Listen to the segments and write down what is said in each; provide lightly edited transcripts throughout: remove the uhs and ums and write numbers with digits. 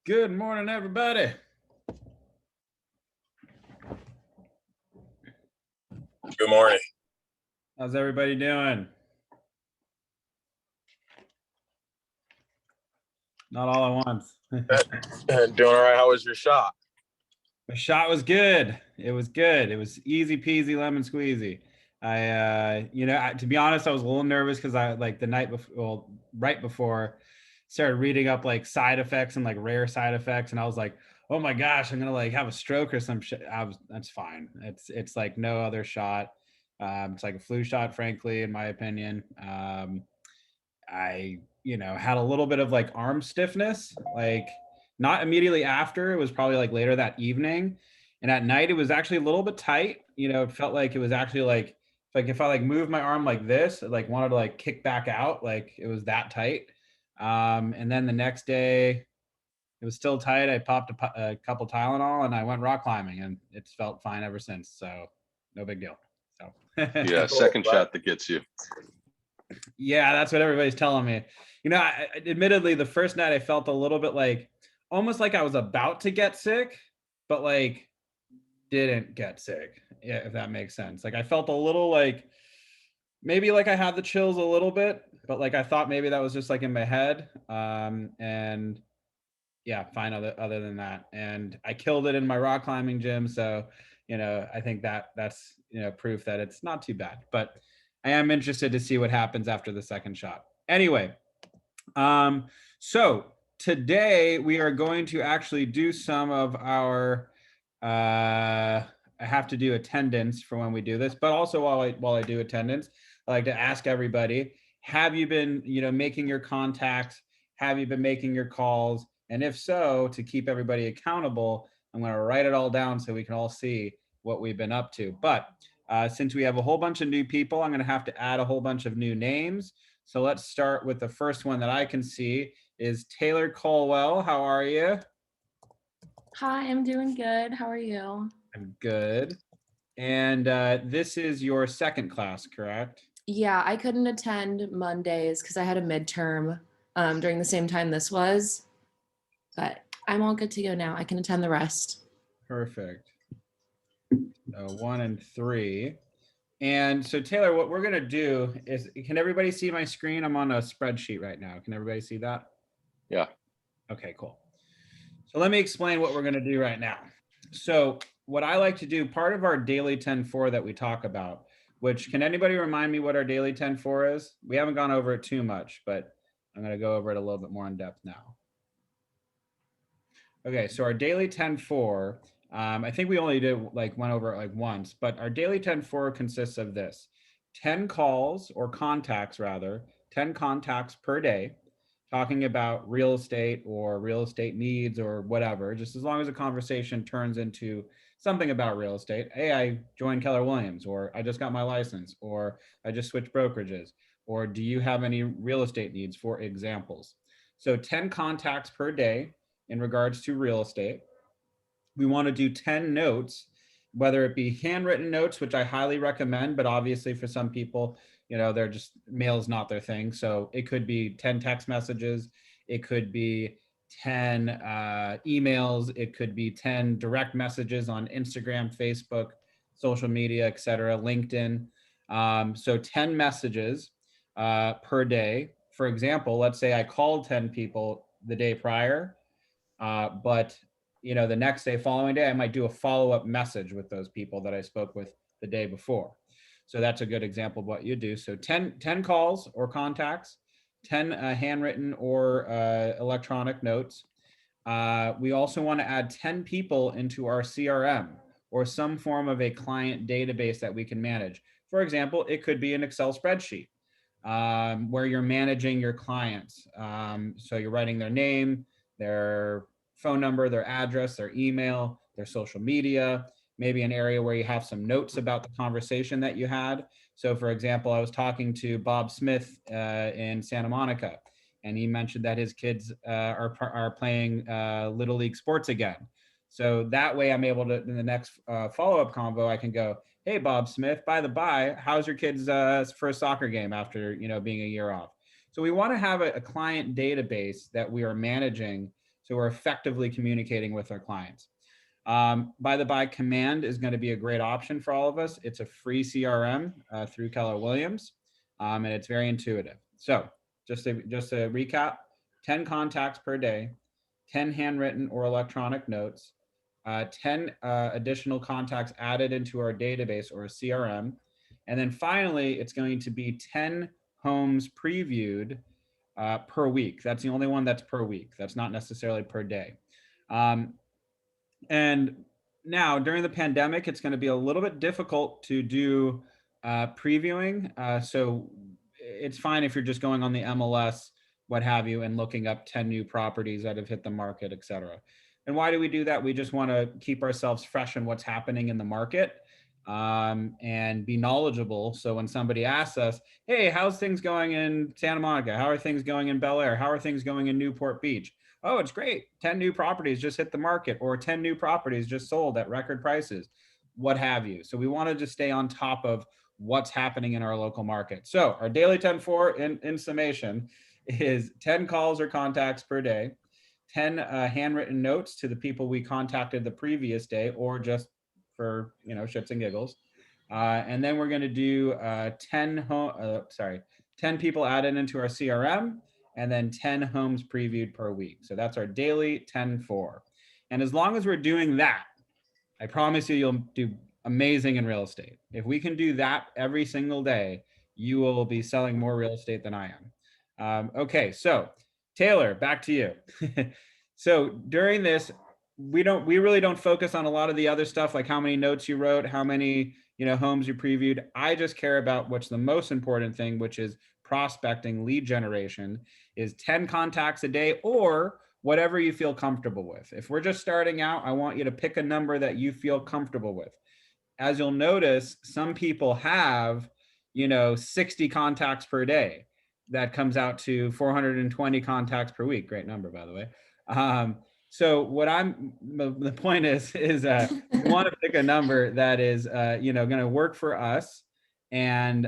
Good morning, everybody. Good morning. How's everybody doing? Not all at once. Doing all right. How was your shot? The shot was good. It was good. It was easy peasy lemon squeezy. To be honest, I was a little nervous because I like the night before, well, right before, started reading up like side effects and like rare side effects, and I was like, oh my gosh, I'm gonna like have a stroke or some shit. That's fine. It's like no other shot. It's like a flu shot, frankly, in my opinion. I, had a little bit of like arm stiffness, like not immediately after. It was probably like later that evening. And at night, it was actually a little bit tight. It felt like it was actually like if I like moved my arm like this, it like wanted to like kick back out, like it was that tight. And then the next day, it was still tight. I popped a couple Tylenol and I went rock climbing, and it's felt fine ever since. So no big deal. So Yeah, second shot that gets you. Yeah, that's what everybody's telling me. Admittedly, the first night I felt a little bit like almost like I was about to get sick, but like didn't get sick. Yeah, if that makes sense. Like I felt a little like maybe like I had the chills a little bit, but like I thought maybe that was just like in my head. And yeah, fine other than that. And I killed it in my rock climbing gym, so I think that's proof that it's not too bad. But I am interested to see what happens after the second shot. Anyway, so today we are going to actually do some of our I have to do attendance for when we do this, but also while I do attendance, I like to ask everybody, have you been, making your contacts? Have you been making your calls? And if so, to keep everybody accountable, I'm going to write it all down so we can all see what we've been up to. But since we have a whole bunch of new people, I'm going to have to add a whole bunch of new names. So let's start with the first one that I can see is Taylor Colwell. How are you? Hi, I'm doing good. How are you? I'm good. And this is your second class, correct? Yeah, I couldn't attend Mondays because I had a midterm during the same time this was, but I'm all good to go now. I can attend the rest. Perfect. 1 and 3. And so Taylor, what we're going to do is, can everybody see my screen? I'm on a spreadsheet right now. Can everybody see that? Yeah. Okay, cool. So let me explain what we're going to do right now. So what I like to do, part of our daily 10-4 that we talk about, which can anybody remind me what our daily 10-4 is? We haven't gone over it too much, but I'm going to go over it a little bit more in depth now. Okay, so our daily 10-4, I think we only went over it like once, but our daily 10-4 consists of this: 10 calls or contacts rather, 10 contacts per day, talking about real estate or real estate needs or whatever, just as long as the conversation turns into something about real estate. Hey, I joined Keller Williams, or I just got my license, or I just switched brokerages, or do you have any real estate needs, for examples. So 10 contacts per day in regards to real estate. We want to do 10 notes, whether it be handwritten notes, which I highly recommend, but obviously for some people, they're just, mail is not their thing. So it could be 10 text messages. It could be 10 emails. It could be 10 direct messages on Instagram, Facebook, social media, etc., LinkedIn. So 10 messages per day. For example, let's say I called 10 people the day prior, but the next day, following day, I might do a follow-up message with those people that I spoke with the day before. So that's a good example of what you do. So 10 calls or contacts, 10 handwritten or electronic notes. We also want to add 10 people into our CRM or some form of a client database that we can manage. For example, it could be an Excel spreadsheet where you're managing your clients. So you're writing their name, their phone number, their address, their email, their social media, maybe an area where you have some notes about the conversation that you had. So for example, I was talking to Bob Smith in Santa Monica, and he mentioned that his kids are playing Little League sports again. So that way I'm able to, in the next follow-up convo, I can go, hey, Bob Smith, by the by, how's your kids' first soccer game after, being a year off? So we want to have a client database that we are managing So we're effectively communicating with our clients. By the by, Command is going to be a great option for all of us. It's a free CRM through Keller Williams, and it's very intuitive. So just to recap, 10 contacts per day, 10 handwritten or electronic notes, 10 additional contacts added into our database or a CRM. And then finally, it's going to be 10 homes previewed per week. That's the only one that's per week. That's not necessarily per day. And now during the pandemic, it's going to be a little bit difficult to do previewing. So it's fine if you're just going on the MLS, what have you, and looking up 10 new properties that have hit the market, et cetera. And why do we do that? We just want to keep ourselves fresh in what's happening in the market and be knowledgeable. So when somebody asks us, hey, how's things going in Santa Monica? How are things going in Bel Air? How are things going in Newport Beach? Oh, it's great. 10 new properties just hit the market, or 10 new properties just sold at record prices, what have you. So we wanted to stay on top of what's happening in our local market. So our daily 10-4 in summation is 10 calls or contacts per day, 10 handwritten notes to the people we contacted the previous day, or just for, shits and giggles. And then we're going to do 10 people added into our CRM, and then 10 homes previewed per week. So that's our daily 10-4. And as long as we're doing that, I promise you'll do amazing in real estate. If we can do that every single day, you will be selling more real estate than I am. Okay, so Taylor, back to you. So during this, we really don't focus on a lot of the other stuff, like how many notes you wrote, how many homes you previewed. I just care about what's the most important thing, which is prospecting, lead generation, is 10 contacts a day or whatever you feel comfortable with. If we're just starting out, I want you to pick a number that you feel comfortable with. As you'll notice, some people have 60 contacts per day. That comes out to 420 contacts per week. Great number, by the way. So the point is we want to pick a number that is, going to work for us. And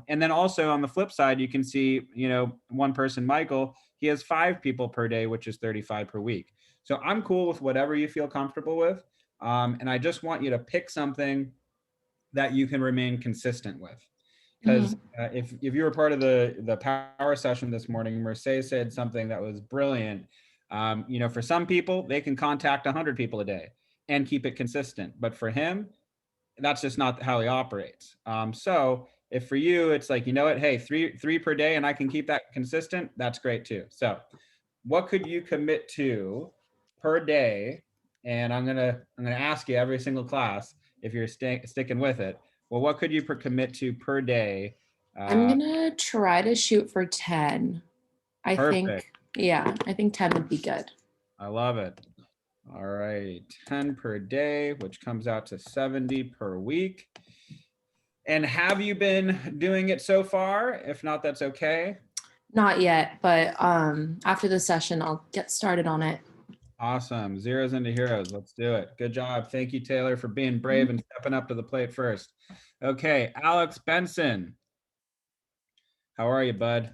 then also on the flip side, you can see, one person, Michael, he has 5 people per day, which is 35 per week. So I'm cool with whatever you feel comfortable with. And I just want you to pick something that you can remain consistent with. Because if you were part of the power session this morning, Mercedes said something that was brilliant. For some people, they can contact 100 people a day and keep it consistent. But for him, that's just not how he operates. So if for you, it's like, hey, three per day and I can keep that consistent, that's great too. So what could you commit to per day? And I'm gonna ask you every single class if you're sticking with it. Well, what could you commit to per day? I'm gonna try to shoot for 10. I think 10 would be good. I love it. All right, 10 per day, which comes out to 70 per week. And have you been doing it so far? If not, that's okay. Not yet, but after the session, I'll get started on it. Awesome. Zeros into heroes. Let's do it. Good job. Thank you, Taylor, for being brave and stepping up to the plate first. Okay, Alex Benson. How are you, bud?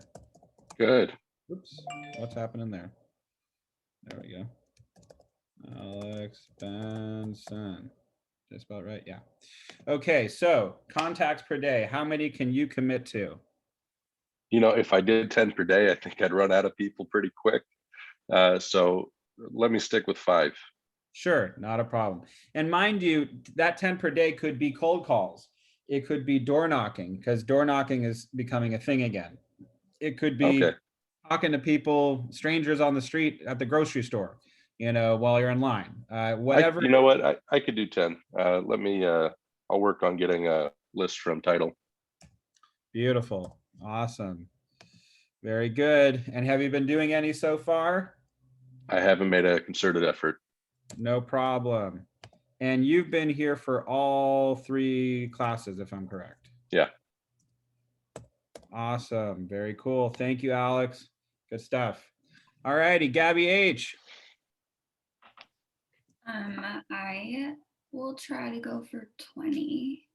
Good. Oops, what's happening there? There we go. Alex Benson. Did I spell it right? Yeah. Okay, so contacts per day. How many can you commit to? If I did 10 per day, I think I'd run out of people pretty quick. So let me stick with 5. Sure, not a problem. And mind you, that 10 per day could be cold calls. It could be door knocking, because door knocking is becoming a thing again. It could be talking to people, strangers on the street at the grocery store, while you're in line. Whatever. You know what? I could do 10. Let me, I'll work on getting a list from Title. Beautiful. Awesome. Very good. And have you been doing any so far? I haven't made a concerted effort. No problem. And you've been here for all 3 classes, if I'm correct. Yeah. Awesome. Very cool. Thank you, Alex. Good stuff. All righty, Gabby H. I will try to go for 20.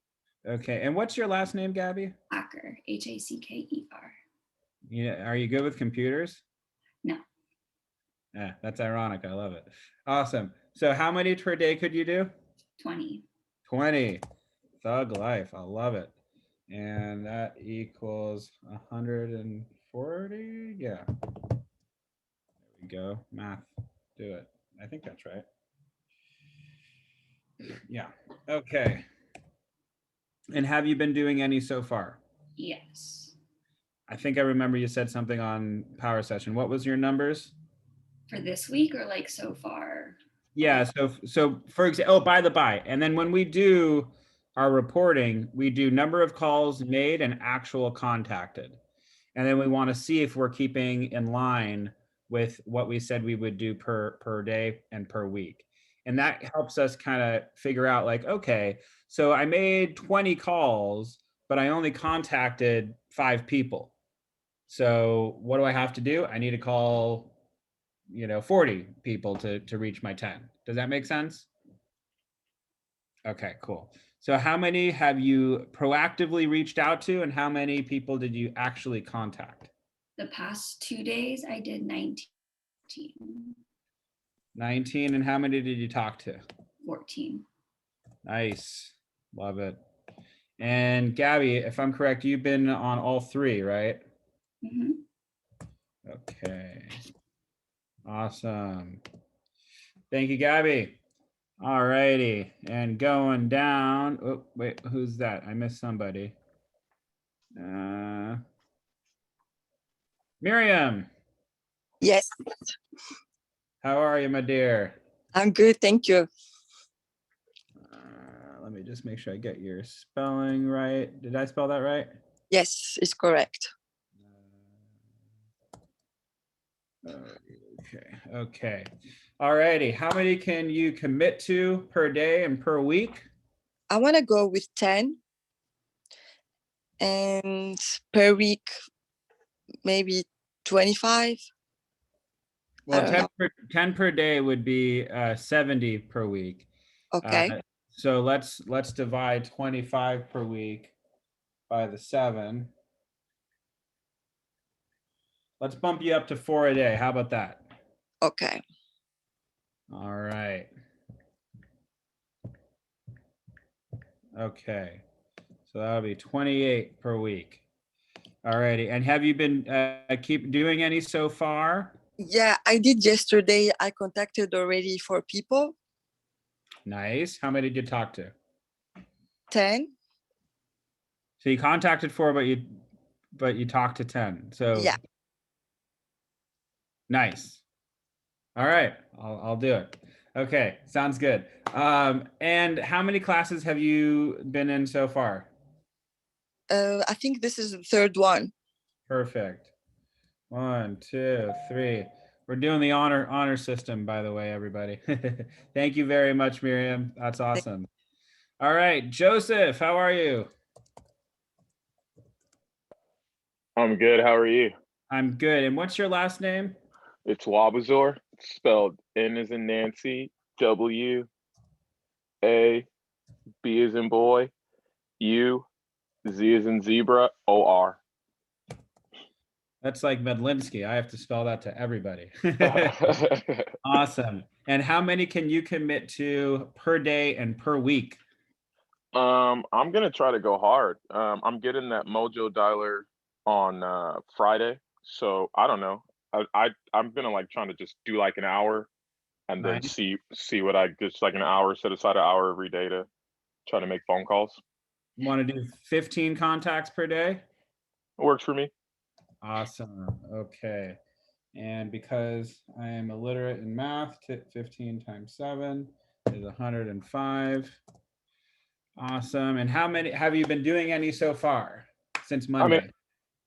Okay. And what's your last name, Gabby? Hacker, Hacker. Yeah. Are you good with computers? No. Yeah, that's ironic. I love it. Awesome. So how many per day could you do? 20. 20. Thug life. I love it. And that equals 140. Yeah. There we go. Math. Do it. I think that's right. Yeah. Okay. And have you been doing any so far? Yes. I think I remember you said something on Power Session. What was your numbers? For this week or like so far? Yeah. So for example, oh, by the by, and then when we do our reporting, we do number of calls made and actual contacted. And then we want to see if we're keeping in line with what we said we would do per day and per week. And that helps us kind of figure out like, okay, so I made 20 calls, but I only contacted 5 people. So what do I have to do? I need to call, 40 people to reach my 10. Does that make sense? Okay, cool. So how many have you proactively reached out to, and how many people did you actually contact? The past 2 days, I did 19, 19. And how many did you talk to? 14. Nice. Love it. And Gabby, if I'm correct, you've been on all 3, right? Mhm. Okay. Awesome. Thank you, Gabby. All righty. And going down. Oh, wait, who's that? I missed somebody. Miriam, Yes, how are you, my dear? I'm good. Thank you. Let me just make sure I get your spelling right. Did I spell that right? Yes, it's correct. Okay. Okay. All righty. How many can you commit to per day and per week? I want to go with 10 and per week, maybe 25. Well, don't 10 know. 10 per day would be 70 per week. Okay. So let's divide 25 per week by the 7. Let's bump you up to 4 a day. How about that? Okay. All right. Okay. So that'll be 28 per week. All righty. And have you been keep doing any so far? Yeah, I did yesterday. I contacted already 4 people, Nice. How many did you talk to? 10. So you contacted 4, but you talked to 10. So Yeah. nice. All right. I'll do it. Okay. Sounds good. And how many classes have you been in so far? I think this is the 3rd one. Perfect. 1, 2, 3. We're doing the honor system, by the way, everybody. Thank you very much, Miriam. That's awesome. All right, Joseph, how are you? I'm good. How are you? I'm good. And what's your last name? It's Wabazor. It's spelled N as in Nancy, W, A, B as in boy, U, Z as in zebra, O, R. That's like Medlinsky. I have to spell that to everybody. Awesome. And how many can you commit to per day and per week? I'm gonna try to go hard. I'm getting that Mojo dialer on Friday, so I don't know. I'm gonna like trying to just do like an hour, and then Nice. see what I just like an hour, set aside an hour every day to try to make phone calls. Want to do 15 contacts per day? It works for me. Awesome. Okay. And because I am illiterate in math, 15 times 7 is 105. Awesome. And how many have you been doing any so far since Monday?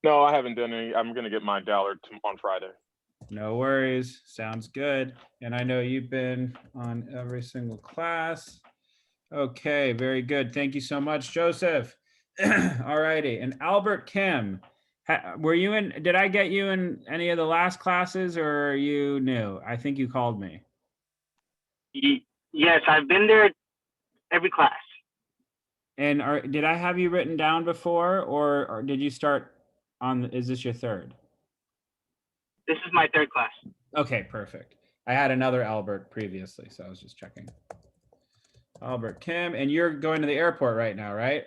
No, I haven't done any. I'm gonna get my dialer on Friday. No worries. Sounds good. And I know you've been on every single class. Okay, very good. Thank you so much, Joseph. All righty. And Albert Kim, were you in, did I get you in any of the last classes, or are you new? I think you called me. Yes, I've been there every class. And did I have you written down before, or did you start on, is this your 3rd? This is my third class. Okay, perfect. I had another Albert previously, so I was just checking. Albert Kim, and you're going to the airport right now, right?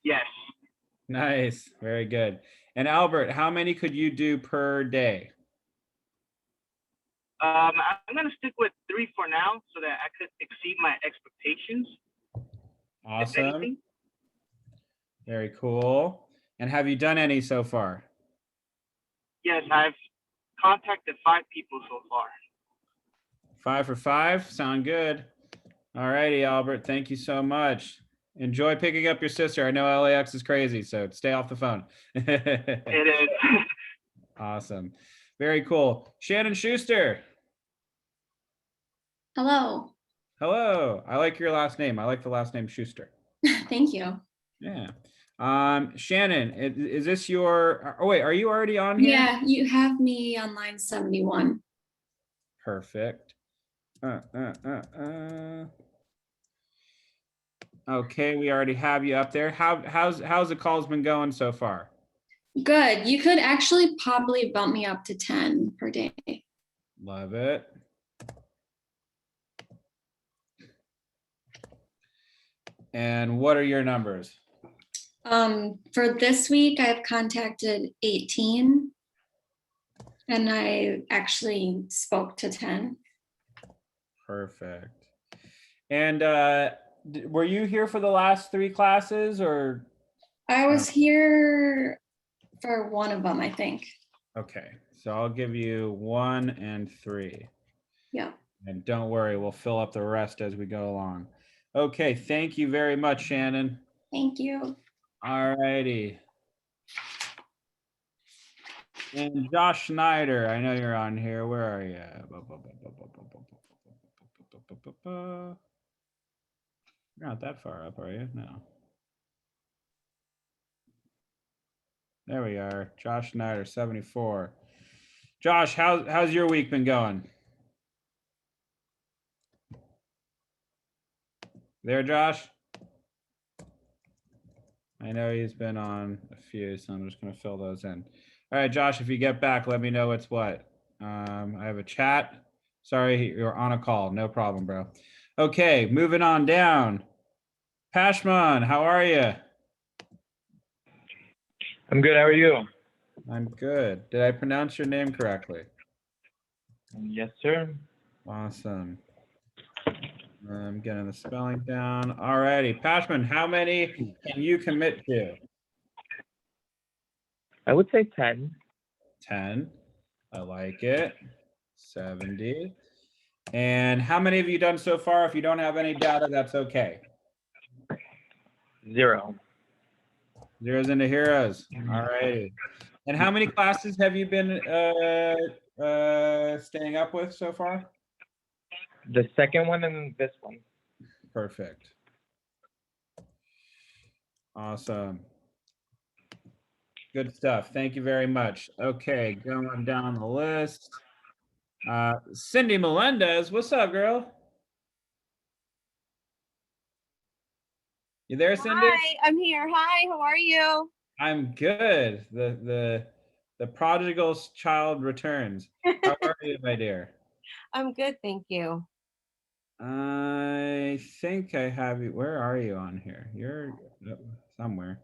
Yes. Nice, very good. And Albert, how many could you do per day? I'm gonna stick with 3 for now, so that I could exceed my expectations. If Awesome, anything. very cool. And have you done any so far? Yes, I've contacted 5 people so far. 5 for 5, sound good. All righty, Albert, thank you so much. Enjoy picking up your sister. I know LAX is crazy, so stay off the phone. It is. Awesome, very cool. Shannon Schuster. Hello. Hello. I like your last name. I like the last name Schuster. Thank you. Yeah. Shannon, is this your, oh wait, are you already on here? Yeah, you have me on line 71. Perfect. Okay, we already have you up there. How's the calls been going so far? Good. You could actually probably bump me up to 10 per day. Love it. And what are your numbers? For this week, I've contacted 18 and I actually spoke to 10. Perfect. And were you here for the last 3 classes or? I was here for one of them, I think. Okay, so I'll give you 1 and 3. Yeah. And don't worry, we'll fill up the rest as we go along. Okay, thank you very much, Shannon. Thank you. All righty. And Josh Schneider, I know you're on here. Where are you? You're not that far up, are you? No. There we are. Josh Schneider, 74. Josh, how's your week been going? There, Josh? I know he's been on a few, so I'm just going to fill those in. All right, Josh, if you get back, let me know what's what. I have a chat. Sorry, you're on a call. No problem, bro. Okay, moving on down. Pashman, how are you? I'm good. How are you? I'm good. Did I pronounce your name correctly? Yes, sir. Awesome. I'm getting the spelling down. All righty. Pashman, how many can you commit to? I would say 10. 10. I like it. 70. And how many have you done so far? If you don't have any data, that's okay. 0. Zeros into heroes. All righty. And how many classes have you been staying up with so far? The second one and this one. Perfect. Awesome. Good stuff. Thank you very much. Okay, going down the list. Cindy Melendez, what's up, girl? You there, Cindy? Hi, I'm here. Hi, how are you? I'm good. The prodigal child returns. How are you, my dear? I'm good, thank you. I think I have you. Where are you on here? You're somewhere.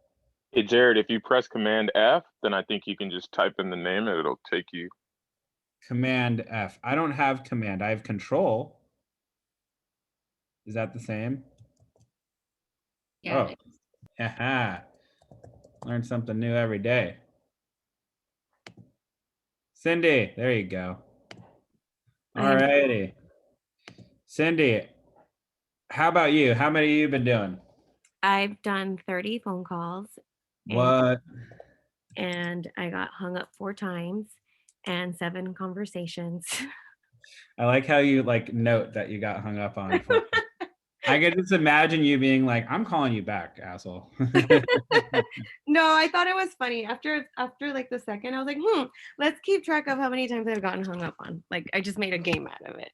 Hey, Jared, if you press Command F, then I think you can just type in the name and it'll take you. Command F. I don't have command. I have control. Is that the same? Yeah. Oh, haha. Learn something new every day. Cindy, there you go. All righty. Cindy, how about you? How many have you been doing? I've done 30 phone calls. What? And I got hung up 4 times and 7 conversations. I like how you like note that you got hung up on. I can just imagine you being like, I'm calling you back, asshole. No, I thought it was funny. After like the second, I was like, let's keep track of how many times I've gotten hung up on. Like I just made a game out of it.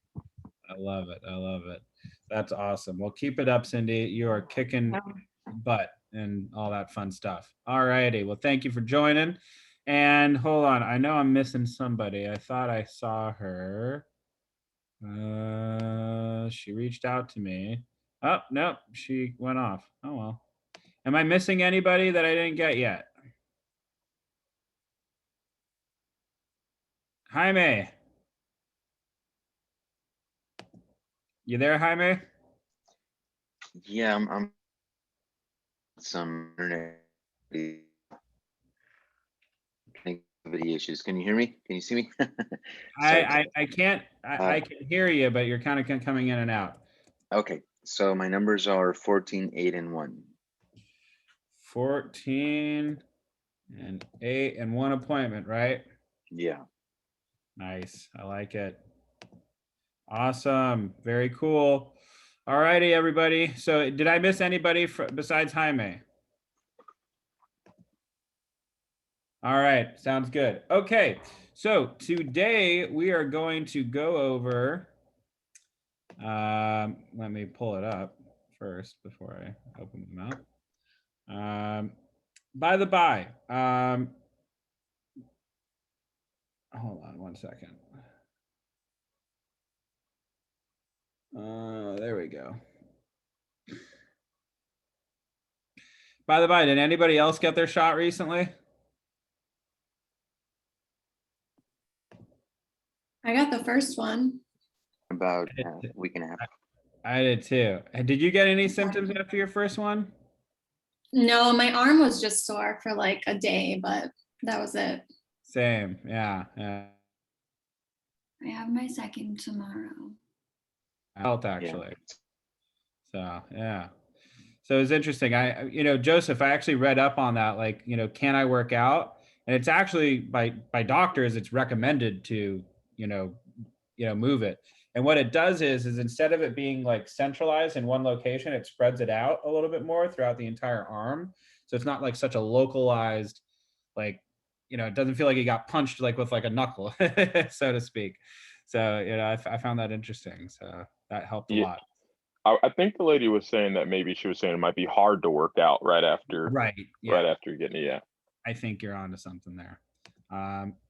I love it. I love it. That's awesome. Well, keep it up, Cindy. You are kicking butt and all that fun stuff. All righty. Well, thank you for joining. And hold on, I know I'm missing somebody. I thought I saw her. She reached out to me. Oh, nope, she went off. Oh, well. Am I missing anybody that I didn't get yet? Jaime. You there, Jaime? Yeah, I'm some internet connectivity issues. Can you hear me? Can you see me? Sorry. I can't, I can hear you, but you're kind of coming in and out. Okay, so my numbers are 14, 8, and 1. 14 and 8 and 1 appointment, right? Yeah. Nice. I like it. Awesome. Very cool. All righty, everybody. So did I miss anybody besides Jaime? All right. Sounds good. Okay. So today we are going to go over, let me pull it up first before I open them up. By the by, hold on one second. There we go. By the by, did anybody else get their shot recently? I got the first one. About a week and a half. I did too. And did you get any symptoms after your first one? No, my arm was just sore for like a day, but that was it. Same. Yeah. Yeah. I have my second tomorrow. I felt actually. So yeah. So it's interesting. Joseph, I actually read up on that. Like, can I work out? And it's actually by doctors, it's recommended to, move it. And what it does is instead of it being like centralized in one location, it spreads it out a little bit more throughout the entire arm. So it's not like such a localized, like, it doesn't feel like you got punched like with like a knuckle, so to speak. So, I found that interesting. So that helped a lot. I think the lady was saying that maybe she was saying it might be hard to work out right after. Right. Yeah. Right after getting it. Yeah. I think you're onto something there.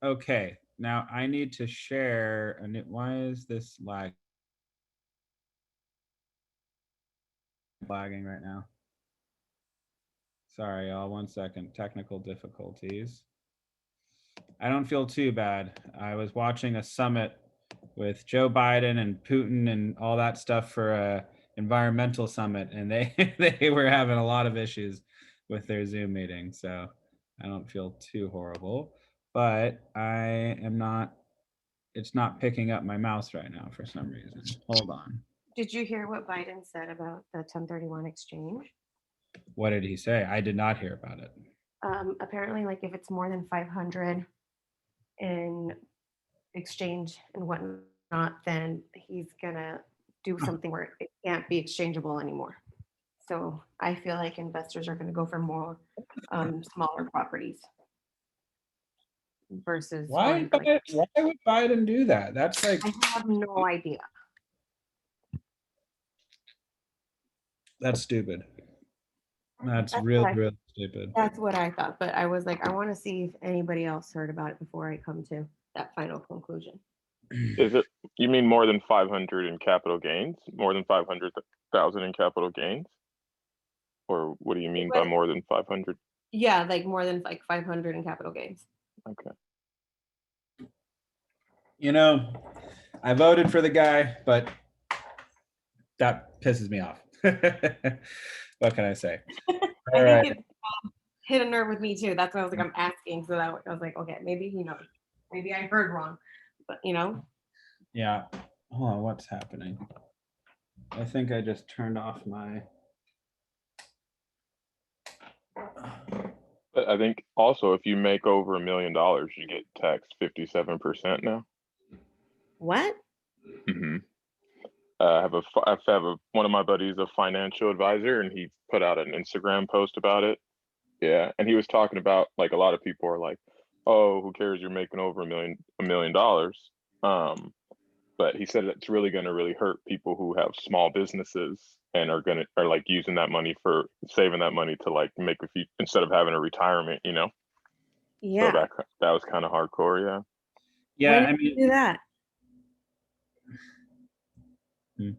Okay. Now I need to share. Why is this lagging right now? Sorry, y'all. 1 second. Technical difficulties. I don't feel too bad. I was watching a summit with Joe Biden and Putin and all that stuff for a environmental summit, and they were having a lot of issues with their Zoom meeting. So I don't feel too horrible, but it's not picking up my mouse right now for some reason. Hold on. Did you hear what Biden said about the 1031 exchange? What did he say? I did not hear about it. Apparently, like if it's more than 500 in exchange and whatnot, then he's gonna do something where it can't be exchangeable anymore. So I feel like investors are going to go for more smaller properties versus. Why would Biden do that? That's like, I have no idea. That's stupid. That's really stupid. That's what I thought, but I was like, I want to see if anybody else heard about it before I come to that final conclusion. Is it, you mean more than 500 in capital gains? More than 500,000 in capital gains? Or what do you mean by more than 500? Yeah, like more than like 500 in capital gains. Okay. I voted for the guy, but that pisses me off. What can I say? All right. It hit a nerve with me too. That's why I was like, I'm asking. So that I was like, okay, maybe he knows. Maybe I heard wrong, but Yeah. Hold on, what's happening? I think I just turned off my. But I think also if you make over $1 million, you get taxed 57% now. What? Mm-hmm. I have one of my buddies, a financial advisor, and he put out an Instagram post about it. Yeah, and he was talking about like a lot of people are like, "Oh, who cares? You're making over $1 million." But he said it's really going to really hurt people who have small businesses and are like using that money for saving that money to like make a few instead of having a retirement. Yeah. So that was kind of hardcore, yeah. Yeah, When I did he mean, do that? Hmm.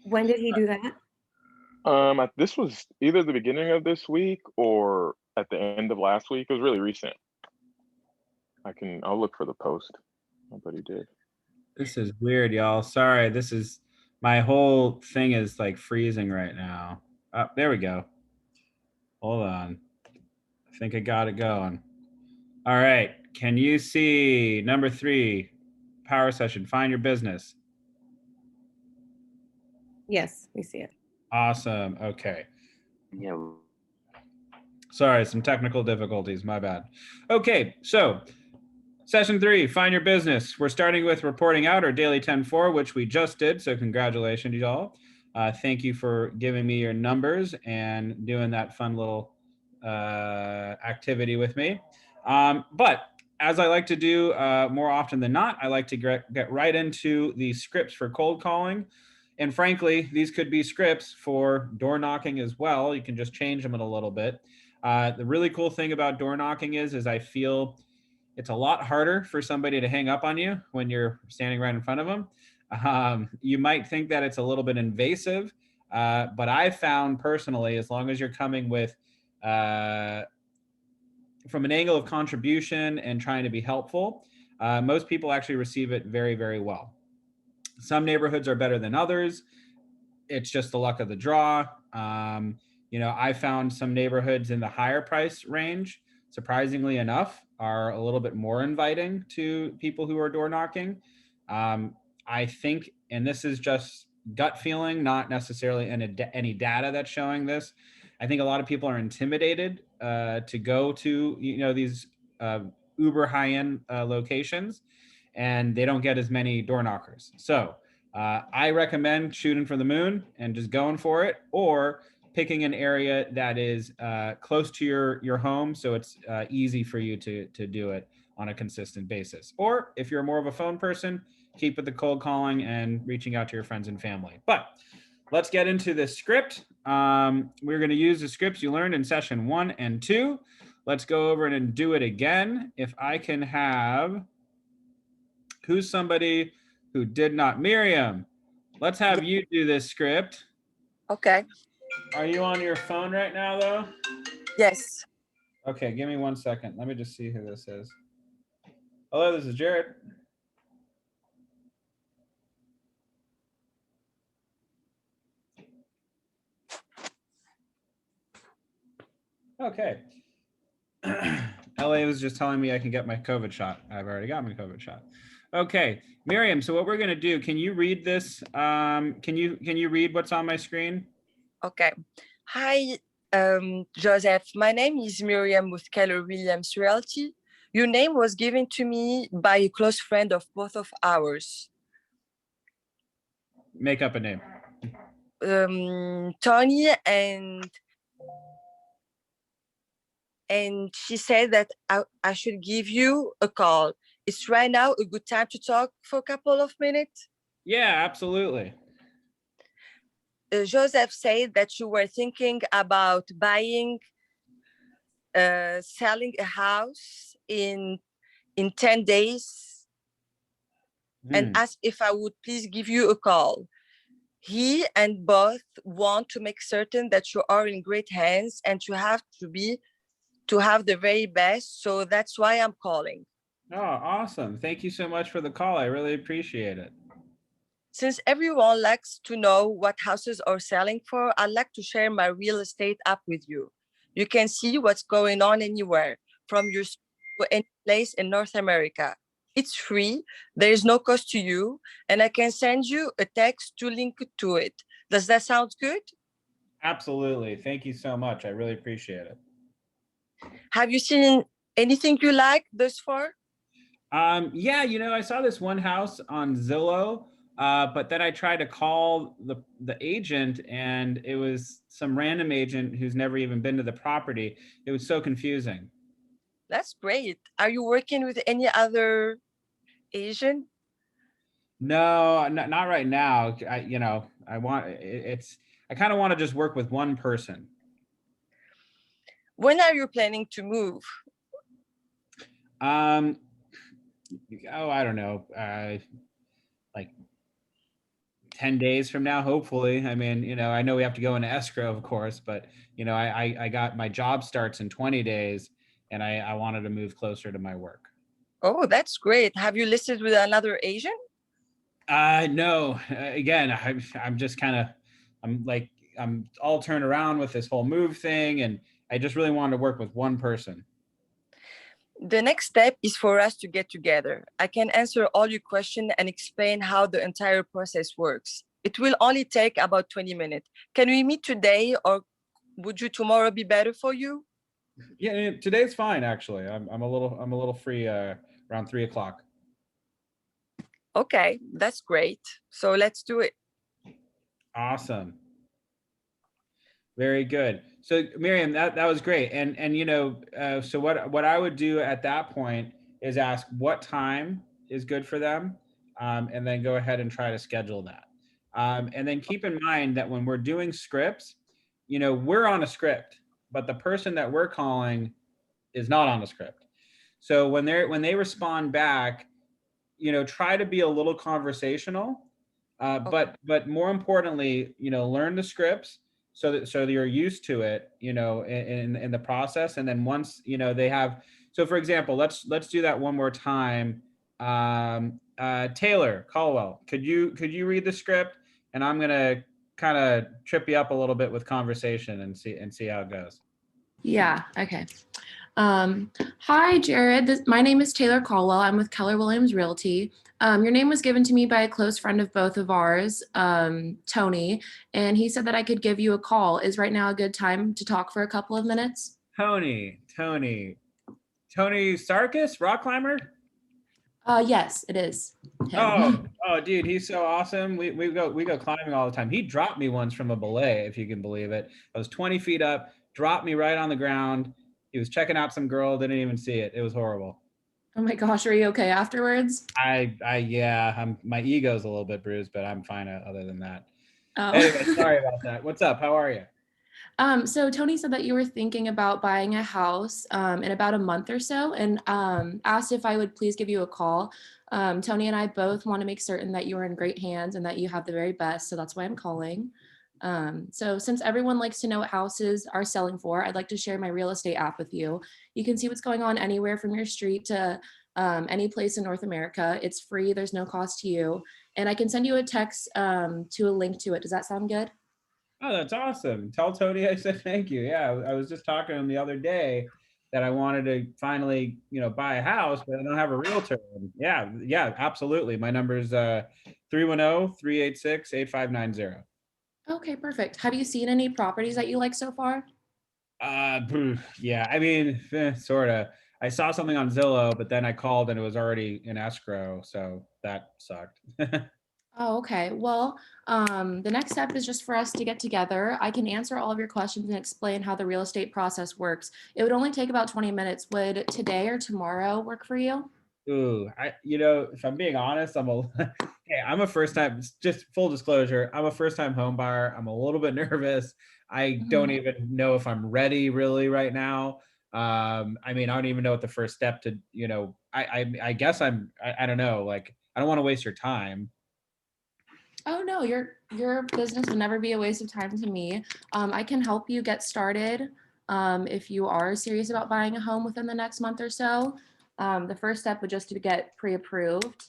When did he do that? This was either the beginning of this week or at the end of last week. It was really recent. I'll look for the post. But he did. this is weird, y'all. Sorry, my whole thing is like freezing right now. There we go. Hold on. I think I got it going. All right. Can you see number 3, power session, find your business? Yes, we see it. Awesome. Okay. Yeah. Sorry, some technical difficulties. My bad. Okay, so session 3, find your business. We're starting with reporting out our daily 10-4, which we just did. So congratulations, y'all. Thank you for giving me your numbers and doing that fun little activity with me. But as I like to do more often than not, I like to get right into the scripts for cold calling. And frankly, these could be scripts for door knocking as well. You can just change them a little bit. The really cool thing about door knocking is I feel it's a lot harder for somebody to hang up on you when you're standing right in front of them. You might think that it's a little bit invasive, but I've found personally, as long as you're coming with from an angle of contribution and trying to be helpful, most people actually receive it very, very well. Some neighborhoods are better than others. It's just the luck of the draw. I found some neighborhoods in the higher price range, surprisingly enough, are a little bit more inviting to people who are door knocking. I think, and this is just gut feeling, not necessarily any data that's showing this. I think a lot of people are intimidated to go to these uber high-end locations, and they don't get as many door knockers. So I recommend shooting for the moon and just going for it, or picking an area that is close to your home, so it's easy for you to do it on a consistent basis. Or if you're more of a phone person, keep with the cold calling and reaching out to your friends and family. But let's get into this script. We're going to use the scripts you learned in session 1 and 2. Let's go over it and do it again. If I can have, who's somebody who did not? Miriam, let's have you do this script. Okay. Are you on your phone right now, though? Yes. Okay, give me 1 second. Let me just see who this is. Hello, this is Jared. Okay. LA was just telling me I can get my COVID shot. I've already got my COVID shot. Okay, Miriam, so what we're going to do, can you read this? Can you read what's on my screen? Okay. Hi, Joseph. My name is Miriam with Keller Williams Realty. Your name was given to me by a close friend of both of ours. Make up a name. Tony, and she said that I should give you a call. It's right now a good time to talk for a couple of minutes? Yeah, absolutely. Joseph said that you were thinking about selling a house in 10 days and asked if I would please give you a call. He and both want to make certain that you are in great hands and you have to have the very best. So that's why I'm calling. Oh, awesome. Thank you so much for the call. I really appreciate it. Since everyone likes to know what houses are selling for, I'd like to share my real estate app with you. You can see what's going on anywhere, from your to any place in North America. It's free, there is no cost to you, and I can send you a text to link to it. Does that sound good? Absolutely. Thank you so much. I really appreciate it. Have you seen anything you like thus far? Yeah, I saw this one house on Zillow, but then I tried to call the agent, and it was some random agent who's never even been to the property. It was so confusing. That's great. Are you working with any other agent? No, not right now. I kind of want to just work with one person. When are you planning to move? Um, oh, I don't know, like 10 days from now, hopefully. I mean, I know we have to go into escrow, of course, but I got my job starts in 20 days and I wanted to move closer to my work. Oh, that's great. Have you listed with another agent? No, again, I'm just I'm all turned around with this whole move thing. And I just really wanted to work with one person. The next step is for us to get together. I can answer all your questions and explain how the entire process works. It will only take about 20 minutes. Can we meet today, or would you tomorrow be better for you? Yeah, today's fine, actually. I'm a little free around 3 o'clock. Okay, that's great. So let's do it. Awesome. Very good. So Miriam, that was great. And so what I would do at that point is ask what time is good for them, and then go ahead and try to schedule that. And then keep in mind that when we're doing scripts, we're on a script, but the person that we're calling is not on a script. So when they respond back, try to be a little conversational, but more importantly, learn the scripts so that you're used to it, in the process. And then once, they have, so for example, let's do that one more time. Taylor Caldwell, could you read the script? And I'm going to kind of trip you up a little bit with conversation and see how it goes. Yeah, okay. Hi, Jared. My name is Taylor Caldwell. I'm with Keller Williams Realty. Your name was given to me by a close friend of both of ours, Tony, and he said that I could give you a call. Is right now a good time to talk for a couple of minutes? Tony Sarkis, rock climber? Yes, it is him. Oh, dude, he's so awesome. We go climbing all the time. He dropped me once from a belay, if you can believe it. I was 20 feet up, dropped me right on the ground. He was checking out some girl, didn't even see it. It was horrible. Oh my gosh, are you okay afterwards? Yeah, my ego's a little bit bruised, but I'm fine other than that. Oh. Anyway, sorry about that. What's up? How are you? So Tony said that you were thinking about buying a house in about a month or so, and asked if I would please give you a call. Tony and I both want to make certain that you are in great hands and that you have the very best, so that's why I'm calling. So since everyone likes to know what houses are selling for, I'd like to share my real estate app with you. You can see what's going on anywhere from your street to any place in North America. It's free, there's no cost to you. And I can send you a text to a link to it. Does that sound good? Oh, that's awesome. Tell Tony I said thank you. Yeah, I was just talking to him the other day that I wanted to finally, buy a house, but I don't have a realtor. And yeah, absolutely. My number is 310-386-8590. Okay, perfect. Have you seen any properties that you like so far? Yeah, I mean, sort of. I saw something on Zillow, but then I called and it was already in escrow, so that sucked. Oh, okay. Well, the next step is just for us to get together. I can answer all of your questions and explain how the real estate process works. It would only take about 20 minutes. Would today or tomorrow work for you? Ooh, if I'm being honest, I'm a first time, just full disclosure, I'm a first time home buyer. I'm a little bit nervous. I don't even know if I'm ready really right now. I mean, I don't even know what the first step to, I guess I don't know, like, I don't want to waste your time. Oh no, your business would never be a waste of time to me. I can help you get started if you are serious about buying a home within the next month or so. The first step would just to get pre-approved.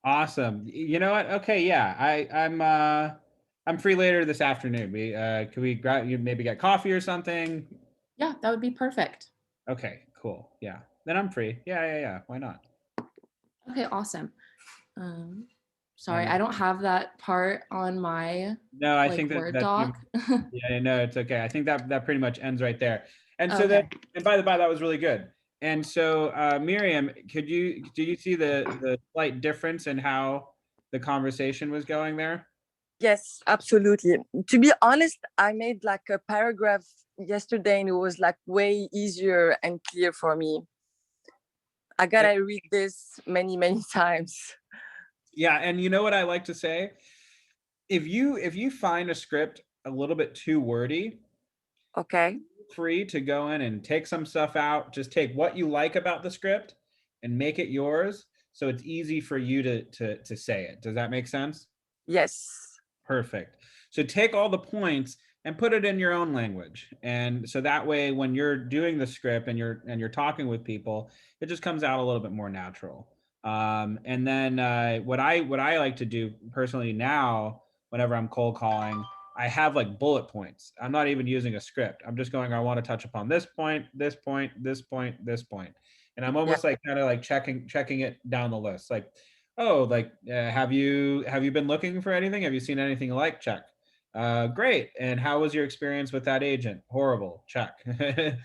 Awesome. You know what? Okay, yeah, I'm free later this afternoon. Could we maybe get coffee or something? Yeah, that would be perfect. Okay, cool. Yeah, then I'm free. Yeah. Why not? Okay, awesome. Sorry, I don't have that part on my no, I think Word that doc. Yeah, no, it's okay. I think that pretty much ends right there. And so then, and by the by, that was really good. And so, Miriam, did you see the slight difference in how the conversation was going there? Yes, absolutely. To be honest, I made like a paragraph yesterday and it was like way easier and clear for me. I gotta read this many times. Yeah, and you know what I like to say? If you find a script a little bit too wordy, okay, free to go in and take some stuff out. Just take what you like about the script and make it yours, so it's easy for you to say it. Does that make sense? Yes. Perfect. So take all the points and put it in your own language, and so that way when you're doing the script and you're talking with people, it just comes out a little bit more natural. And then what I like to do personally now, whenever I'm cold calling, I have like bullet points. I'm not even using a script. I'm just going, I want to touch upon this point, this point, this point, this point. And I'm almost like kind of like checking it down the list. Like, oh, like have you been looking for anything? Have you seen anything you like? Check. Great. And how was your experience with that agent? Horrible. Check. You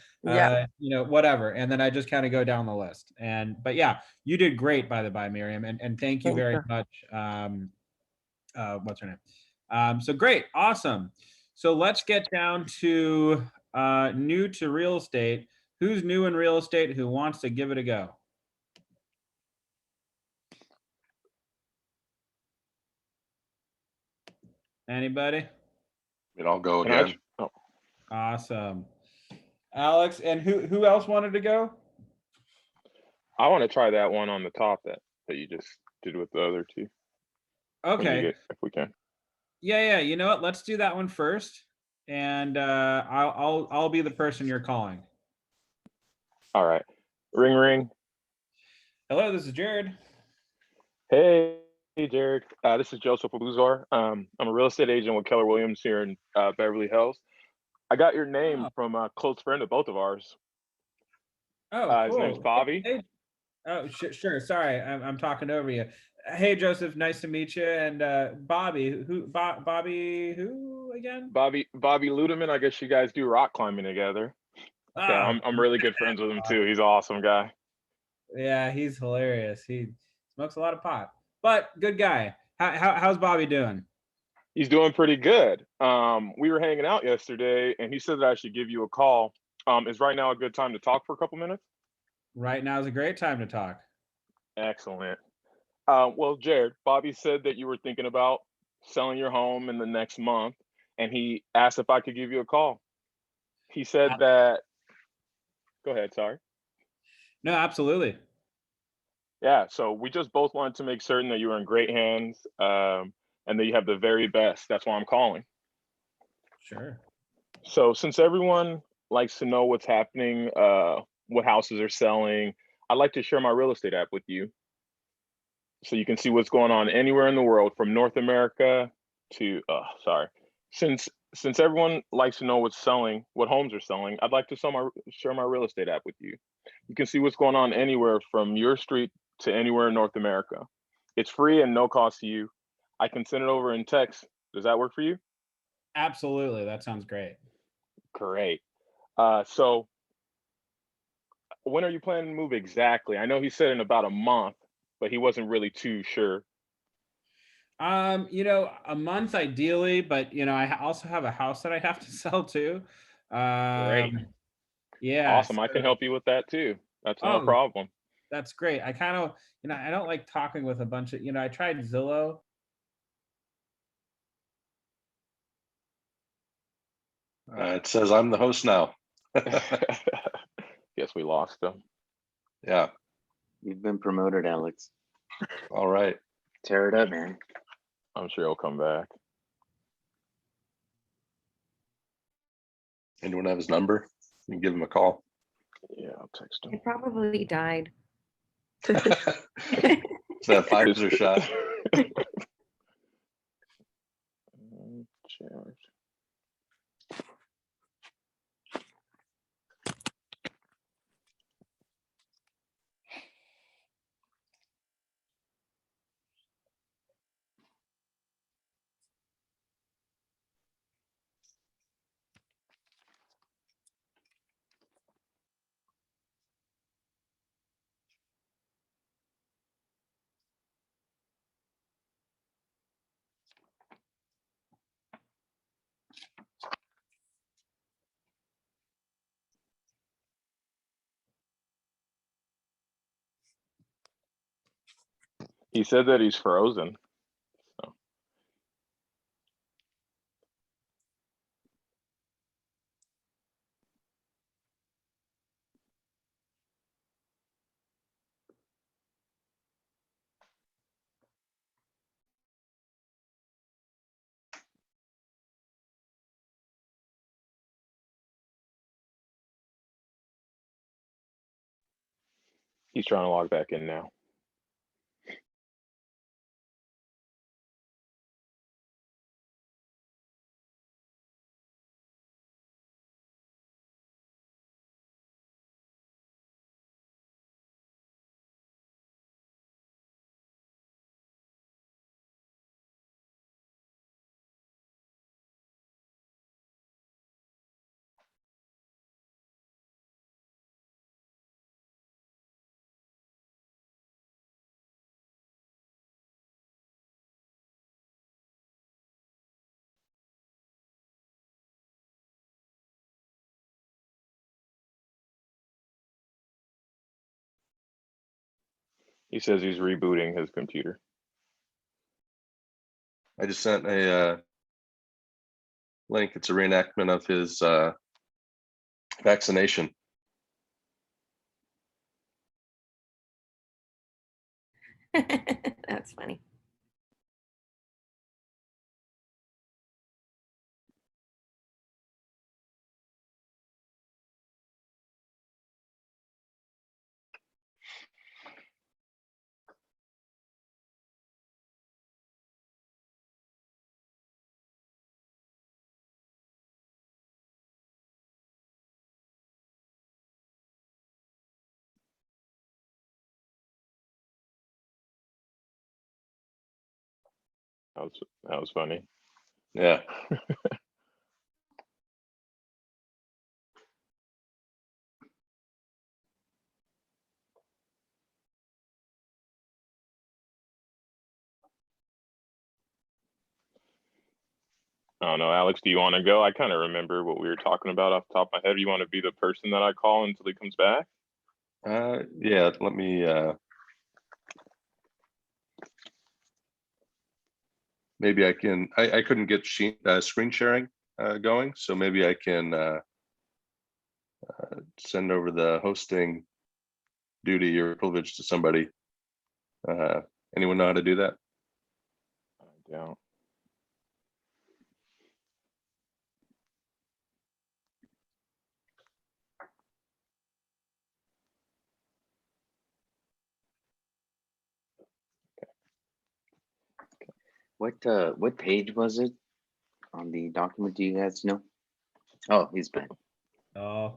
know, whatever. And then I just kind of go down the list. But yeah, you did great, by the by, Miriam, and thank you very much. What's her name? So great. Awesome. So let's get down to new to real estate. Who's new in real estate who wants to give it a go? Anybody? I'll go Can I again. Awesome. Alex, and who else wanted to go? I want to try that one on the top that you just did with the other two. Okay. If we can. Yeah. You know what? Let's do that one first, and I'll be the person you're calling. All right. Ring, ring. Hello, this is Jared. Hey, Jared. This is Joseph Abuzar. I'm a real estate agent with Keller Williams here in Beverly Hills. I got your name from a close friend of both of ours. Oh, cool. His name's Bobby. Hey. Oh, sure. Sorry, I'm talking over you. Hey, Joseph. Nice to meet you. And Bobby, Bobby who again? Bobby Ludeman. I guess you guys do rock climbing together. Yeah, I'm really good friends with him too. He's an awesome guy. Yeah, he's hilarious. He smokes a lot of pot, but good guy. How's Bobby doing? He's doing pretty good. We were hanging out yesterday, and he said that I should give you a call. Is right now a good time to talk for a couple minutes? Right now is a great time to talk. Excellent. Well, Jared, Bobby said that you were thinking about selling your home in the next month, and he asked if I could give you a call. He said that. Go ahead. Sorry. No, absolutely. Yeah. So we just both wanted to make certain that you were in great hands, and that you have the very best. That's why I'm calling. Sure. So since everyone likes to know what's happening, what houses are selling, I'd like to share my real estate app with you, so you can see what's going on anywhere in the world, from North America to Since everyone likes to know what's selling, what homes are selling, I'd like to share my real estate app with you. You can see what's going on anywhere from your street to anywhere in North America. It's free and no cost to you. I can send it over in text. Does that work for you? Absolutely. That sounds great. Great. So when are you planning to move exactly? I know he said in about a month, but he wasn't really too sure. You know, a month ideally, but you know, I also have a house that I have to sell too. Great. Yeah. Awesome. I can help you with that too. That's no problem. That's great. I kind of, you know, I don't like talking with a bunch of, you know, I tried Zillow. It says I'm the host now. Guess we lost him. Yeah. You've been promoted, Alex. All right. Tear it up, man. I'm sure he'll come back. Anyone have his number? You can give him a call. Yeah, I'll text him. He probably died. So that Pfizer shot. Jared. He said that he's frozen. So. He's trying to log back in now. He says he's rebooting his computer. I just sent a link. It's a reenactment of his vaccination. That's funny. That was funny. Yeah. I don't know, Alex, do you want to go? I kind of remember what we were talking about off the top of my head. You want to be the person that I call until he comes back? Yeah, let me maybe I can, I couldn't get screen sharing going, so maybe I can send over the hosting duty or privilege to somebody. Anyone know how to do that? I don't. What page was it on the document? Do you guys know? Oh, he's back. Oh,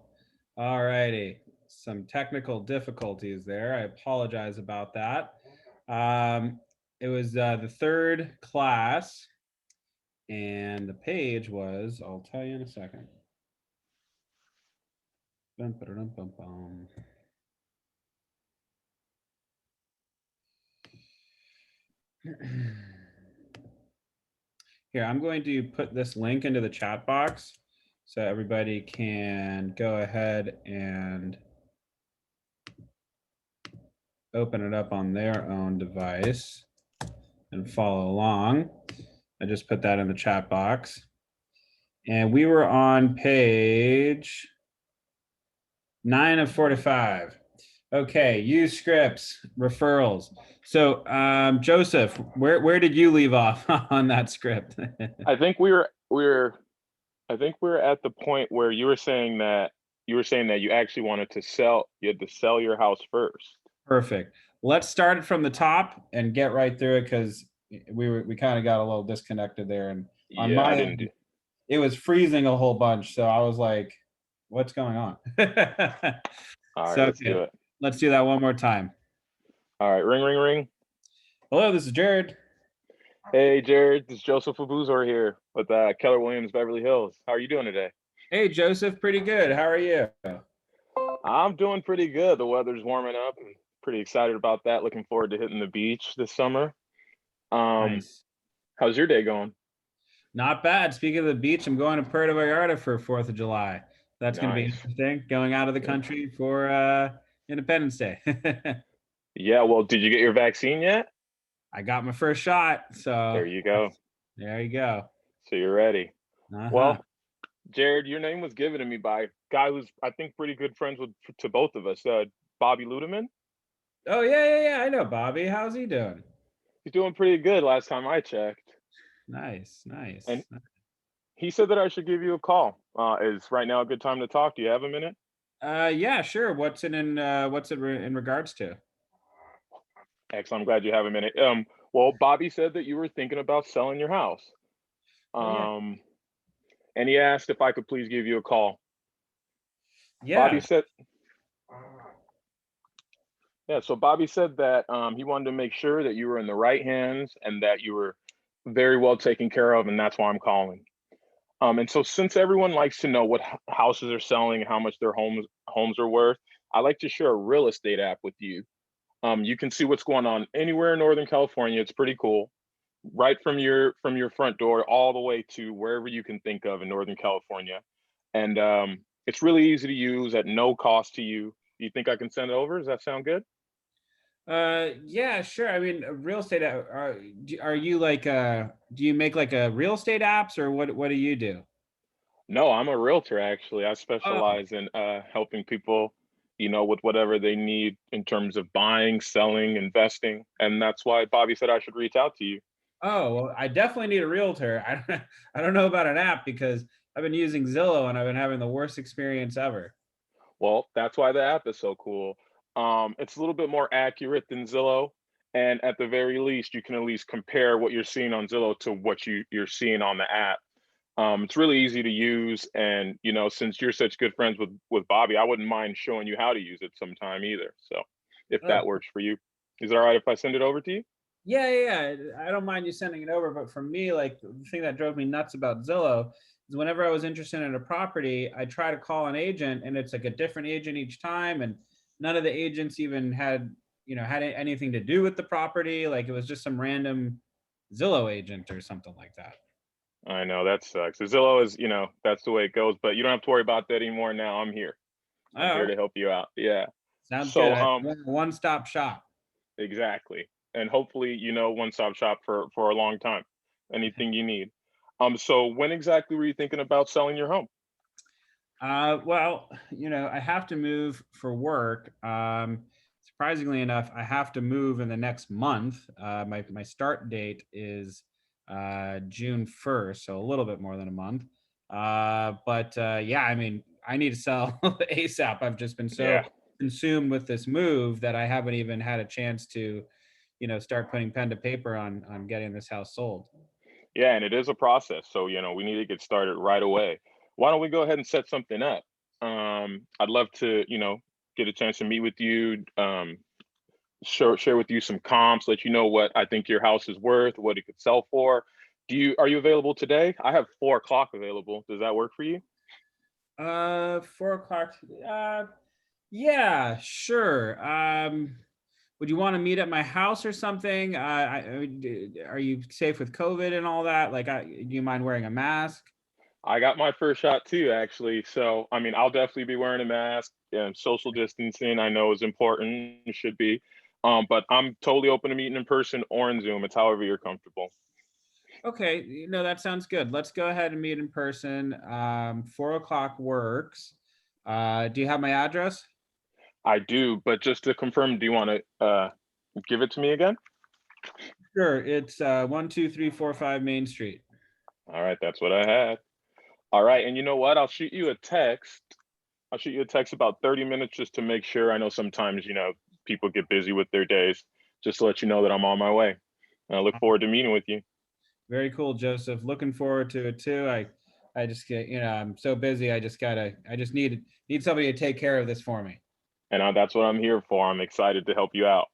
all righty. Some technical difficulties there. I apologize about that. It was the third class, and the page was, I'll tell you in a second. Bum, ba-da-dum, bum, bum. Here, I'm going to put this link into the chat box so everybody can go ahead and open it up on their own device and follow along. I just put that in the chat box. And we were on page 9 of 45. Okay, use scripts, referrals. So Joseph, where did you leave off on that script? I think we were at the point where you were saying that you actually wanted to sell, you had to sell your house first. Perfect. Let's start it from the top and get right through it, because we kind of got a little disconnected there, and on Yeah, my I didn't end, do. it was freezing a whole bunch, so I was like, what's going on? All right, So, let's do it. Let's do that one more time. All right, ring, ring, ring. Hello, this is Jared. Hey, Jared, this is Joseph Abuzor here with Keller Williams Beverly Hills. How are you doing today? Hey, Joseph, pretty good. How are you? I'm doing pretty good. The weather's warming up. I'm pretty excited about that. Looking forward to hitting the beach this summer. Nice. How's your day going? Not bad. Speaking of the beach, I'm going to Puerto Vallarta for 4th of July. That's going to be Nice. interesting, going out of the country for Independence Day. Yeah, well, did you get your vaccine yet? I got my first shot, so There you go. there you go. So you're ready. Uh-huh. Well, Jared, your name was given to me by a guy who's, I think, pretty good friends to both of us, Bobby Ludeman. Oh, yeah. I know Bobby. How's he doing? He's doing pretty good last time I checked. Nice. And he said that I should give you a call. Is right now a good time to talk? Do you have a minute? Yeah, sure. What's it in regards to? Excellent. I'm glad you have a minute. Well, Bobby said that you were thinking about selling your house. Oh yeah. Um, and he asked if I could please give you a call. Bobby Yeah. said, yeah, so Bobby said that he wanted to make sure that you were in the right hands and that you were very well taken care of, and that's why I'm calling. And so since everyone likes to know what houses are selling and how much their homes are worth, I like to share a real estate app with you. You can see what's going on anywhere in Northern California. It's pretty cool. Right from your front door all the way to wherever you can think of in Northern California. And it's really easy to use at no cost to you. Do you think I can send it over? Does that sound good? Yeah, sure. I mean, real estate. Are you like do you make like a real estate apps or what do you do? No, I'm a realtor actually. I Oh, specialize in helping people, with whatever they need in terms of buying, selling, investing. And that's why Bobby said I should reach out to you. oh, well, I definitely need a realtor. I don't know about an app because I've been using Zillow and I've been having the worst experience ever. Well, that's why the app is so cool. It's a little bit more accurate than Zillow. And at the very least, you can at least compare what you're seeing on Zillow to what you're seeing on the app. It's really easy to use. And, since you're such good friends with Bobby, I wouldn't mind showing you how to use it sometime either. So if Oh, that works for you, is it all right if I send it over to you? yeah. I don't mind you sending it over, but for me, like the thing that drove me nuts about Zillow is whenever I was interested in a property, I try to call an agent and it's like a different agent each time, and none of the agents even had anything to do with the property. Like it was just some random Zillow agent or something like that. I know that sucks. Zillow is, that's the way it goes, but you don't have to worry about that anymore now. I'm here. I'm Oh, here to help you out. Yeah. sounds good. So, I want a one-stop shop. exactly. And hopefully, one-stop shop for a long time. Anything you need. So when exactly were you thinking about selling your home? Well, I have to move for work. Surprisingly enough, I have to move in the next month. My start date is June 1st, so a little bit more than a month. But yeah, I mean, I need to sell ASAP. I've just been so Yeah. consumed with this move that I haven't even had a chance to, start putting pen to paper on getting this house sold. Yeah, and it is a process. So, we need to get started right away. Why don't we go ahead and set something up? I'd love to, get a chance to meet with you, share with you some comps, let you know what I think your house is worth, what it could sell for. Are you available today? I have 4 o'clock available. Does that work for you? 4 o'clock. Yeah, sure. Would you want to meet at my house or something? Are you safe with COVID and all that? Like, do you mind wearing a mask? I got my first shot too, actually. So, I mean, I'll definitely be wearing a mask, and social distancing I know is important, it should be. But I'm totally open to meeting in person or in Zoom. It's however you're comfortable. Okay, that sounds good. Let's go ahead and meet in person. 4 o'clock works. Do you have my address? I do, but just to confirm, do you want to give it to me again? Sure. It's 12345 Main Street. All right, that's what I had. All right, and you know what? I'll shoot you a text. I'll shoot you a text about 30 minutes just to make sure. I know sometimes, people get busy with their days, just to let you know that I'm on my way. And I look forward to meeting with you. Very cool, Joseph. Looking forward to it too. I just get, I'm so busy. I just need somebody to take care of this for me. And that's what I'm here for. I'm excited to help you out.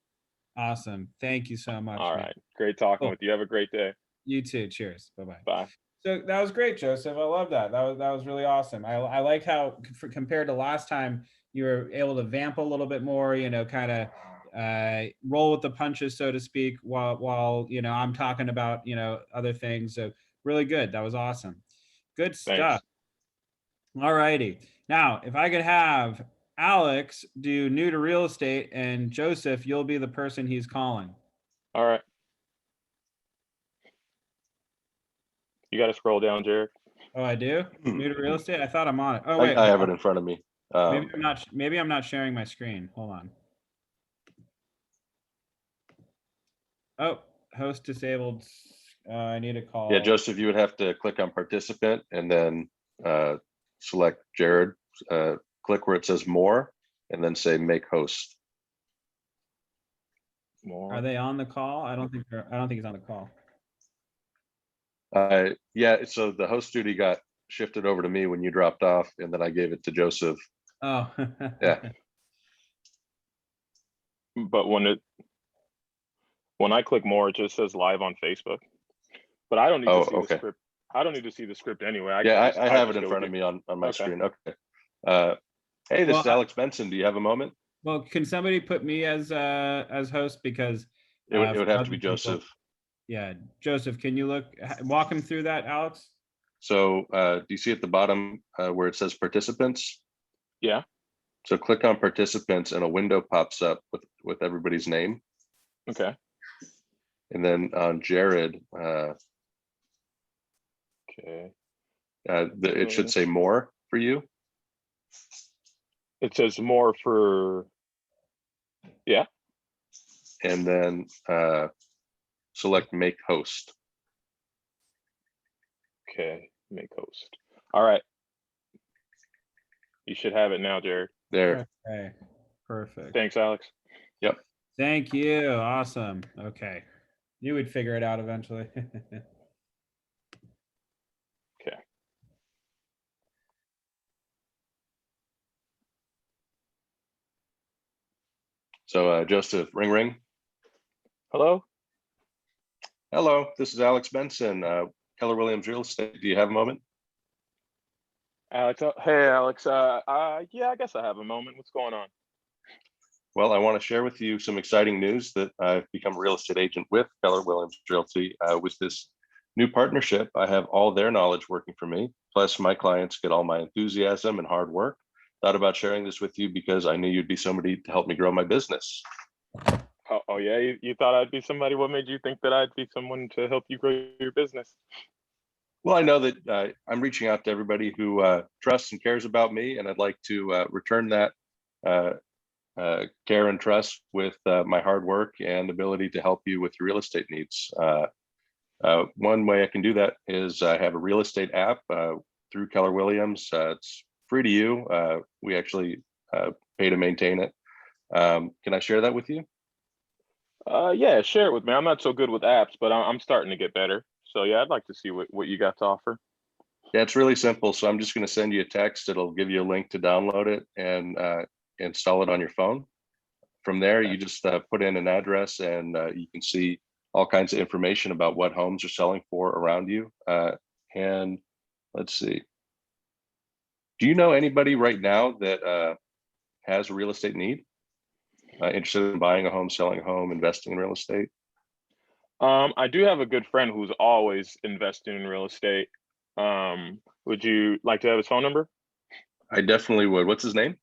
Awesome. Thank you so much, All man. right. Great talking Cool. with you. Have a great day. You too. Cheers. Bye-bye. Bye. So that was great, Joseph. I love that. That was really awesome. I like how compared to last time, you were able to vamp a little bit more, kind of roll with the punches, so to speak, while I'm talking about other things. So really good. That was awesome. Good stuff. Thanks. All righty. Now, if I could have Alex do new to real estate and Joseph, you'll be the person he's calling. All right. You got to scroll down, Jared. Oh, I do? New to real estate? I thought I'm on it. Oh, wait. I have it in front of me. Maybe I'm not sharing my screen. Hold on. Oh, host disabled. I need a call. Yeah, Joseph, you would have to click on participant and then select Jared click where it says more, and then say make host. Are they on the call? I don't think he's on the call. Yeah, so the host duty got shifted over to me when you dropped off, and then I gave it to Joseph. Oh. Yeah. But when I click more, it just says live on Facebook. But I don't need to see the script. I don't need to see the script anyway. I have it in front of me on my screen. Okay. Hey, this is Alex Benson. Do you have a moment? Well, can somebody put me as host, because it would have to be Joseph. Yeah, Joseph, can you walk him through that, Alex? So do you see at the bottom where it says participants? Yeah. So click on participants and a window pops up with everybody's name. Okay. And then on Jared, okay. It should say more for you. It says more for, yeah. And then select make host. Okay, make host. All right. You should have it now, Jared. There. Okay, perfect. Thanks, Alex. Yep. Thank you. Awesome. Okay. You would figure it out eventually. Okay. So Joseph, ring ring. Hello. Hello, this is Alex Benson, Keller Williams Real Estate. Do you have a moment? Alex, hey Alex. Yeah, I guess I have a moment. What's going on? Well, I want to share with you some exciting news that I've become a real estate agent with Keller Williams Realty. With this new partnership, I have all their knowledge working for me, plus my clients get all my enthusiasm and hard work. Thought about sharing this with you because I knew you'd be somebody to help me grow my business. Oh yeah, you thought I'd be somebody. What made you think that I'd be someone to help you grow your business? Well, I know that I'm reaching out to everybody who trusts and cares about me, and I'd like to return that care and trust with my hard work and ability to help you with your real estate needs. One way I can do that is I have a real estate app through Keller Williams. It's free to you. We actually pay to maintain it. Can I share that with you? Yeah, share it with me. I'm not so good with apps, but I'm starting to get better. So yeah, I'd like to see what you got to offer. Yeah, it's really simple. So I'm just going to send you a text. It'll give you a link to download it and install it on your phone. From there, you just put in an address and you can see all kinds of information about what homes are selling for around you. And let's see. Do you know anybody right now that has a real estate need? Interested in buying a home, selling a home, investing in real estate? I do have a good friend who's always investing in real estate. Would you like to have his phone number? I definitely would. What's his name?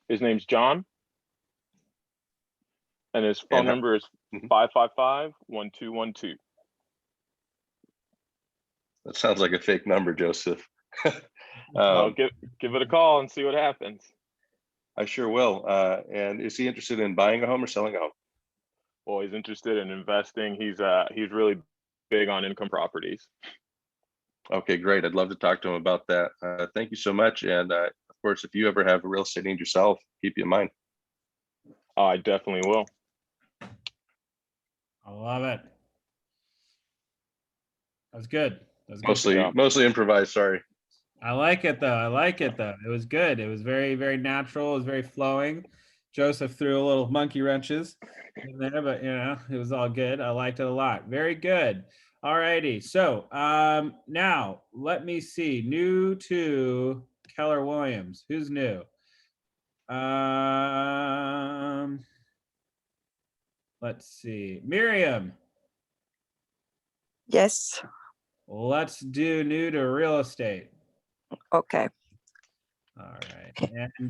His name's John. And his phone number is 555-1212. That sounds like a fake number, Joseph. I'll give it a call and see what happens. I sure will. And is he interested in buying a home or selling a home? Well, he's interested in investing. He's really big on income properties. Okay, great. I'd love to talk to him about that. Thank you so much. And of course, if you ever have a real estate need yourself, keep you in mind. Oh, I definitely will. I love it. That was good. Mostly improvised. Sorry. I like it though. It was good. It was very, very natural. It was very flowing. Joseph threw a little monkey wrenches in there, but it was all good. I liked it a lot. Very good. All righty. So now let me see. New to Keller Williams. Who's new? Let's see. Miriam. Yes. Let's do new to real estate. Okay. All right. And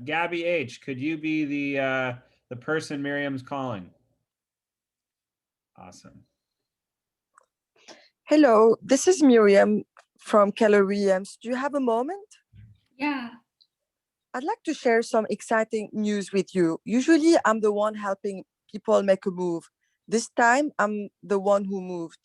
Gabby H, could you be the person Miriam's calling? Awesome. Hello, this is Miriam from Keller Williams. Do you have a moment? Yeah. I'd like to share some exciting news with you. Usually I'm the one helping people make a move. This time I'm the one who moved.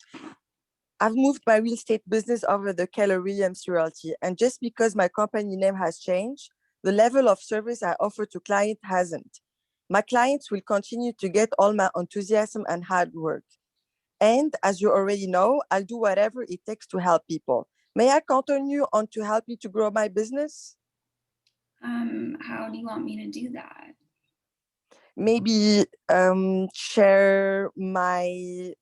I've moved my real estate business over the Keller Williams Realty, and just because my company name has changed, The level of service I offer to client hasn't. My clients will continue to get all my enthusiasm and hard work. And as you already know, I'll do whatever it takes to help people. May I count on you to help me to grow my business? How do you want me to do that? Maybe share my,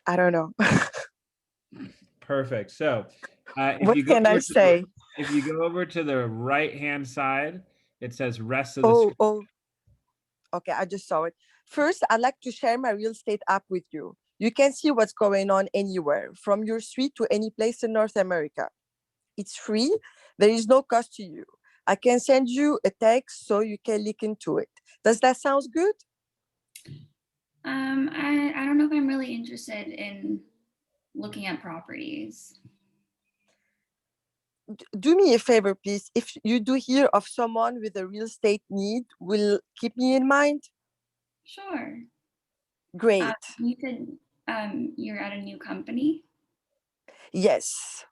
I don't know. Perfect. So if What you go can I over say? if you go over to the right-hand side, it says rest of the Oh, screen. oh, okay, I just saw it. First, I'd like to share my real estate app with you. You can see what's going on anywhere, from your street to any place in North America. It's free. There is no cost to you. I can send you a text so you can look into it. Does that sound good? I don't know if I'm really interested in looking at properties. Do me a favor, please. If you do hear of someone with a real estate need, will keep me in mind? Sure. Great. You said you're at a new company. Yes.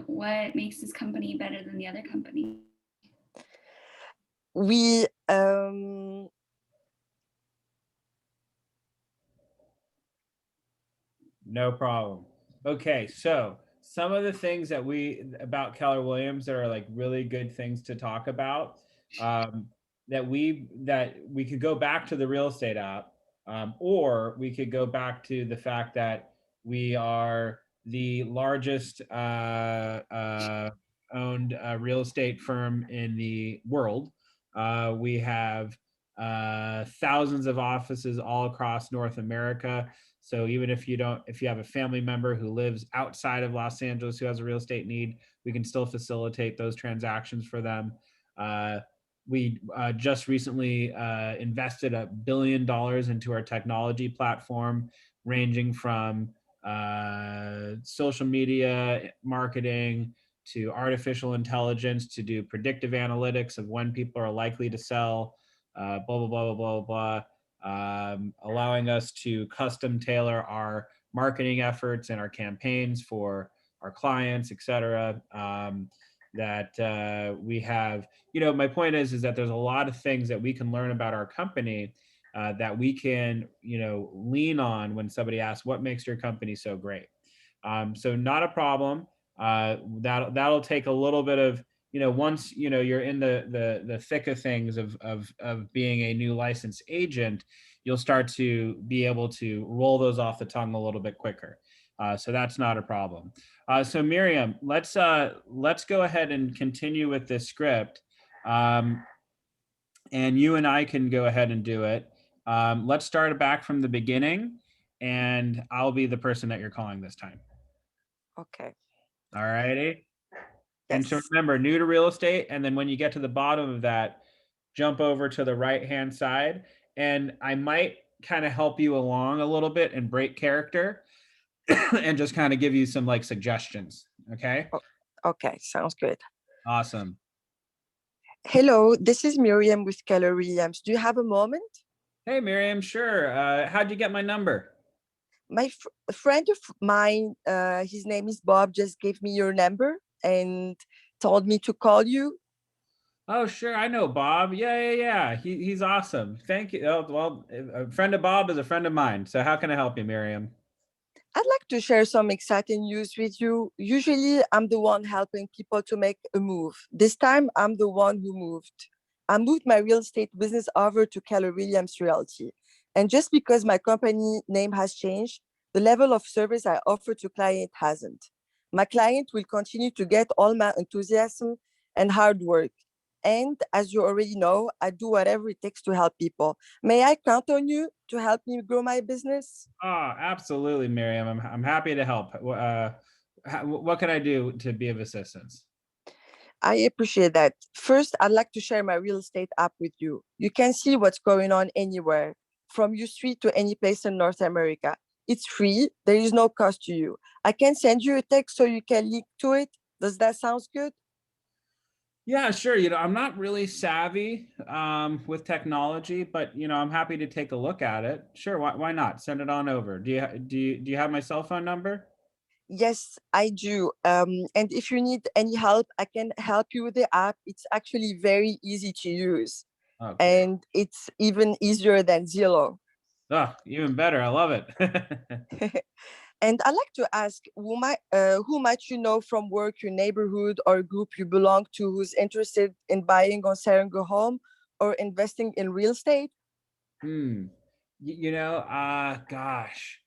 What makes this company better than the other company? We No problem. Okay, so some of the things that about Keller Williams that are like really good things to talk about, that we could go back to the real estate app, or we could go back to the fact that we are the largest owned real estate firm in the world. We have thousands of offices all across North America. So even if you have a family member who lives outside of Los Angeles who has a real estate need, we can still facilitate those transactions for them. We just recently invested $1 billion into our technology platform, ranging from social media marketing to artificial intelligence to do predictive analytics of when people are likely to sell, blah, blah, blah, blah, blah, blah. Allowing us to custom tailor our marketing efforts and our campaigns for our clients, et cetera. That we have, my point is that there's a lot of things that we can learn about our company that we can, lean on when somebody asks, what makes your company so great? So not a problem. That'll take a little bit of, once you're in the thick of things of being a new licensed agent, you'll start to be able to roll those off the tongue a little bit quicker. So that's not a problem. So Miriam, let's go ahead and continue with this script, and you and I can go ahead and do it. Let's start back from the beginning, and I'll be the person that you're calling this time. Okay. All righty. And so Yes. remember, new to real estate, and then when you get to the bottom of that, jump over to the right-hand side, and I might kind of help you along a little bit and break character and just kind of give you some like suggestions. Okay. Okay. Sounds good. Awesome. Hello, this is Miriam with Keller Williams. Do you have a moment? Hey, Miriam. Sure. How'd you get my number? A friend of mine, his name is Bob, just gave me your number and told me to call you. Oh, sure. I know Bob. Yeah. He's awesome. Thank you. Oh, well, a friend of Bob is a friend of mine. So how can I help you, Miriam? I'd like to share some exciting news with you. Usually, I'm the one helping people to make a move. This time, I'm the one who moved. I moved my real estate business over to Keller Williams Realty. And just because my company name has changed, the level of service I offer to client hasn't. My client will continue to get all my enthusiasm and hard work. And as you already know, I do whatever it takes to help people. May I count on you to help me grow my business? Oh, absolutely, Miriam. I'm happy to help. What can I do to be of assistance? I appreciate that. First, I'd like to share my real estate app with you. You can see what's going on anywhere, from your street to any place in North America. It's free. There is no cost to you. I can send you a text so you can link to it. Does that sound good? Yeah, sure. I'm not really savvy with technology, but I'm happy to take a look at it. Sure, why not? Send it on over. Do you have my cell phone number? Yes, I do. And if you need any help, I can help you with the app. It's actually very easy to use, Oh, great. and it's even easier than Zillow. Oh, even better. I love it. And I'd like to ask, who might you know from work, your neighborhood, or group you belong to who's interested in buying or selling a home or investing in real estate? Hmm. You know, gosh.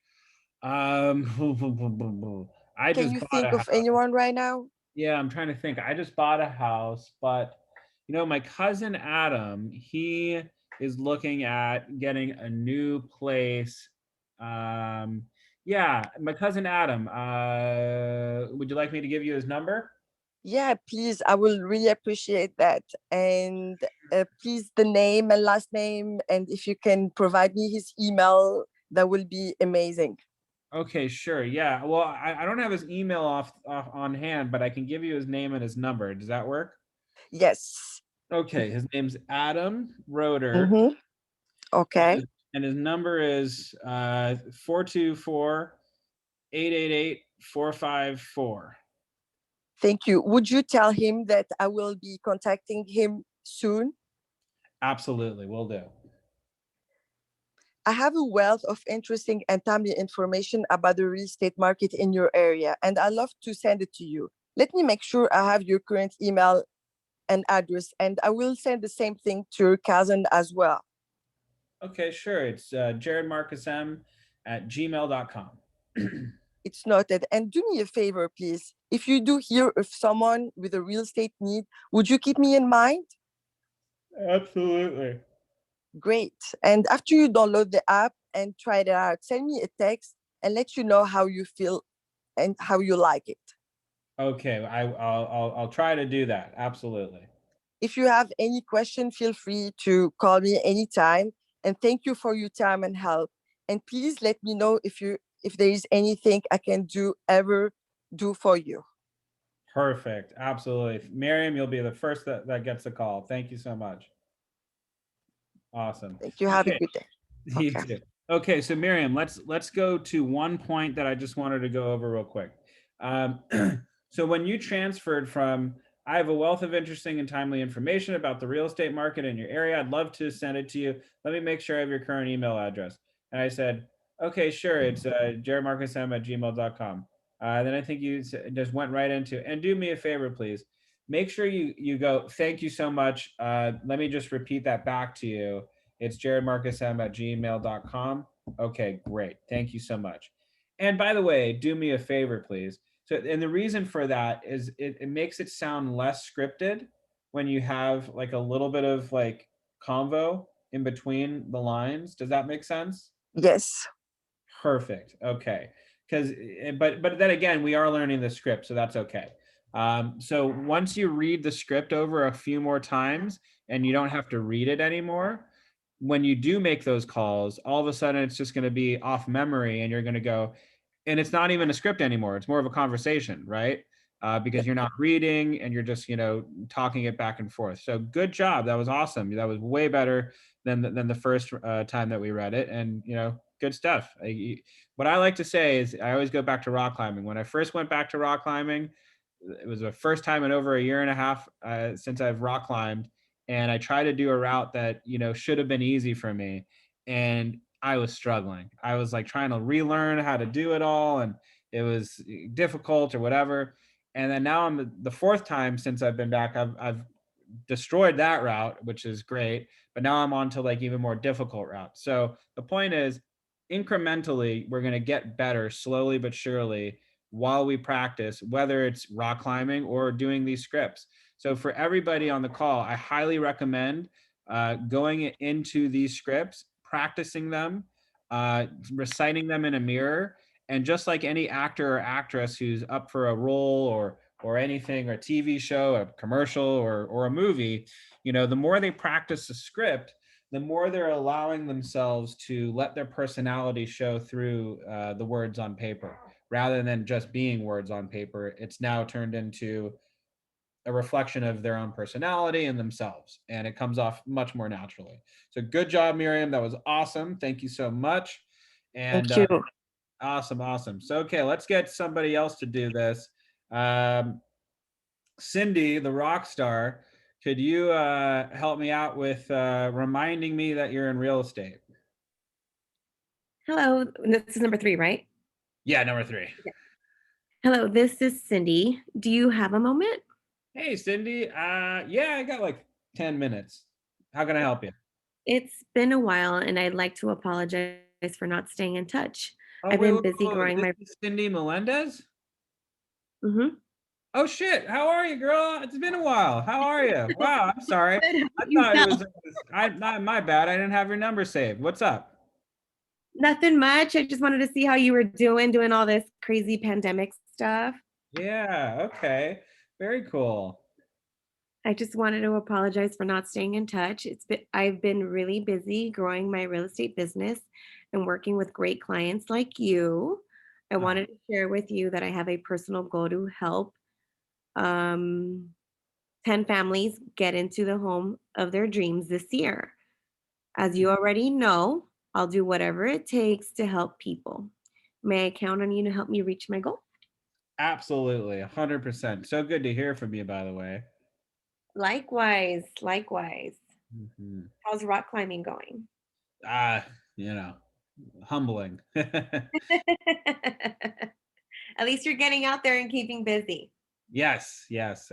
I Can just you bought a think of house. anyone right now? Yeah, I'm trying to think. I just bought a house, but you know, my cousin Adam, he is looking at getting a new place. Um, yeah, my cousin Adam. Would you like me to give you his number? Yeah, please. I will really appreciate that. And please, the name and last name, and if you can provide me his email, that will be amazing. Okay, sure. Yeah. Well, I don't have his email off on hand, but I can give you his name and his number. Does that work? Yes. Okay, his name's Adam Roeder. Mm-hmm. Okay. And his number is 424-888-4554. Thank you. Would you tell him that I will be contacting him soon? Absolutely, will do. I have a wealth of interesting and timely information about the real estate market in your area, and I'd love to send it to you. Let me make sure I have your current email and address, and I will send the same thing to your cousin as well. Okay, sure. It's jaredmarcusm@gmail.com. It's noted. And do me a favor, please. If you do hear of someone with a real estate need, would you keep me in mind? Absolutely. Great. And after you download the app and try it out, send me a text and let you know how you feel and how you like it. Okay, I'll try to do that. Absolutely. If you have any question, feel free to call me anytime. And thank you for your time and help. And please let me know if there is anything I can ever do for you. Perfect. Absolutely. Miriam, you'll be the first that gets a call. Thank you so much. Awesome. Thank you. Have Okay. a good day. You Okay. too. Okay, so Miriam, let's go to one point that I just wanted to go over real quick. So when you transferred from, I have a wealth of interesting and timely information about the real estate market in your area. I'd love to send it to you. Let me make sure I have your current email address. And I said, okay, sure. It's jaredmarcusm@gmail.com. Then I think you just went right into, and do me a favor, please. Make sure you go, thank you so much. Let me just repeat that back to you. It's jaredmarcusm@gmail.com. Okay, great. Thank you so much. And by the way, do me a favor, please. So, and the reason for that is it makes it sound less scripted when you have like a little bit of like convo in between the lines. Does that make sense? Yes. Perfect. Okay. Because, but then again, we are learning the script, so that's okay. So once you read the script over a few more times and you don't have to read it anymore, when you do make those calls, all of a sudden it's just going to be off memory and you're going to go, and it's not even a script anymore. It's more of a conversation, right? Because you're not reading and you're just, talking it back and forth. So good job. That was awesome. That was way better than the first time that we read it. And, good stuff. What I like to say is I always go back to rock climbing. When I first went back to rock climbing, it was the first time in over a year and a half since I've rock climbed. And I tried to do a route that, should have been easy for me. And I was struggling. I was like trying to relearn how to do it all. And it was difficult or whatever. And then now I'm the fourth time since I've been back, I've destroyed that route, which is great. But now I'm on to like even more difficult route. So the point is, incrementally, we're going to get better slowly but surely while we practice, whether it's rock climbing or doing these scripts. So for everybody on the call, I highly recommend going into these scripts, practicing them, reciting them in a mirror. And just like any actor or actress who's up for a role or anything, or a TV show, a commercial, or a movie, the more they practice the script, the more they're allowing themselves to let their personality show through the words on paper. Rather than just being words on paper, it's now turned into a reflection of their own personality and themselves. And it comes off much more naturally. So good job, Miriam. That was awesome. Thank you so much. And Thank you. Awesome, awesome. So, okay, let's get somebody else to do this. Cindy, the rock star, could you help me out with reminding me that you're in real estate? Hello, this is number 3, right? Yeah, number 3. Hello, this is Cindy. Do you have a moment? Hey, Cindy. Yeah, I got like 10 minutes. How can I help you? It's been a while, and I'd like to apologize for not staying in touch. Oh, I've wait, been wait, busy wait, growing this my. is Cindy Melendez? Mhm. Oh shit! How are you, girl? It's been a while. How are you? Wow, I'm sorry. Good, how I you thought it was. know? My bad. I didn't have your number saved. What's up? Nothing much. I just wanted to see how you were doing all this crazy pandemic stuff. Yeah. Okay. Very cool. I just wanted to apologize for not staying in touch. I've been really busy growing my real estate business and working with great clients like you. I wanted to share with you that I have a personal goal to help um, 10 families get into the home of their dreams this year. As you already know, I'll do whatever it takes to help people. May I count on you to help me reach my goal? Absolutely, 100%. So good to hear from you, by the way. Likewise, likewise. Mhm. How's rock climbing going? You know, humbling. At least you're getting out there and keeping busy. Yes, yes.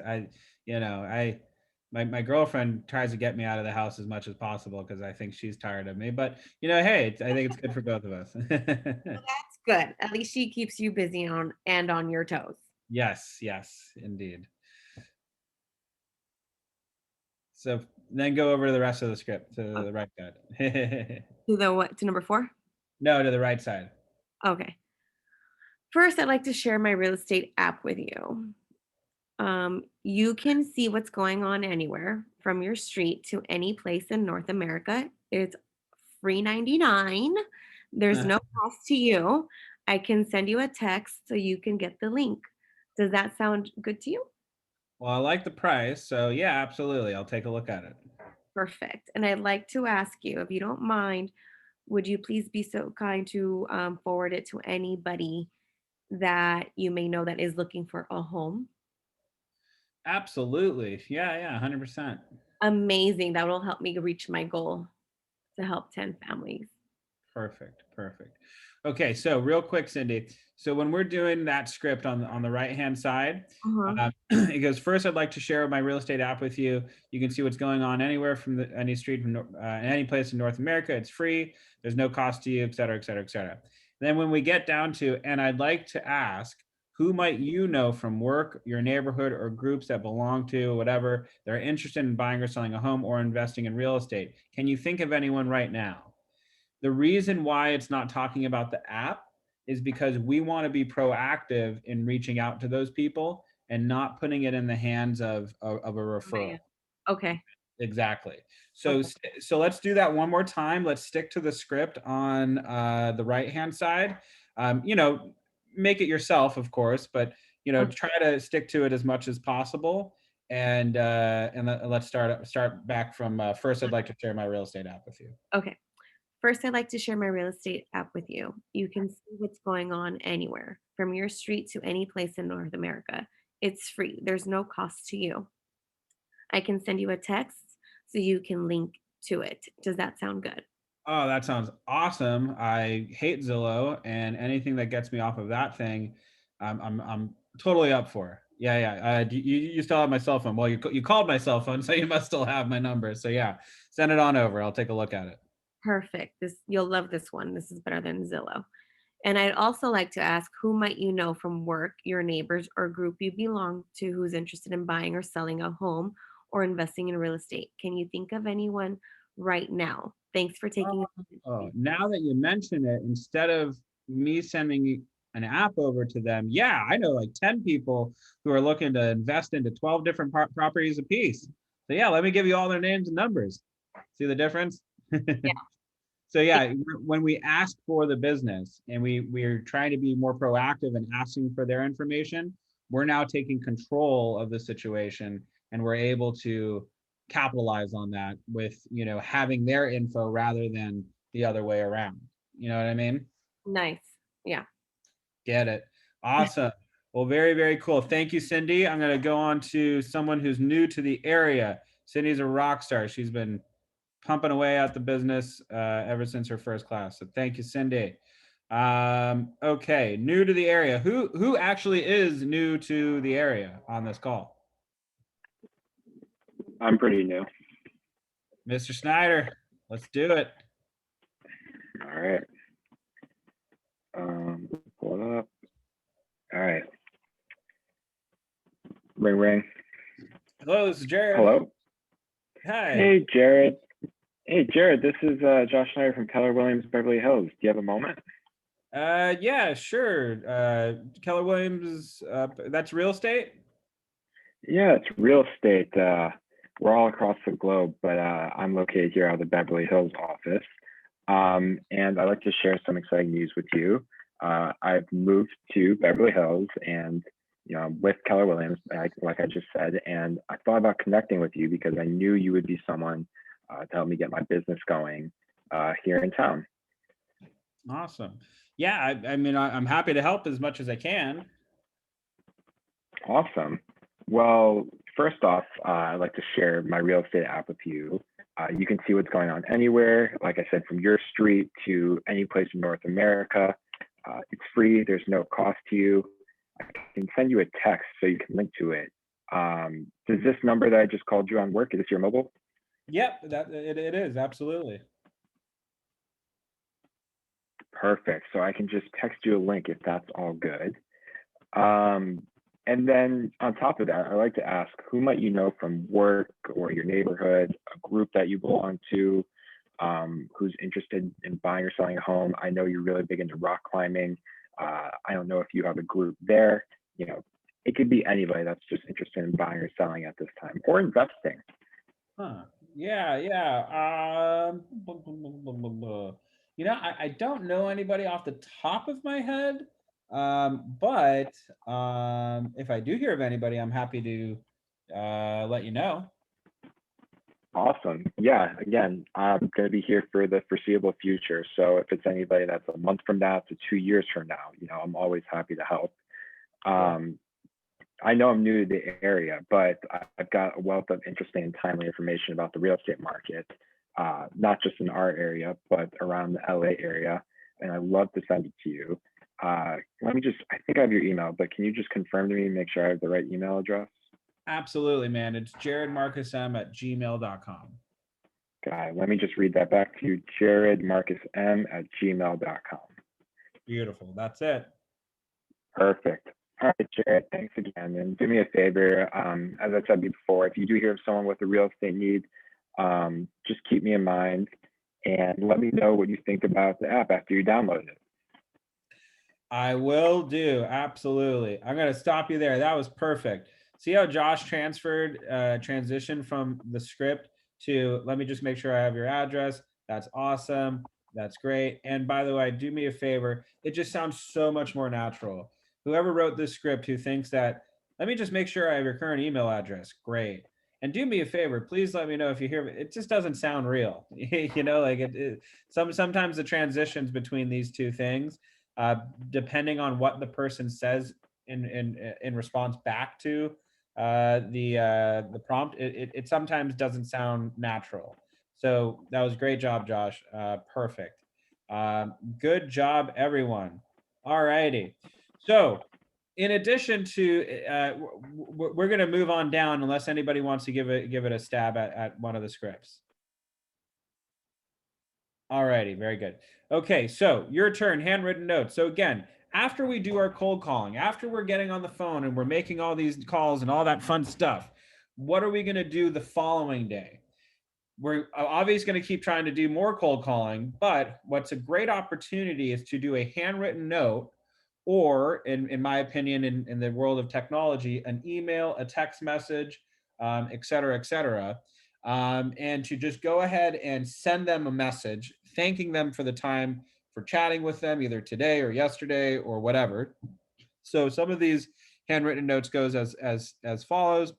My girlfriend tries to get me out of the house as much as possible because I think she's tired of me. But hey, I think it's good for both of us. That's good. At least she keeps you busy on your toes. Yes, yes, indeed. So then go over to the rest of the script to the right side. To the what? To number 4? No, to the right side. Okay. First, I'd like to share my real estate app with you. You can see what's going on anywhere from your street to any place in North America. It's free 99. There's no cost to you. I can send you a text so you can get the link. Does that sound good to you? Well, I like the price, so yeah, absolutely. I'll take a look at it. Perfect. And I'd like to ask you, if you don't mind, would you please be so kind to forward it to anybody that you may know that is looking for a home? Absolutely. Yeah, 100%. Amazing. That will help me reach my goal to help 10 families. Perfect. Okay, so real quick, Cindy. So when we're doing that script on the right-hand side, it goes, first, I'd like to share my real estate app with you. You can see what's going on anywhere from any street, any place in North America. It's free. There's no cost to you, et cetera, et cetera, et cetera. Then when we get down to, and I'd like to ask, who might you know from work, your neighborhood, or groups that belong to whatever, they're interested in buying or selling a home or investing in real estate? Can you think of anyone right now? The reason why it's not talking about the app is because we want to be proactive in reaching out to those people and not putting it in the hands of a referral. Okay. Exactly. So let's do that one more time. Let's stick to the script on the right-hand side. Make it yourself, of course, but try to stick to it as much as possible. And let's start back from first. I'd like to share my real estate app with you. Okay. First, I'd like to share my real estate app with you. You can see what's going on anywhere from your street to any place in North America. It's free. There's no cost to you. I can send you a text so you can link to it. Does that sound good? Oh, that sounds awesome. I hate Zillow, and anything that gets me off of that thing, I'm totally up for. Yeah. You still have my cell phone. Well, you called my cell phone, so you must still have my number. So yeah, send it on over. I'll take a look at it. Perfect. You'll love this one. This is better than Zillow. And I'd also like to ask, who might you know from work, your neighbors, or group you belong to who's interested in buying or selling a home or investing in real estate? Can you think of anyone right now? Thanks for taking. Now that you mention it, instead of me sending an app over to them, yeah, I know like 10 people who are looking to invest into 12 different properties a piece. So yeah, let me give you all their names and numbers. See the difference? Yeah. So yeah, when we ask for the business and we're trying to be more proactive and asking for their information, we're now taking control of the situation and we're able to capitalize on that with, having their info rather than the other way around. You know what I mean? Nice. Yeah. Get it. Awesome. Well, very, very cool. Thank you, Cindy. I'm going to go on to someone who's new to the area. Cindy's a rock star. She's been pumping away at the business ever since her first class. So thank you, Cindy. Okay, new to the area. Who actually is new to the area on this call? I'm pretty new. Mr. Snyder, let's do it. All right. Pull it up. All right. Ring, ring. Hello, this is Jared. Hello. Hi. Hey, Jared. Hey, Jared. This is Josh Snyder from Keller Williams, Beverly Hills. Do you have a moment? Yeah, sure. Keller Williams, that's real estate? Yeah, it's real estate. We're all across the globe, but I'm located here out of the Beverly Hills office. And I'd like to share some exciting news with you. I've moved to Beverly Hills and, you know, with Keller Williams, like I just said, and I thought about connecting with you because I knew you would be someone to help me get my business going here in town. Awesome. Yeah, I mean, I'm happy to help as much as I can. Awesome. Well, first off, I'd like to share my real estate app with you. You can see what's going on anywhere, like I said, from your street to any place in North America. It's free. There's no cost to you. I can send you a text so you can link to it. Does this number that I just called you on work? Is this your mobile? Yep, it is, absolutely. Perfect. So I can just text you a link if that's all good. And then on top of that, I like to ask, who might you know from work or your neighborhood, a group that you belong to, who's interested in buying or selling a home? I know you're really big into rock climbing. I don't know if you have a group there. You know, it could be anybody that's just interested in buying or selling at this time or investing. Huh. Yeah. You know, I don't know anybody off the top of my head. But if I do hear of anybody, I'm happy to let you know. Awesome. Yeah, again, I'm going to be here for the foreseeable future. So if it's anybody that's a month from now to 2 years from now, you know, I'm always happy to help. I know I'm new to the area, but I've got a wealth of interesting and timely information about the real estate market, not just in our area, but around the LA area. And I'd love to send it to you. Let me just, I think I have your email, but can you just confirm to me, make sure I have the right email address? Absolutely, man. It's jaredmarcusm@gmail.com. Got it. Let me just read that back to you, jaredmarcusm@gmail.com. Beautiful. That's it. Perfect. All right, Jared, thanks again. And do me a favor, as I said before, if you do hear of someone with a real estate need, just keep me in mind and let me know what you think about the app after you download it. I will do. Absolutely. I'm going to stop you there. That was perfect. See how Josh transitioned from the script to, let me just make sure I have your address. That's awesome. That's great. And by the way, do me a favor. It just sounds so much more natural. Whoever wrote this script who thinks that, let me just make sure I have your current email address. Great. And do me a favor, please let me know if you hear it. Just doesn't sound real. You know, like sometimes the transitions between these two things, depending on what the person says in response back to the prompt, it sometimes doesn't sound natural. So that was a great job, Josh. Perfect. Good job, everyone. All righty. So in addition to, we're going to move on down unless anybody wants to give it a stab at one of the scripts. All righty, very good. Okay, so your turn, handwritten notes. So again, after we do our cold calling, after we're getting on the phone and we're making all these calls and all that fun stuff, what are we going to do the following day? We're obviously going to keep trying to do more cold calling, but what's a great opportunity is to do a handwritten note, or in my opinion, in the world of technology, an email, a text message, et cetera, and to just go ahead and send them a message, thanking them for the time for chatting with them, either today or yesterday or whatever. So some of these handwritten notes goes as follows.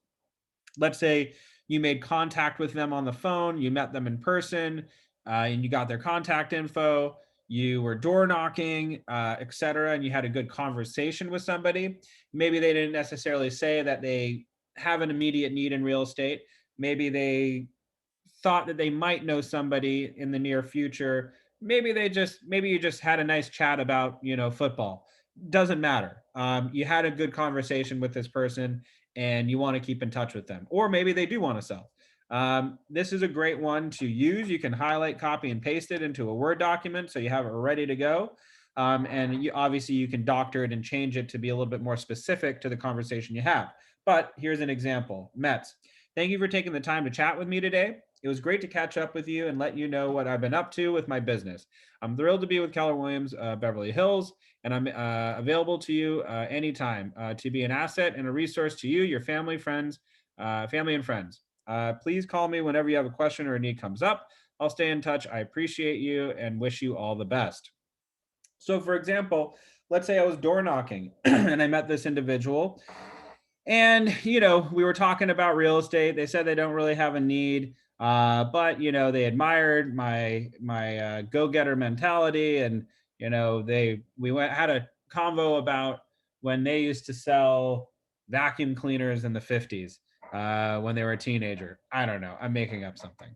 Let's say you made contact with them on the phone, you met them in person, and you got their contact info. you were door knocking, etc., and you had a good conversation with somebody. Maybe they didn't necessarily say that they have an immediate need in real estate. Maybe they thought that they might know somebody in the near future. Maybe you just had a nice chat about, football. Doesn't matter. You had a good conversation with this person and you want to keep in touch with them, or maybe they do want to sell. This is a great one to use. You can highlight, copy, and paste it into a Word document so you have it ready to go. And obviously you can doctor it and change it to be a little bit more specific to the conversation you have. But here's an example. Mets, thank you for taking the time to chat with me today. It was great to catch up with you and let you know what I've been up to with my business. I'm thrilled to be with Keller Williams Beverly Hills, and I'm available to you anytime to be an asset and a resource to you, your family, friends, family and friends. Please call me whenever you have a question or a need comes up. I'll stay in touch. I appreciate you and wish you all the best. So for example, let's say I was door knocking and I met this individual and, we were talking about real estate. They said they don't really have a need, but, they admired my go-getter mentality. And, we had a convo about when they used to sell vacuum cleaners in the 50s. When they were a teenager. I don't know. I'm making up something.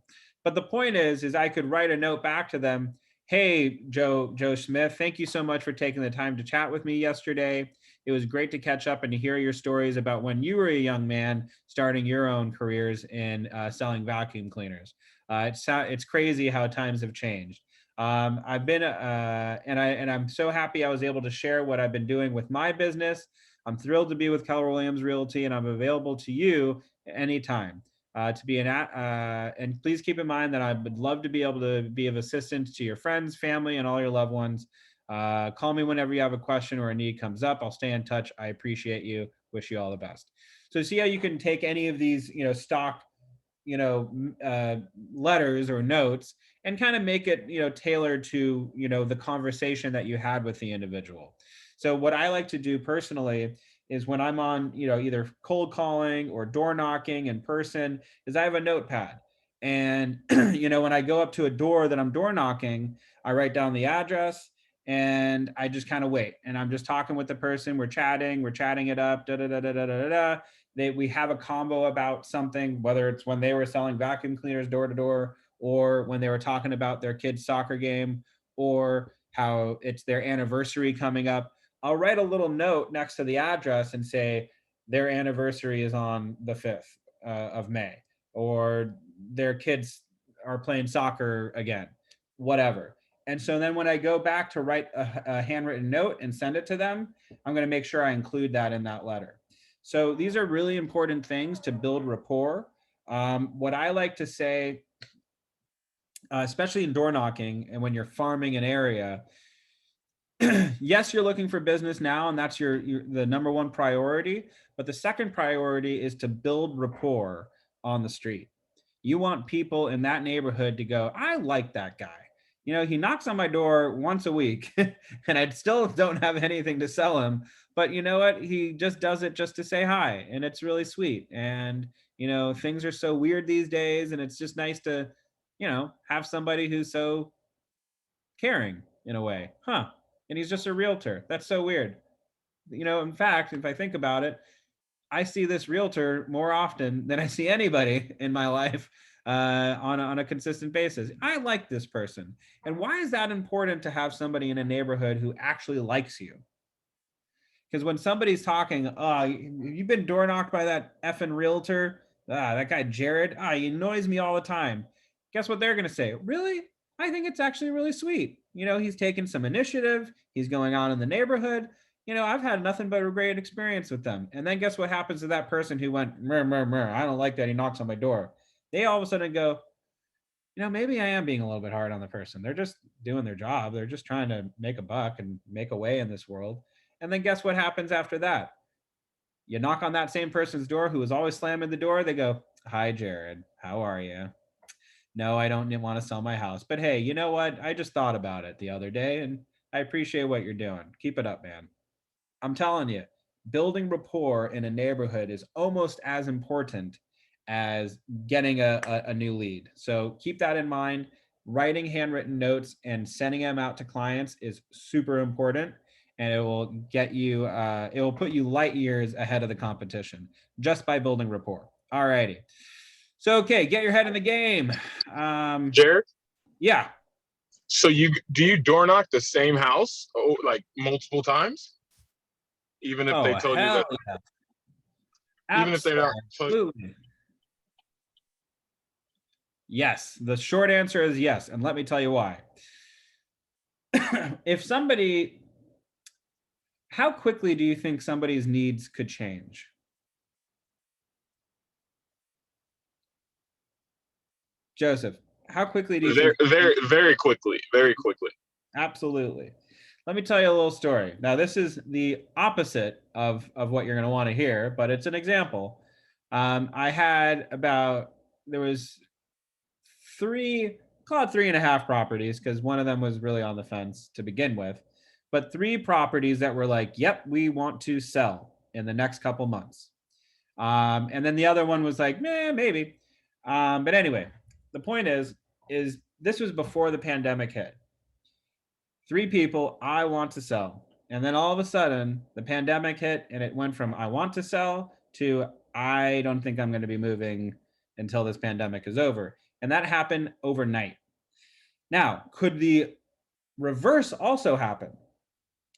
But the point is I could write a note back to them. Hey, Joe Smith, thank you so much for taking the time to chat with me yesterday. It was great to catch up and to hear your stories about when you were a young man starting your own careers in selling vacuum cleaners. It's crazy how times have changed. I've been, and I'm so happy I was able to share what I've been doing with my business. I'm thrilled to be with Keller Williams Realty, and I'm available to you anytime to be and please keep in mind that I would love to be able to be of assistance to your friends, family, and all your loved ones. Call me whenever you have a question or a need comes up. I'll stay in touch. I appreciate you. Wish you all the best. So see how you can take any of these, stock, letters or notes and kind of make it, tailored to, the conversation that you had with the individual. So what I like to do personally is when I'm on, either cold calling or door knocking in person, is I have a notepad. And, when I go up to a door that I'm door knocking, I write down the address and I just kind of wait. And I'm just talking with the person. We're chatting it up. We have a combo about something, whether it's when they were selling vacuum cleaners door to door, or when they were talking about their kid's soccer game, or how it's their anniversary coming up. I'll write a little note next to the address and say their anniversary is on the 5th of May, or their kids are playing soccer again, whatever. And so then when I go back to write a handwritten note and send it to them, I'm going to make sure I include that in that letter. So these are really important things to build rapport. What I like to say, especially in door knocking and when you're farming an area, yes, you're looking for business now, and that's the number one priority. But the second priority is to build rapport on the street. You want people in that neighborhood to go, I like that guy. He knocks on my door once a week and I still don't have anything to sell him. But you know what? He just does it just to say hi. And it's really sweet. And, things are so weird these days. And it's just nice to, have somebody who's so caring in a way. Huh. And he's just a realtor. That's so weird. In fact, if I think about it, I see this realtor more often than I see anybody in my life on a consistent basis. I like this person. And why is that important to have somebody in a neighborhood who actually likes you? Because when somebody's talking, you've been door knocked by that effing realtor, that guy Jared, he annoys me all the time. Guess what they're going to say? Really? I think it's actually really sweet. He's taken some initiative. He's going on in the neighborhood. I've had nothing but a great experience with them. And then guess what happens to that person who went, mer, I don't like that he knocks on my door. They all of a sudden go, maybe I am being a little bit hard on the person. They're just doing their job. They're just trying to make a buck and make a way in this world. And then guess what happens after that? You knock on that same person's door who is always slamming the door. They go, hi, Jared. How are you? No, I don't want to sell my house. But hey, you know what? I just thought about it the other day and I appreciate what you're doing. Keep it up, man. I'm telling you, building rapport in a neighborhood is almost as important as getting a new lead. So keep that in mind. writing handwritten notes and sending them out to clients is super important, and it will get you, it will put you light years ahead of the competition just by building rapport. All righty. So, okay, get your head in the game. Jared, Yeah. so do you door knock the same house like multiple times? Even if they Oh, told you hell that, yeah. even if they're not. Absolutely. Yes, the short answer is yes, and let me tell you why. If somebody, how quickly do you think somebody's needs could change? Joseph, how quickly do you Very, think? very, very quickly, very quickly. Absolutely. Let me tell you a little story. Now, this is the opposite of what you're going to want to hear, but it's an example. I had there was call it 3.5 properties, because one of them was really on the fence to begin with, but 3 properties that were like, yep, we want to sell in the next couple months. And then the other one was like, maybe. But anyway, the point is this was before the pandemic hit. 3 people, I want to sell. And then all of a sudden, the pandemic hit, and it went from I want to sell to I don't think I'm going to be moving until this pandemic is over. And that happened overnight. Now, could the reverse also happen?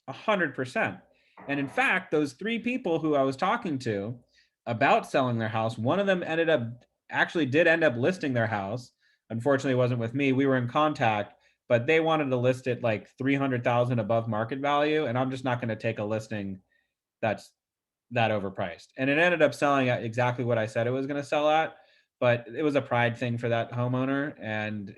100%. And in fact, those 3 people who I was talking to about selling their house, one of them did end up listing their house. Unfortunately, it wasn't with me. We were in contact, but they wanted to list it like 300,000 above market value, and I'm just not going to take a listing that's that overpriced. And it ended up selling at exactly what I said it was going to sell at, but it was a pride thing for that homeowner, and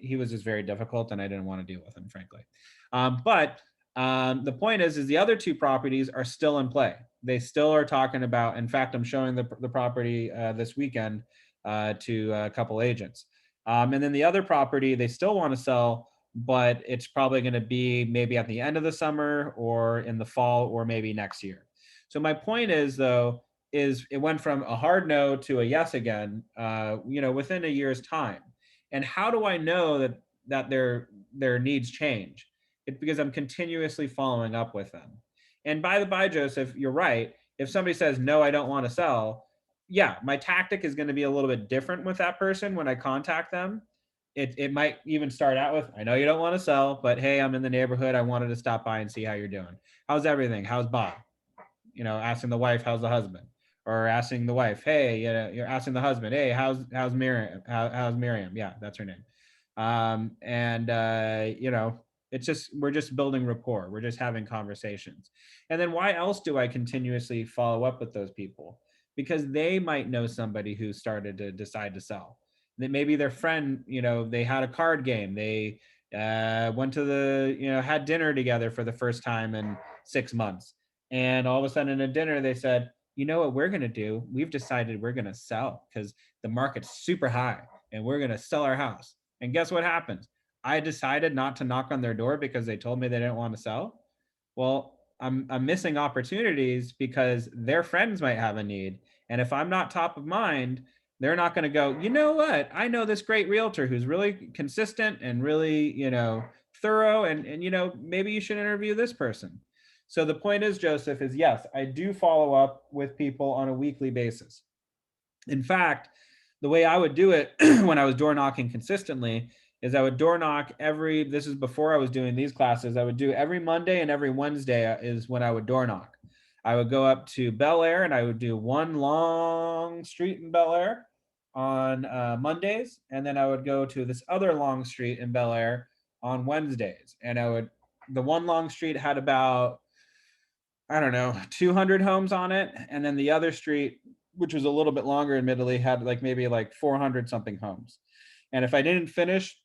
he was just very difficult, and I didn't want to deal with him, frankly. But the point is the other 2 properties are still in play. They still are talking about. In fact, I'm showing the property this weekend to a couple agents. And then the other property, they still want to sell, but it's probably going to be maybe at the end of the summer or in the fall or maybe next year. So my point is, though, is it went from a hard no to a yes again, within a year's time. And how do I know that their needs change? It's because I'm continuously following up with them. And by the by, Joseph, you're right. If somebody says, no, I don't want to sell, yeah, my tactic is going to be a little bit different with that person when I contact them. It might even start out with, I know you don't want to sell, but hey, I'm in the neighborhood. I wanted to stop by and see how you're doing. How's everything? How's Bob? Asking the wife, how's the husband? Or asking the wife, hey, you're asking the husband, hey, how's Miriam? How's Miriam? Yeah, that's her name. It's just, we're just building rapport. We're just having conversations. And then why else do I continuously follow up with those people? Because they might know somebody who started to decide to sell. That maybe their friend, they had a card game. They went to had dinner together for the first time in 6 months. And all of a sudden at dinner, they said, you know what we're going to do? We've decided we're going to sell because the market's super high and we're going to sell our house. And guess what happens? I decided not to knock on their door because they told me they didn't want to sell. Well, I'm missing opportunities because their friends might have a need. And if I'm not top of mind, they're not going to go, you know what? I know this great realtor who's really consistent and really, thorough. And maybe you should interview this person. So the point is, Joseph, is yes, I do follow up with people on a weekly basis. In fact, the way I would do it when I was door knocking consistently is I would door knock this is before I was doing these classes, I would do every Monday and every Wednesday is when I would door knock. I would go up to Bel Air and I would do one long street in Bel Air on Mondays. And then I would go to this other long street in Bel Air on Wednesdays. And the one long street had about, 200 homes on it. And then the other street, which was a little bit longer, admittedly, had maybe 400 something homes. And if I didn't finish,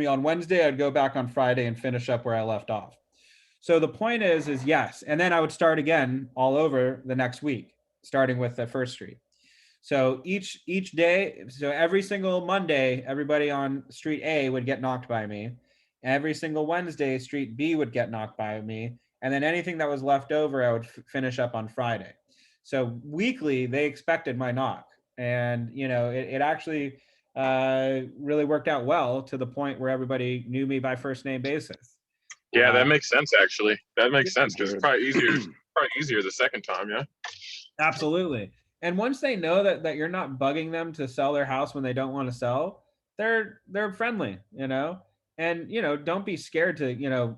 on Wednesday, I'd go back on Friday and finish up where I left off. So the point is yes. And then I would start again all over the next week, starting with the first street. So each day, so every single Monday, everybody on street A would get knocked by me. Every single Wednesday, street B would get knocked by me. And then anything that was left over, I would finish up on Friday. So weekly, they expected my knock. And, it actually really worked out well to the point where everybody knew me by first name basis. Yeah, that makes sense. Actually, that makes sense because it's Jared. probably easier the second time. Yeah. Absolutely. And once they know that you're not bugging them to sell their house when they don't want to sell, they're friendly, you know. And don't be scared to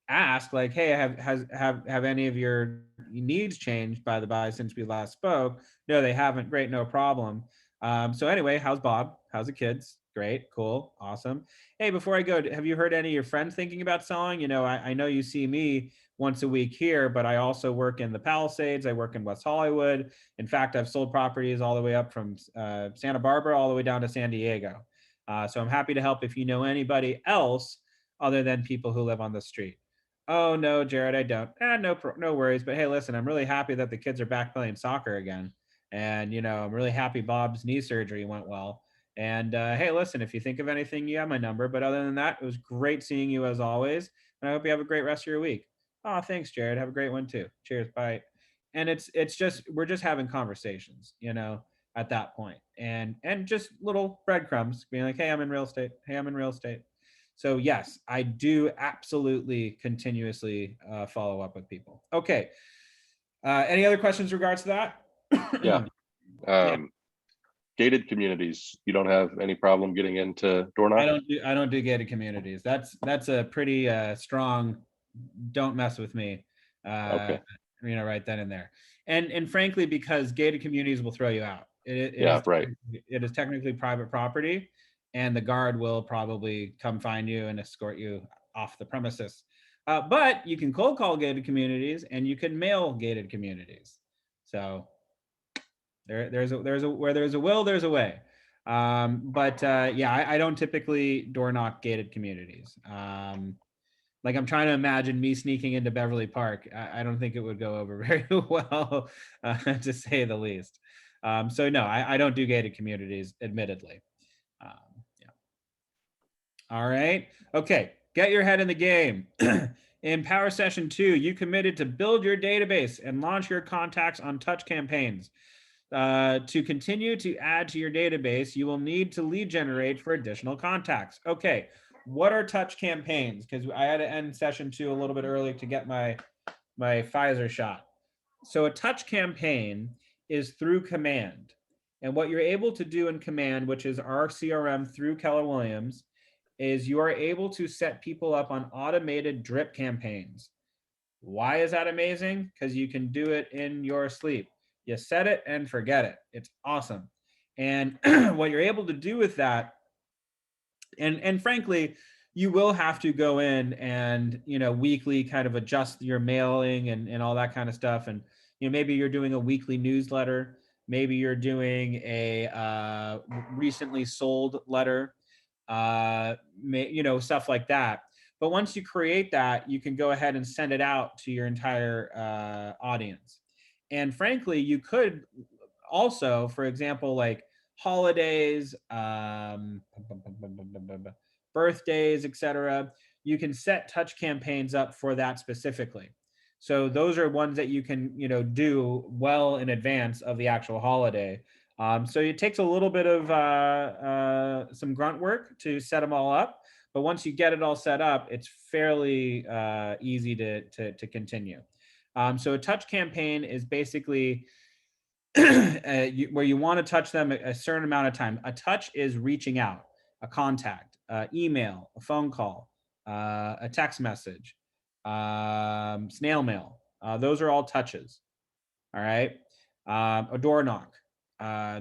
ask like, hey, have any of your needs changed by the by since we last spoke? No, they haven't. Great, no problem. So anyway, how's Bob? How's the kids? Great, cool, awesome. Hey, before I go, have you heard any of your friends thinking about selling? I know you see me once a week here, but I also work in the Palisades. I work in West Hollywood. In fact, I've sold properties all the way up from Santa Barbara all the way down to San Diego. So I'm happy to help if you know anybody else other than people who live on the street. Oh no, Jared, I don't. No worries. But hey, listen, I'm really happy that the kids are back playing soccer again. And I'm really happy Bob's knee surgery went well. And hey, listen, if you think of anything, you have my number. But other than that, it was great seeing you as always. And I hope you have a great rest of your week. Oh, thanks, Jared. Have a great one too. Cheers. Bye. And it's just, we're just having conversations, at that point. And just little breadcrumbs being like, hey, I'm in real estate. Hey, I'm in real estate. So yes, I do absolutely continuously follow up with people. Okay. Any other questions in regards to that? Yeah. Gated communities, you don't have any problem getting into door knock? I don't do gated communities. That's a pretty strong, don't mess with me. Okay. Right then and there. And frankly, because gated communities will throw you out. Right. It is technically private property, and the guard will probably come find you and escort you off the premises. But you can cold call gated communities, and you can mail gated communities. So there's a where there's a will, there's a way. I don't typically door knock gated communities. Like I'm trying to imagine me sneaking into Beverly Park. I don't think it would go over very well, to say the least. So no, I don't do gated communities, admittedly. Yeah. All right. Okay. Get your head in the game. In Power Session 2, you committed to build your database and launch your contacts on touch campaigns. To continue to add to your database, you will need to lead generate for additional contacts. Okay. What are touch campaigns? Because I had to end session 2 a little bit early to get my Pfizer shot. So a touch campaign is through command. And what you're able to do in command, which is our CRM through Keller Williams, is you are able to set people up on automated drip campaigns. Why is that amazing? Because you can do it in your sleep. You set it and forget it. It's awesome. And what you're able to do with that, and frankly, you will have to go in and weekly kind of adjust your mailing and all that kind of stuff. And maybe you're doing a weekly newsletter, maybe you're doing a recently sold letter, stuff like that. But once you create that, you can go ahead and send it out to your entire audience. And frankly, you could also, for example, like holidays, birthdays, etc. You can set touch campaigns up for that specifically. So those are ones that you can, do well in advance of the actual holiday. So it takes a little bit of some grunt work to set them all up. But once you get it all set up, it's fairly easy to continue. So a touch campaign is basically where you want to touch them a certain amount of time. A touch is reaching out, a contact, email, a phone call, a text message, snail mail. Those are all touches. All right. A door knock.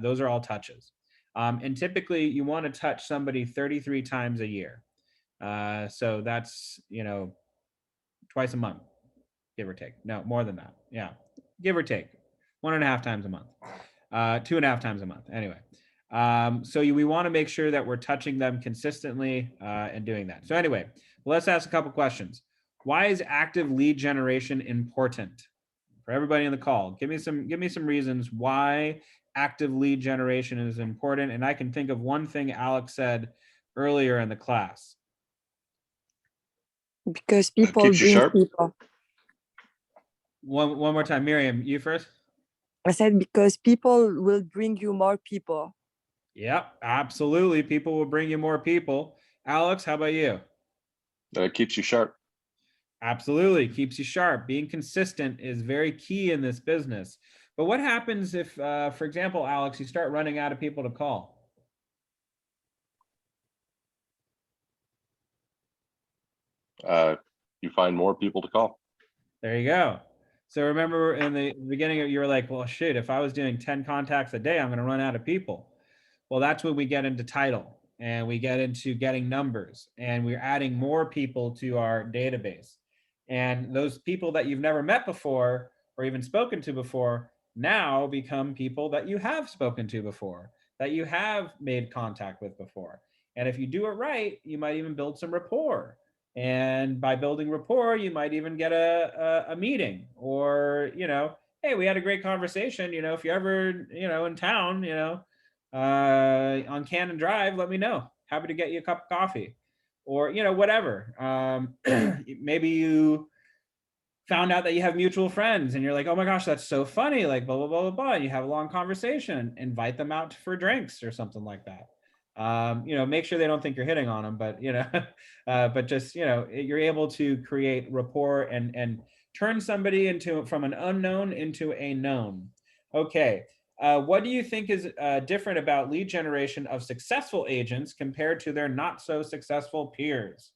Those are all touches. And typically you want to touch somebody 33 times a year. So that's, twice a month, give or take. No, more than that. Yeah. Give or take 1.5 times a month, 2.5 times a month. Anyway. So we want to make sure that we're touching them consistently and doing that. So anyway, let's ask a couple questions. Why is active lead generation important? For everybody on the call, give me some reasons why active lead generation is important. And I can think of one thing Alex said earlier in the class. Because people bring people. One more time, Miriam, you first. I said because people will bring you more people. Yep, absolutely. People will bring you more people. Alex, how about you? It keeps you sharp. Absolutely. Keeps you sharp. Being consistent is very key in this business. But what happens if, for example, Alex, you start running out of people to call? You find more people to call. There you go. So remember in the beginning, you were like, well, shit, if I was doing 10 contacts a day, I'm going to run out of people. Well, that's when we get into title and we get into getting numbers and we're adding more people to our database. And those people that you've never met before or even spoken to before now become people that you have spoken to before, that you have made contact with before. And if you do it right, you might even build some rapport. And by building rapport, you might even get a meeting or, hey, we had a great conversation. If you're ever, in town, on Cannon Drive, let me know. Happy to get you a cup of coffee or, whatever. Maybe you found out that you have mutual friends and you're like, oh my gosh, that's so funny. Like blah, blah, blah, blah, blah. And you have a long conversation, invite them out for drinks or something like that. Make sure they don't think you're hitting on them, but, but just, you're able to create rapport and turn somebody from an unknown into a known. Okay. What do you think is different about lead generation of successful agents compared to their not so successful peers?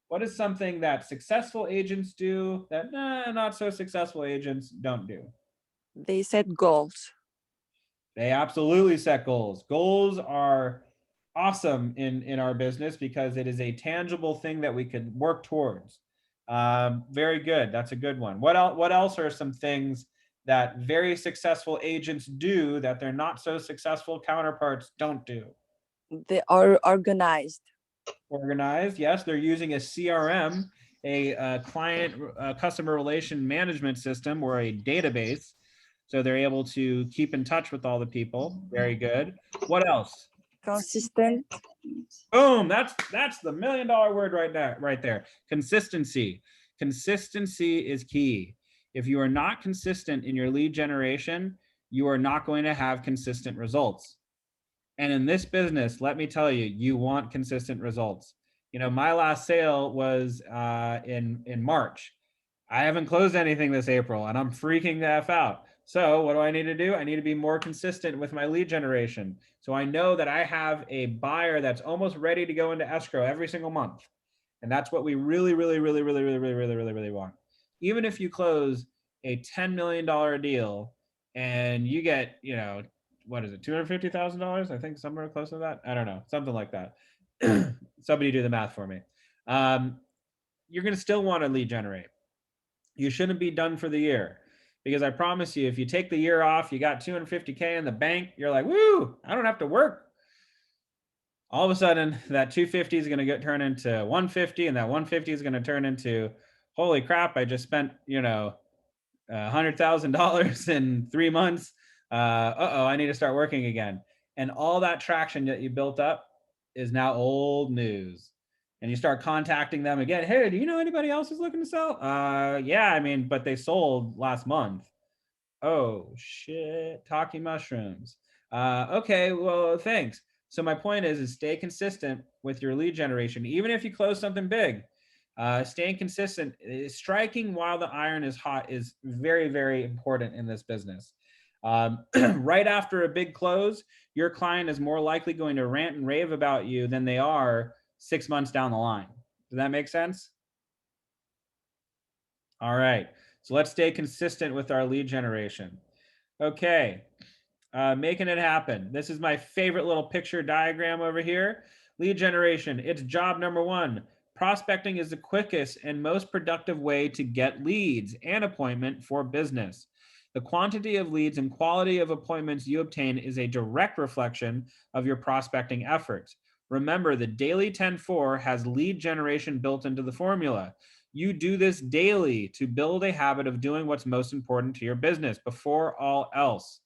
What is something that successful agents do that not so successful agents don't do? They set goals. They absolutely set goals. Goals are awesome in our business because it is a tangible thing that we can work towards. Very good. That's a good one. What else are some things that very successful agents do that their not so successful counterparts don't do? They are organized. Organized, yes. They're using a CRM, a client customer relation management system or a database. So they're able to keep in touch with all the people. Very good. What else? Consistent. Boom. That's the $1 million word right there. Consistency. Consistency is key. If you are not consistent in your lead generation, you are not going to have consistent results. And in this business, let me tell you, you want consistent results. My last sale was in March. I haven't closed anything this April and I'm freaking the F out. So what do I need to do? I need to be more consistent with my lead generation. So I know that I have a buyer that's almost ready to go into escrow every single month. And that's what we really, really, really, really, really, really, really, really, really want. Even if you close a $10 million deal and you get, what is it, $250,000? I think somewhere close to that. I don't know, something like that. Somebody do the math for me. You're going to still want to lead generate. You shouldn't be done for the year because I promise you, if you take the year off, you got $250K in the bank, you're like, woo, I don't have to work. All of a sudden that 250 is going to turn into 150 and that 150 is going to turn into, holy crap, I just spent, $100,000 in 3 months. I need to start working again. And all that traction that you built up is now old news. And you start contacting them again. Hey, do you know anybody else who's looking to sell? Yeah, but they sold last month. Oh shit, talking mushrooms. Okay, well, thanks. So my point is stay consistent with your lead generation. Even if you close something big, staying consistent, striking while the iron is hot is very, very important in this business. Right after a big close, your client is more likely going to rant and rave about you than they are 6 months down the line. Does that make sense? All right. So let's stay consistent with our lead generation. Okay. Making it happen. This is my favorite little picture diagram over here. Lead generation. It's job number 1. Prospecting is the quickest and most productive way to get leads and appointment for business. The quantity of leads and quality of appointments you obtain is a direct reflection of your prospecting efforts. Remember, the Daily 10-4 has lead generation built into the formula. You do this daily to build a habit of doing what's most important to your business before all else.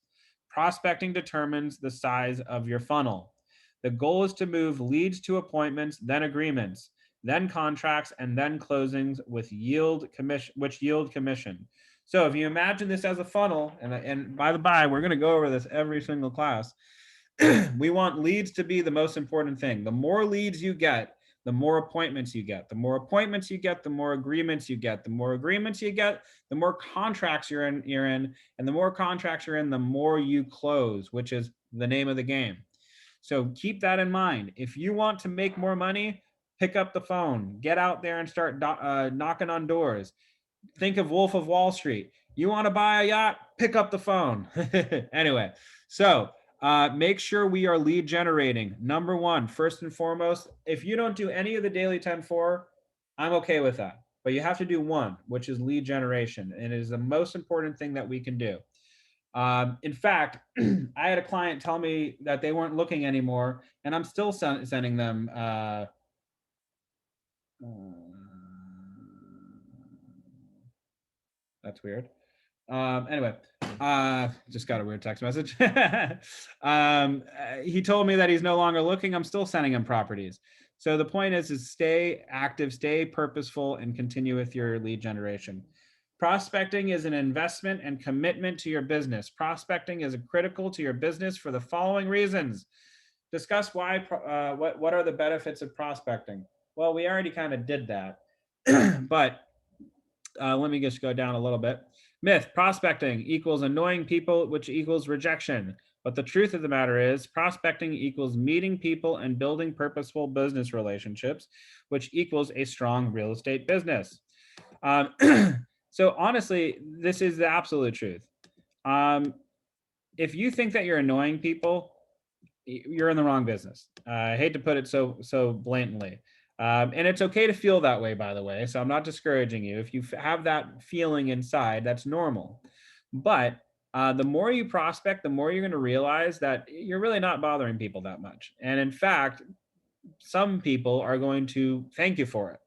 Prospecting determines the size of your funnel. The goal is to move leads to appointments, then agreements, then contracts, and then closings which yield commission. So if you imagine this as a funnel, and by the by, we're going to go over this every single class. we want leads to be the most important thing. The more leads you get, the more appointments you get. The more appointments you get, the more agreements you get. The more agreements you get, the more contracts you're in, and the more contracts you're in, the more you close, which is the name of the game. So keep that in mind. If you want to make more money, pick up the phone, get out there and start knocking on doors. Think of Wolf of Wall Street. You want to buy a yacht? Pick up the phone. Anyway, so make sure we are lead generating. Number one, first and foremost, if you don't do any of the daily 10-4, I'm okay with that. But you have to do one, which is lead generation. And it is the most important thing that we can do. In fact, I had a client tell me that they weren't looking anymore, and I'm still sending them. That's weird. Anyway, just got a weird text message. He told me that he's no longer looking. I'm still sending him properties. So the point is stay active, stay purposeful, and continue with your lead generation. Prospecting is an investment and commitment to your business. Prospecting is critical to your business for the following reasons. Discuss why. What are the benefits of prospecting? Well, we already kind of did that, but let me just go down a little bit. Myth: prospecting equals annoying people, which equals rejection. But the truth of the matter is, prospecting equals meeting people and building purposeful business relationships, which equals a strong real estate business. So honestly, this is the absolute truth. If you think that you're annoying people, you're in the wrong business. I hate to put it so blatantly. And it's okay to feel that way, by the way. So I'm not discouraging you. If you have that feeling inside, that's normal. But the more you prospect, the more you're going to realize that you're really not bothering people that much. And in fact, some people are going to thank you for it.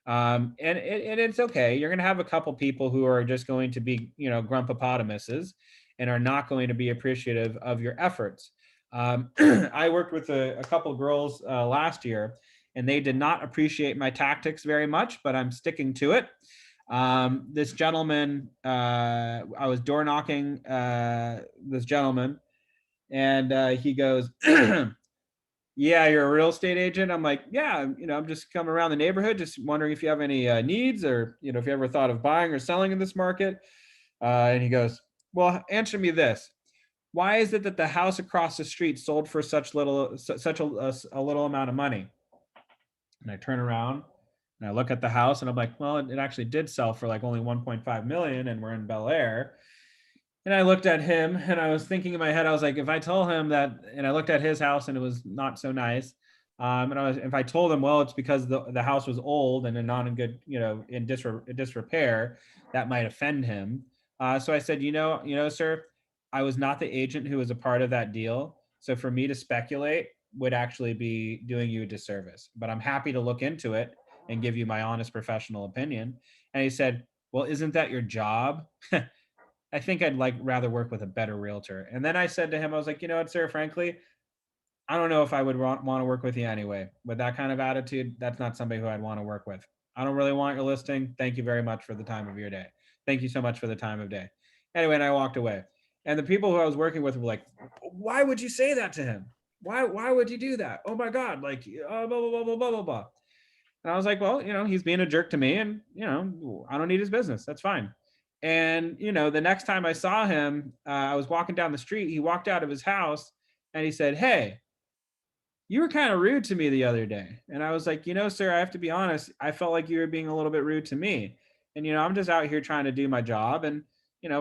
And it's okay. You're going to have a couple people who are just going to be, grumpopotamuses and are not going to be appreciative of your efforts. I worked with a couple girls last year, and they did not appreciate my tactics very much, but I'm sticking to it. This gentleman, I was door knocking this gentleman, and he goes, yeah, you're a real estate agent? I'm like, yeah, I'm just coming around the neighborhood, just wondering if you have any needs, or, if you ever thought of buying or selling in this market. And he goes, well, answer me this. Why is it that the house across the street sold for such a little amount of money? And I turn around and I look at the house and I'm like, well, it actually did sell for like only 1.5 million, and we're in Bel Air. And I looked at him and I was thinking in my head, I was like, if I told him that, and I looked at his house and it was not so nice. If I told him, well, it's because the house was old and not in good, in disrepair, that might offend him. So I said, sir, I was not the agent who was a part of that deal. So for me to speculate would actually be doing you a disservice, but I'm happy to look into it and give you my honest professional opinion. And he said, well, isn't that your job? I think I'd rather work with a better realtor. And then I said to him, I was like, you know what, sir, frankly, I don't know if I would want to work with you anyway. With that kind of attitude, that's not somebody who I'd want to work with. I don't really want your listing. Thank you very much for the time of your day. Thank you so much for the time of day. Anyway, and I walked away. And the people who I was working with were like, why would you say that to him? Why would you do that? Oh my God, blah, blah, blah, blah, blah, blah. And I was like, well, he's being a jerk to me, and, I don't need his business. That's fine. And, the next time I saw him, I was walking down the street. He walked out of his house and he said, hey, you were kind of rude to me the other day. And I was like, sir, I have to be honest. I felt like you were being a little bit rude to me. And, I'm just out here trying to do my job. And,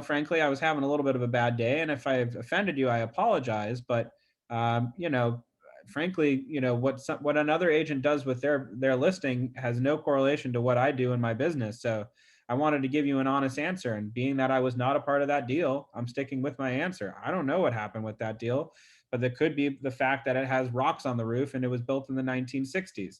frankly, I was having a little bit of a bad day. And if I've offended you, I apologize. But, frankly, what another agent does with their listing has no correlation to what I do in my business. So I wanted to give you an honest answer, and being that I was not a part of that deal, I'm sticking with my answer. I don't know what happened with that deal, but there could be the fact that it has rocks on the roof and it was built in the 1960s.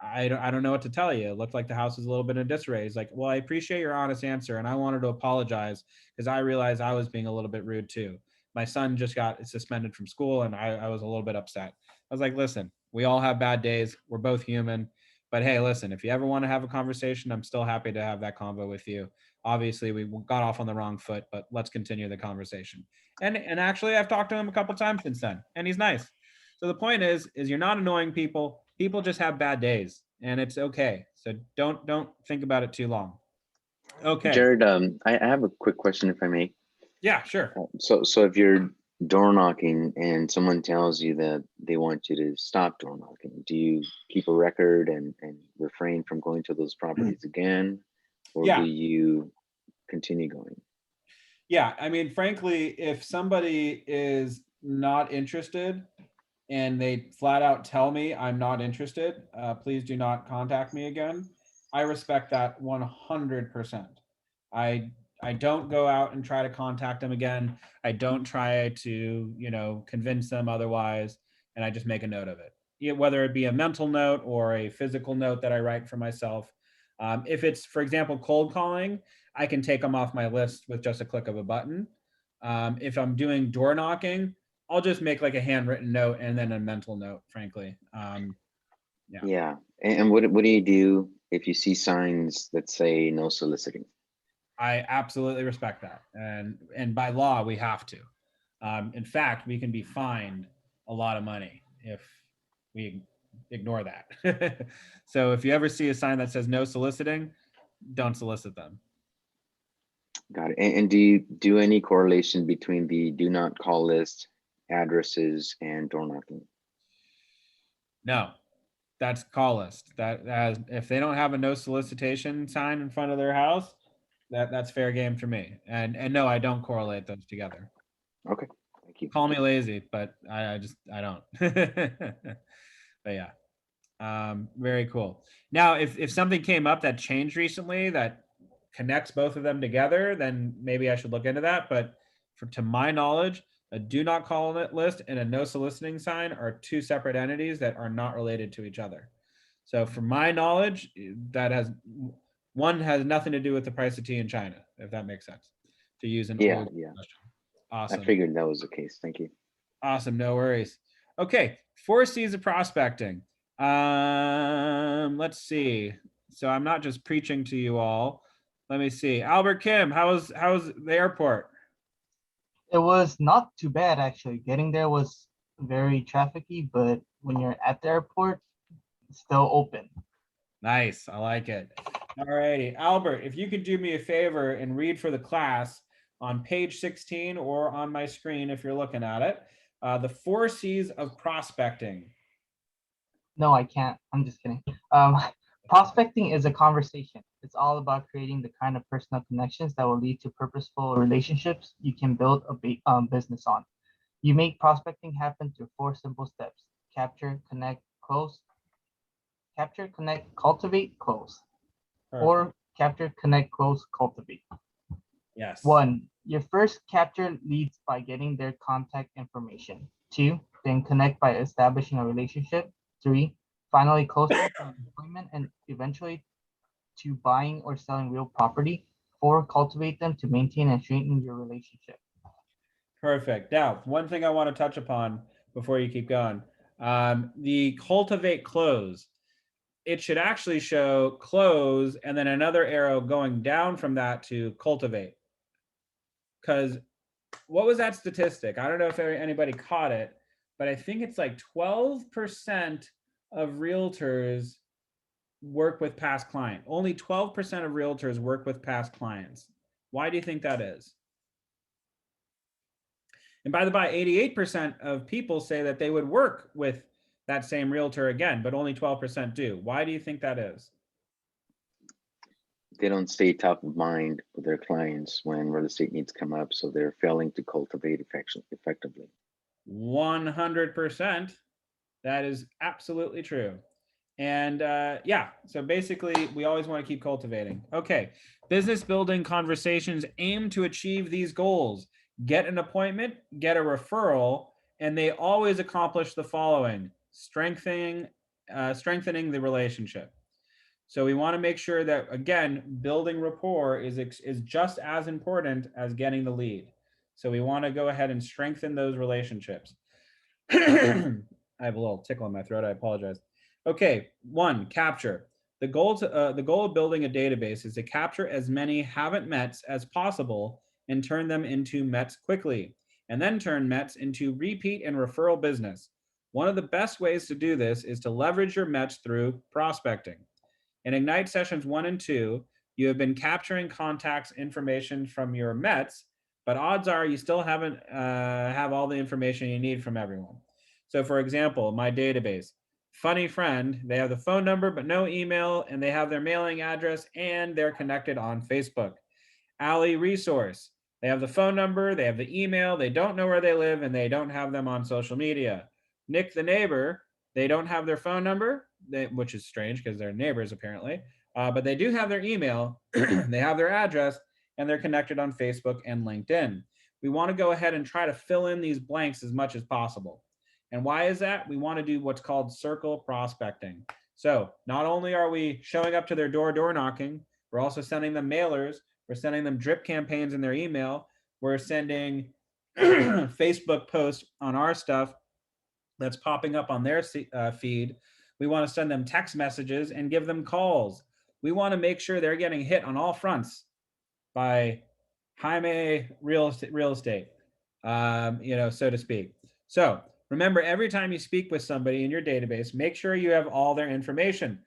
I don't know what to tell you. It looked like the house was a little bit in disarray. He's like, well, I appreciate your honest answer, and I wanted to apologize because I realized I was being a little bit rude too. My son just got suspended from school, and I was a little bit upset. I was like, listen, we all have bad days. We're both human. But hey, listen, if you ever want to have a conversation, I'm still happy to have that convo with you. Obviously, we got off on the wrong foot, but let's continue the conversation. And actually, I've talked to him a couple times since then, and he's nice. So the point is you're not annoying people. People just have bad days, and it's okay. So don't think about it too long. Okay. Jared, I have a quick question, if I may. Yeah, sure. So if you're door knocking and someone tells you that they want you to stop door knocking, do you keep a record and refrain from going to those properties again, or Yeah. do you continue going? Yeah, I mean, frankly, if somebody is not interested and they flat out tell me I'm not interested, please do not contact me again. I respect that 100%. I don't go out and try to contact them again. I don't try to, convince them otherwise, and I just make a note of it. Whether it be a mental note or a physical note that I write for myself. If it's, for example, cold calling, I can take them off my list with just a click of a button. If I'm doing door knocking, I'll just make like a handwritten note and then a mental note, frankly. Yeah. And what do you do if you see signs that say no soliciting? I absolutely respect that. And by law, we have to. In fact, we can be fined a lot of money if we ignore that. So if you ever see a sign that says no soliciting, don't solicit them. Got it. And do you do any correlation between the do not call list, addresses, and door knocking? No, that's call list. That if they don't have a no solicitation sign in front of their house, that's fair game for me. And no, I don't correlate those together. Okay, thank you. Call me lazy, but I don't. But yeah, very cool. Now, if something came up that changed recently that connects both of them together, then maybe I should look into that. But to my knowledge, a do not call list and a no soliciting sign are two separate entities that are not related to each other. So from my knowledge, one has nothing to do with the price of tea in China, if that makes sense, to use an old Yeah. question. Awesome. I figured that was the case. Thank you. Awesome. No worries. Okay. 4 C's of prospecting. Let's see. So I'm not just preaching to you all. Let me see. Albert Kim, how's the airport? It was not too bad, actually. Getting there was very trafficy, but when you're at the airport, it's still open. Nice. I like it. All righty. Albert, if you could do me a favor and read for the class on page 16 or on my screen if you're looking at it, the 4 C's of prospecting. No, I can't. I'm just kidding. Prospecting is a conversation. It's all about creating the kind of personal connections that will lead to purposeful relationships you can build a business on. You make prospecting happen through 4 simple steps: capture, connect, close. Capture, connect, cultivate, close. Or capture, connect, close, cultivate. Yes. 1, your first capture leads by getting their contact information. 2, then connect by establishing a relationship. 3, finally close them to employment and eventually to buying or selling real property. 4, cultivate them to maintain and strengthen your relationship. Perfect. Now, one thing I want to touch upon before you keep going, the cultivate close. It should actually show close and then another arrow going down from that to cultivate. Because what was that statistic? I don't know if anybody caught it, but I think it's like 12% of realtors work with past client. Only 12% of realtors work with past clients. Why do you think that is? And by the by, 88% of people say that they would work with that same realtor again, but only 12% do. Why do you think that is? They don't stay top of mind with their clients when real estate needs come up, so they're failing to cultivate effectively. 100%. That is absolutely true. And yeah, so basically we always want to keep cultivating. Okay, business building conversations aim to achieve these goals. Get an appointment, get a referral, and they always accomplish the following: strengthening the relationship. So we want to make sure that, again, building rapport is just as important as getting the lead. So we want to go ahead and strengthen those relationships. I have a little tickle in my throat. I apologize. Okay, 1, capture. The goal of building a database is to capture as many haven't mets as possible and turn them into mets quickly, and then turn mets into repeat and referral business. One of the best ways to do this is to leverage your mets through prospecting. In Ignite sessions 1 and 2, you have been capturing contacts information from your mets, but odds are you still haven't have all the information you need from everyone. So for example, my database, Funny Friend, they have the phone number but no email, and they have their mailing address, and they're connected on Facebook. Alley Resource, they have the phone number, they have the email, they don't know where they live, and they don't have them on social media. Nick the Neighbor, they don't have their phone number, which is strange because they're neighbors apparently, but they do have their email, they have their address, and they're connected on Facebook and LinkedIn. We want to go ahead and try to fill in these blanks as much as possible. And why is that? We want to do what's called circle prospecting. So not only are we showing up to their door knocking, we're also sending them mailers, we're sending them drip campaigns in their email, we're sending Facebook posts on our stuff that's popping up on their feed. We want to send them text messages and give them calls. We want to make sure they're getting hit on all fronts by Jaime Real Estate, so to speak. So remember, every time you speak with somebody in your database, make sure you have all their information.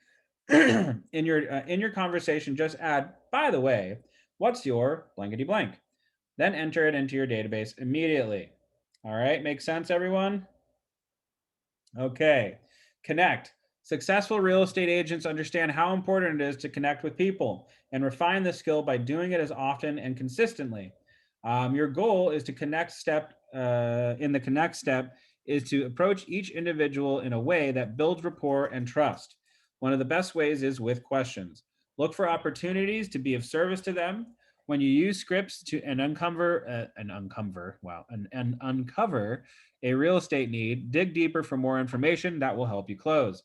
in your conversation, just add, by the way, what's your blankety blank? Then enter it into your database immediately. All right, makes sense, everyone? Okay, connect. Successful real estate agents understand how important it is to connect with people and refine the skill by doing it as often and consistently. Your goal is to connect in the connect step is to approach each individual in a way that builds rapport and trust. One of the best ways is with questions. Look for opportunities to be of service to them. When you use scripts to uncover a real estate need, dig deeper for more information that will help you close.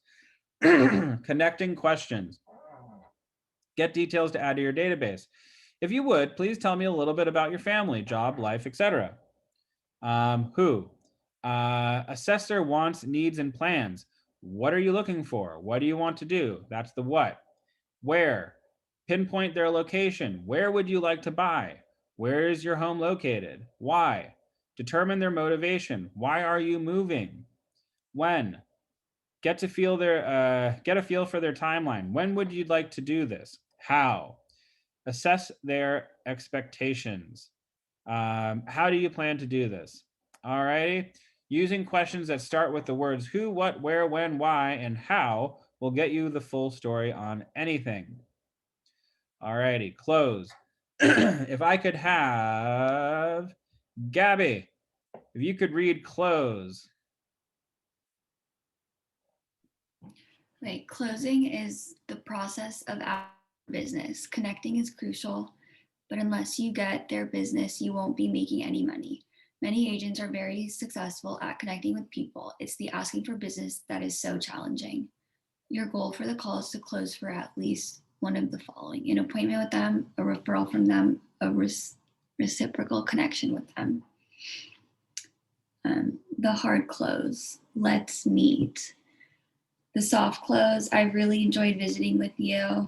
Connecting questions. Get details to add to your database. If you would, please tell me a little bit about your family, job, life, etc. Who? Assess their wants, needs, and plans. What are you looking for? What do you want to do? That's the what. Where? Pinpoint their location. Where would you like to buy? Where is your home located? Why? Determine their motivation. Why are you moving? When? Get a feel for their timeline. When would you like to do this? How? Assess their expectations. How do you plan to do this? All righty. Using questions that start with the words who, what, where, when, why, and how will get you the full story on anything. All righty, close. If I could have Gabby, if you could read close. Right, closing is the process of our business. Connecting is crucial, but unless you get their business, you won't be making any money. Many agents are very successful at connecting with people. It's the asking for business that is so challenging. Your goal for the call is to close for at least one of the following: an appointment with them, a referral from them, a reciprocal connection with them. The hard close, let's meet. The soft close, I really enjoyed visiting with you.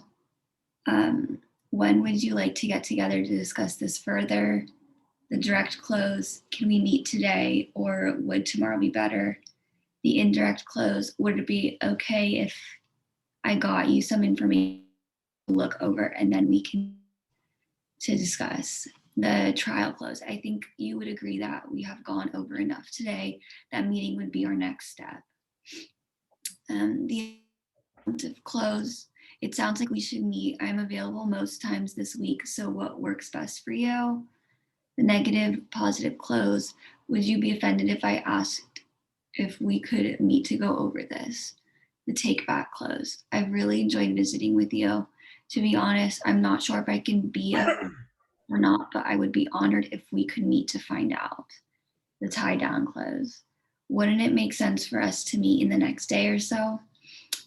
When would you like to get together to discuss this further? The direct close, can we meet today, or would tomorrow be better? The indirect close, would it be okay if I got you some information to look over and then we can discuss? The trial close, I think you would agree that we have gone over enough today. That meeting would be our next step. The close, it sounds like we should meet. I'm available most times this week, so what works best for you? The negative, positive close, would you be offended if I asked if we could meet to go over this? The take back close, I've really enjoyed visiting with you. To be honest, I'm not sure if I can be or not, but I would be honored if we could meet to find out. The tie down close, wouldn't it make sense for us to meet in the next day or so?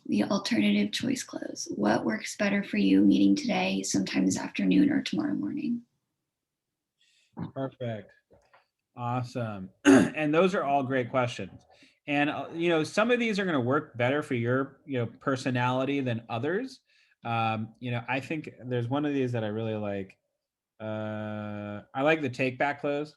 The alternative choice close, what works better for you, meeting today, sometime this afternoon, or tomorrow morning? Perfect. Awesome. And those are all great questions. And some of these are going to work better for your personality than others. I think there's one of these that I really like. I like the take back close.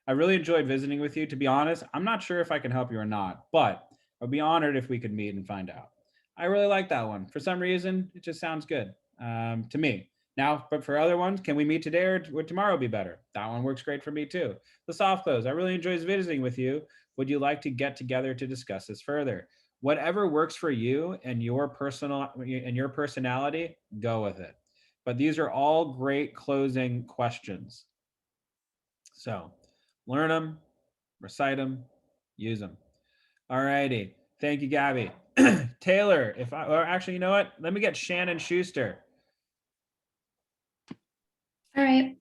I really enjoyed visiting with you. To be honest, I'm not sure if I can help you or not, but I'd be honored if we could meet and find out. I really like that one. For some reason, it just sounds good to me. Now, but for other ones, can we meet today or would tomorrow be better? That one works great for me too. The soft close. I really enjoyed visiting with you. Would you like to get together to discuss this further? Whatever works for you and your personality, go with it. But these are all great closing questions. So learn them, recite them, use them. All righty. Thank you, Gabby. Taylor, or actually, you know what? Let me get Shannon Schuster. All right.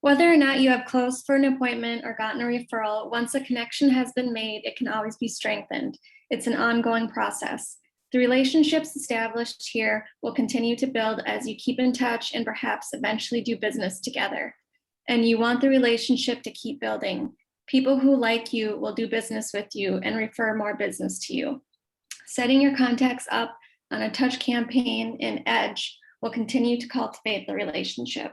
Whether or not you have closed for an appointment or gotten a referral, once a connection has been made, it can always be strengthened. It's an ongoing process. The relationships established here will continue to build as you keep in touch and perhaps eventually do business together. And you want the relationship to keep building. People who like you will do business with you and refer more business to you. Setting your contacts up on a touch campaign in Edge will continue to cultivate the relationship.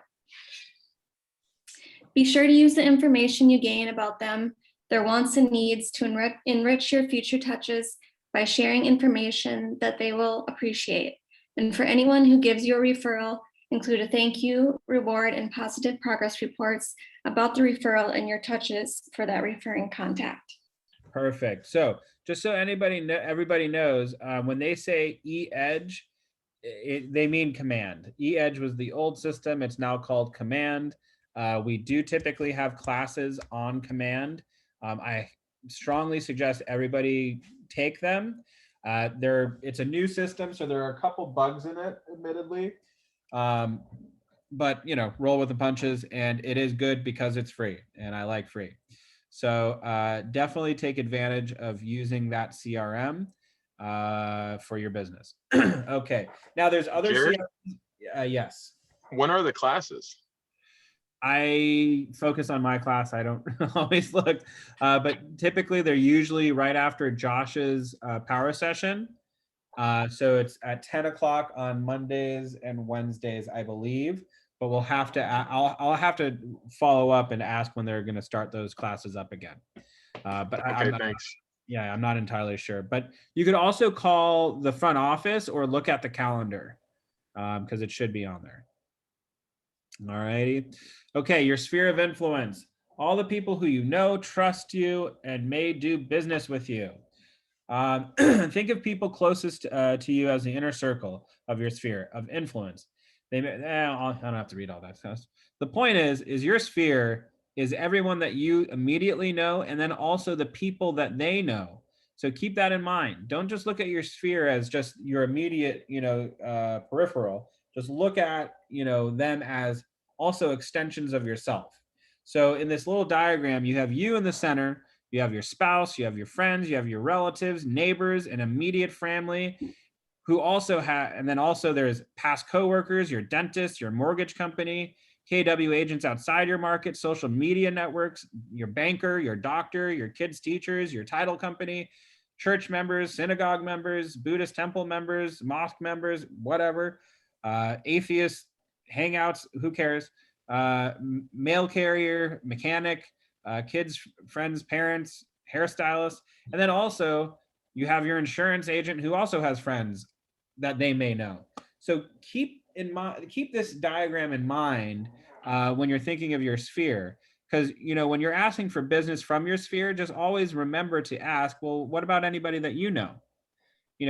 Be sure to use the information you gain about them, their wants and needs to enrich your future touches by sharing information that they will appreciate. And for anyone who gives you a referral, include a thank you, reward, and positive progress reports about the referral and your touches for that referring contact. Perfect. So just so everybody knows, when they say e-edge, they mean command. E-edge was the old system. It's now called command. We do typically have classes on command. I strongly suggest everybody take them. It's a new system, so there are a couple bugs in it, admittedly. But roll with the punches, and it is good because it's free, and I like free. So definitely take advantage of using that CRM for your business. Okay, now there's other Jared? CRMs. Yes. When are the classes? I focus on my class. I don't always look, but typically they're usually right after Josh's power session. So it's at 10 o'clock on Mondays and Wednesdays, I believe. But we'll have to. I'll have to follow up and ask when they're going to start those classes up again. But Okay, thanks. Yeah, I'm not entirely sure. But you could also call the front office or look at the calendar because it should be on there. All righty. Okay, your sphere of influence. All the people who you know, trust you, and may do business with you. Think of people closest to you as the inner circle of your sphere of influence. I don't have to read all that stuff. The point is your sphere is everyone that you immediately know, and then also the people that they know. So keep that in mind. Don't just look at your sphere as just your immediate, peripheral. Just look at, them as also extensions of yourself. So in this little diagram, you have you in the center, you have your spouse, you have your friends, you have your relatives, neighbors, and immediate family who also have, and then also there's past coworkers, your dentist, your mortgage company, KW agents outside your market, social media networks, your banker, your doctor, your kids' teachers, your title company, church members, synagogue members, Buddhist temple members, mosque members, whatever, atheists, hangouts, who cares, mail carrier, mechanic, kids, friends, parents, hairstylists, and then also you have your insurance agent who also has friends that they may know. So keep this diagram in mind when you're thinking of your sphere, because when you're asking for business from your sphere, just always remember to ask, well, what about anybody that you know?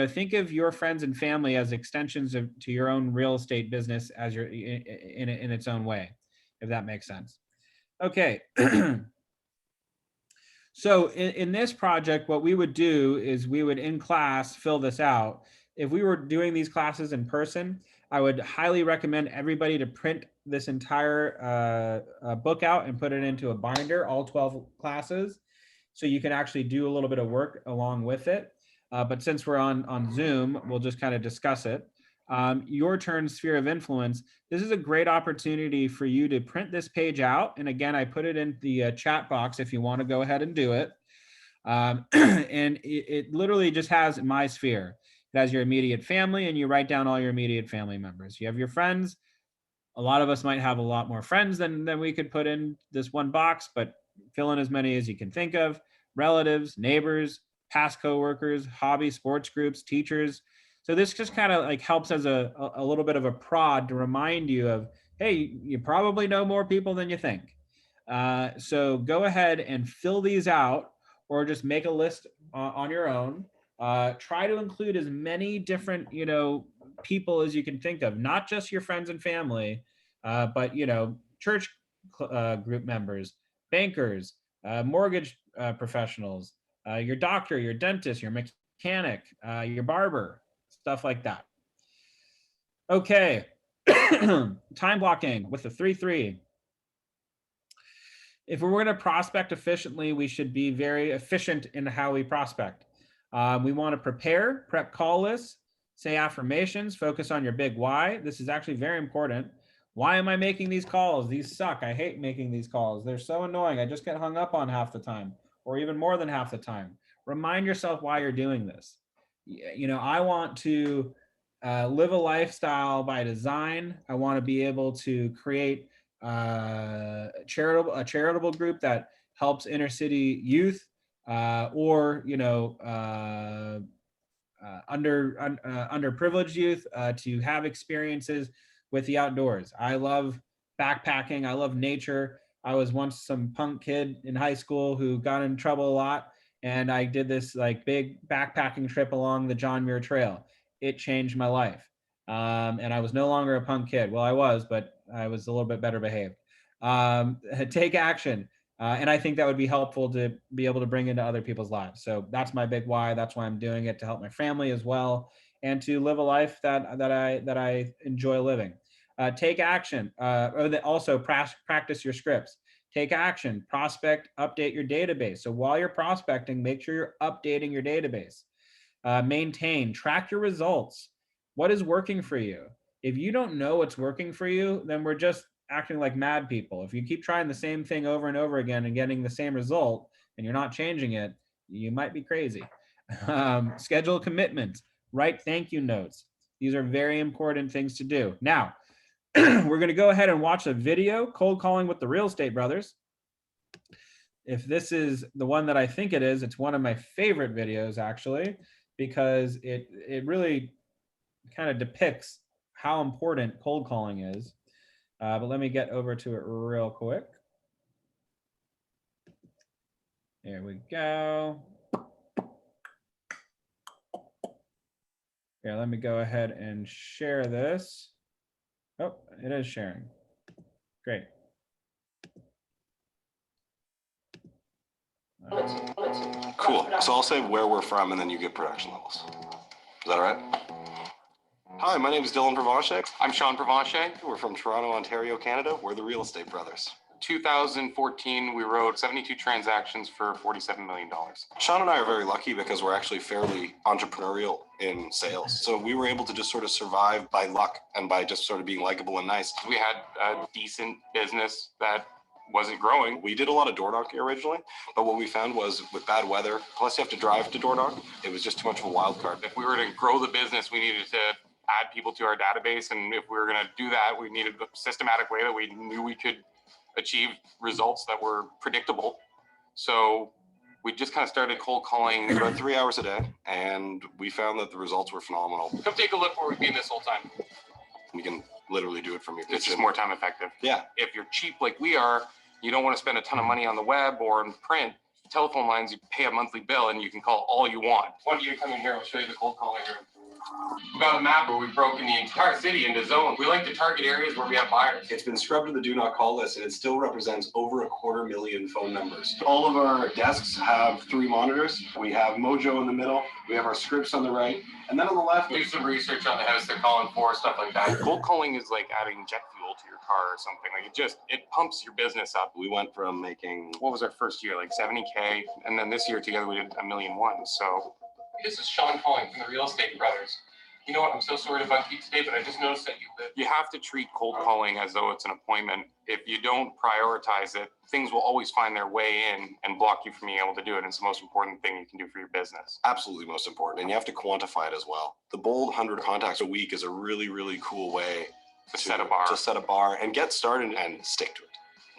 Think of your friends and family as extensions to your own real estate business as your in its own way, if that makes sense. Okay. So in this project, what we would do is we would in class fill this out. If we were doing these classes in person, I would highly recommend everybody to print this entire book out and put it into a binder, all 12 classes, so you can actually do a little bit of work along with it. But since we're on Zoom, we'll just kind of discuss it. Your turn, sphere of influence. This is a great opportunity for you to print this page out. And again, I put it in the chat box if you want to go ahead and do it. And it literally just has my sphere. It has your immediate family, and you write down all your immediate family members. You have your friends. A lot of us might have a lot more friends than we could put in this one box, but fill in as many as you can think of. Relatives, neighbors, past coworkers, hobby sports groups, teachers. So this just kind of like helps as a little bit of a prod to remind you of, hey, you probably know more people than you think. So go ahead and fill these out, or just make a list on your own. Try to include as many different, people as you can think of, not just your friends and family, but, church group members, bankers, mortgage professionals, your doctor, your dentist, your mechanic, your barber, stuff like that. Okay. Time blocking with the 3-3. If we're going to prospect efficiently, we should be very efficient in how we prospect. We want to prep call lists, say affirmations, focus on your big why. This is actually very important. Why am I making these calls? These suck. I hate making these calls. They're so annoying. I just get hung up on half the time, or even more than half the time. Remind yourself why you're doing this. I want to live a lifestyle by design. I want to be able to create a charitable group that helps inner city youth, or underprivileged youth to have experiences with the outdoors. I love backpacking. I love nature. I was once some punk kid in high school who got in trouble a lot, and I did this like big backpacking trip along the John Muir Trail. It changed my life. And I was no longer a punk kid. Well, I was, but I was a little bit better behaved. Take action. And I think that would be helpful to be able to bring into other people's lives. So that's my big why. That's why I'm doing it, to help my family as well, and to live a life that I enjoy living. Take action. Also practice your scripts. Take action. Prospect. Update your database. So while you're prospecting, make sure you're updating your database. Maintain. Track your results. What is working for you? If you don't know what's working for you, then we're just acting like mad people. If you keep trying the same thing over and over again and getting the same result, and you're not changing it, you might be crazy. Schedule commitments. Write thank you notes. These are very important things to do. Now, we're going to go ahead and watch a video, Cold Calling with the Real Estate Brothers. If this is the one that I think it is, it's one of my favorite videos, actually, because it really kind of depicts how important cold calling is. But let me get over to it real quick. There we go. Yeah, let me go ahead and share this. Oh, it is sharing. Great. Cool. So I'll say where we're from, and then you get production levels. Is that all right? Hi, my name is Dylan Provenche. I'm Sean Provenche. We're from Toronto, Ontario, Canada. We're the Real Estate Brothers. 2014, we wrote 72 transactions for $47 million. Sean and I are very lucky because we're actually fairly entrepreneurial in sales. So we were able to just sort of survive by luck and by just sort of being likable and nice. We had a decent business that wasn't growing. We did a lot of door knocking originally, but what we found was with bad weather, plus you have to drive to door knock, it was just too much of a wild card. If we were to grow the business, we needed to add people to our database. And if we were going to do that, we needed a systematic way that we knew we could achieve results that were predictable. So we just kind of started cold calling about 3 hours a day, and we found that the results were phenomenal. Come take a look where we've been this whole time. You can literally do it from your kitchen. It's just more time effective. Yeah. If you're cheap like we are, you don't want to spend a ton of money on the web or in print. Telephone lines, you pay a monthly bill and you can call all you want. Why don't you come in here? I'll show you the cold calling room. We've got a map where we've broken the entire city into zones. We like to target areas where we have buyers. It's been scrubbed to the do not call list, and it still represents over 250,000 phone numbers. All of our desks have 3 monitors. We have Mojo in the middle. We have our scripts on the right. And then on the left, do some research on the house they're calling for, stuff like that. Cold calling is like adding jet fuel to your car or something. Like it pumps your business up. We went from making, what was our first year? Like 70K. And then this year together we did $1.1 million. So this is Sean calling from the Real Estate Brothers. You know what? I'm so sorry to bug you today, but I just noticed that you have to treat cold calling as though it's an appointment. If you don't prioritize it, things will always find their way in and block you from being able to do it. And it's the most important thing you can do for your business. Absolutely most important. And you have to quantify it as well. The bold 100 contacts a week is a really, really cool way to set a bar and get started and stick to it.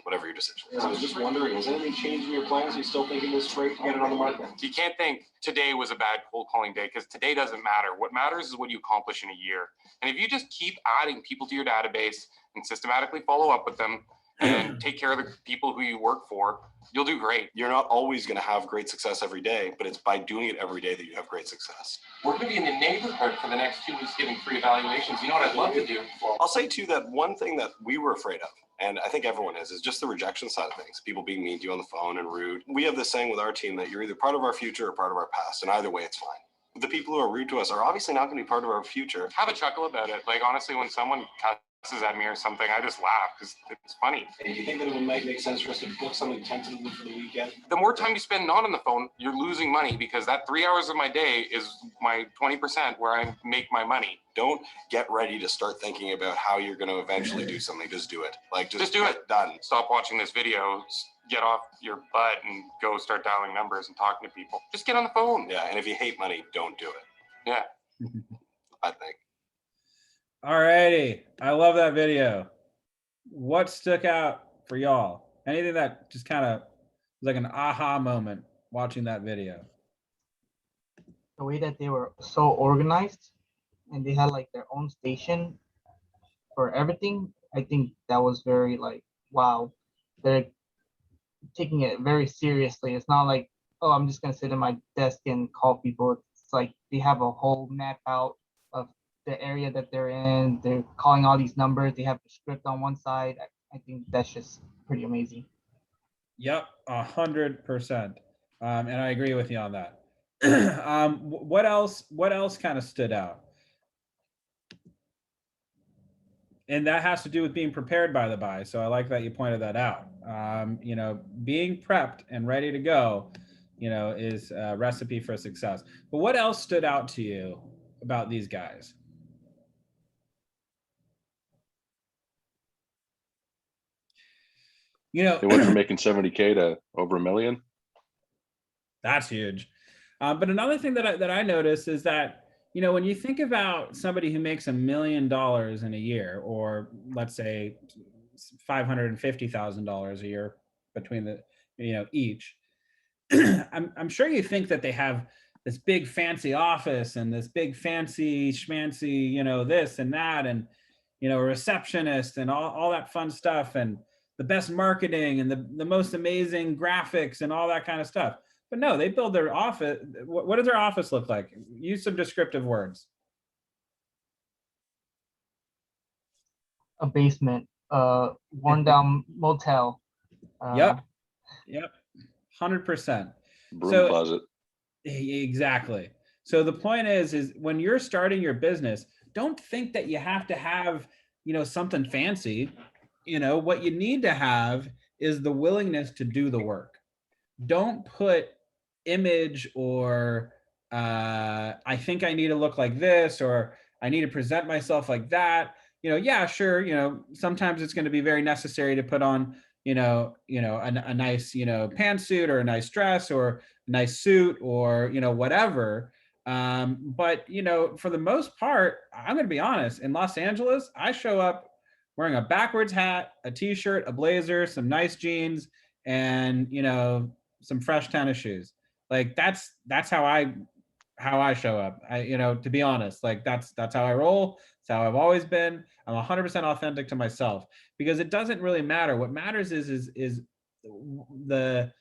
Whatever your decision is. I was just wondering, has anything changed in your plans? Are you still thinking this great to get it on the market? You can't think today was a bad cold calling day because today doesn't matter. What matters is what you accomplish in a year. And if you just keep adding people to your database and systematically follow up with them and take care of the people who you work for, you'll do great. You're not always going to have great success every day, but it's by doing it every day that you have great success. We're going to be in the neighborhood for the next 2 weeks giving free evaluations. You know what I'd love to do? I'll say too that one thing that we were afraid of, and I think everyone is just the rejection side of things. People being mean to you on the phone and rude. We have this saying with our team that you're either part of our future or part of our past, and either way, it's fine. The people who are rude to us are obviously not going to be part of our future. Have a chuckle about it. Like, honestly, when someone cusses at me or something, I just laugh because it's funny. And do you think that it might make sense for us to book something tentatively for the weekend? The more time you spend not on the phone, you're losing money because that 3 hours of my day is my 20% where I make my money. Don't get ready to start thinking about how you're going to eventually do something. Just do it. Like, just do it. Done. Stop watching this video. Get off your butt and go start dialing numbers and talking to people. Just get on the phone. Yeah, and if you hate money, don't do it. Yeah, I think. All righty. I love that video. What stuck out for y'all? Anything that just kind of was like an aha moment watching that video? The way that they were so organized and they had like their own station for everything. I think that was very like, wow, they're taking it very seriously. It's not like, oh, I'm just gonna sit at my desk and call people. It's like they have a whole map out of the area that they're in. They're calling all these numbers. They have the script on one side. I think that's just pretty amazing. Yep, 100%. And I agree with you on that. What else kind of stood out? And that has to do with being prepared, by the by. So I like that you pointed that out. You know, being prepped and ready to go, you know, is a recipe for success. But what else stood out to you about these guys? You know, they went from making 70K to over $1 million. That's huge. But another thing that I noticed is that, you know, when you think about somebody who makes $1 million in a year, or let's say $550,000 a year between the, you know, each, I'm sure you think that they have this big fancy office and this big fancy schmancy, you know, this and that, and, you know, a receptionist and all that fun stuff, and the best marketing and the most amazing graphics and all that kind of stuff. But no, they build their office. What does their office look like? Use some descriptive words. A basement, worn down motel. Yep. 100%. Broom closet. Exactly. So the point is when you're starting your business, don't think that you have to have, you know, something fancy. You know, what you need to have is the willingness to do the work. Don't put image or I think I need to look like this, or I need to present myself like that. You know, yeah, sure. You know, sometimes it's going to be very necessary to put on, a nice, pantsuit or a nice dress or a nice suit or, whatever. But, for the most part, I'm going to be honest, in Los Angeles, I show up wearing a backwards hat, a t-shirt, a blazer, some nice jeans, and, some fresh tennis shoes. Like that's how I show up. To be honest, like that's how I roll. It's how I've always been. I'm 100% authentic to myself, because it doesn't really matter. What matters is the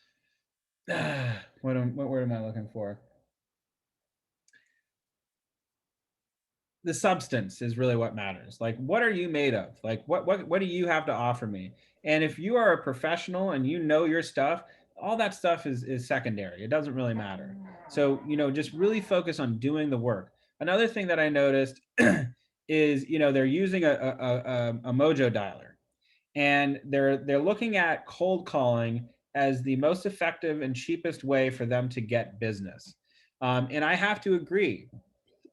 what word am I looking for? The substance is really what matters. Like, what are you made of? Like, what do you have to offer me? And if you are a professional and you know your stuff, all that stuff is secondary. It doesn't really matter. So, just really focus on doing the work. Another thing that I noticed is, they're using a Mojo dialer, and they're looking at cold calling as the most effective and cheapest way for them to get business. And I have to agree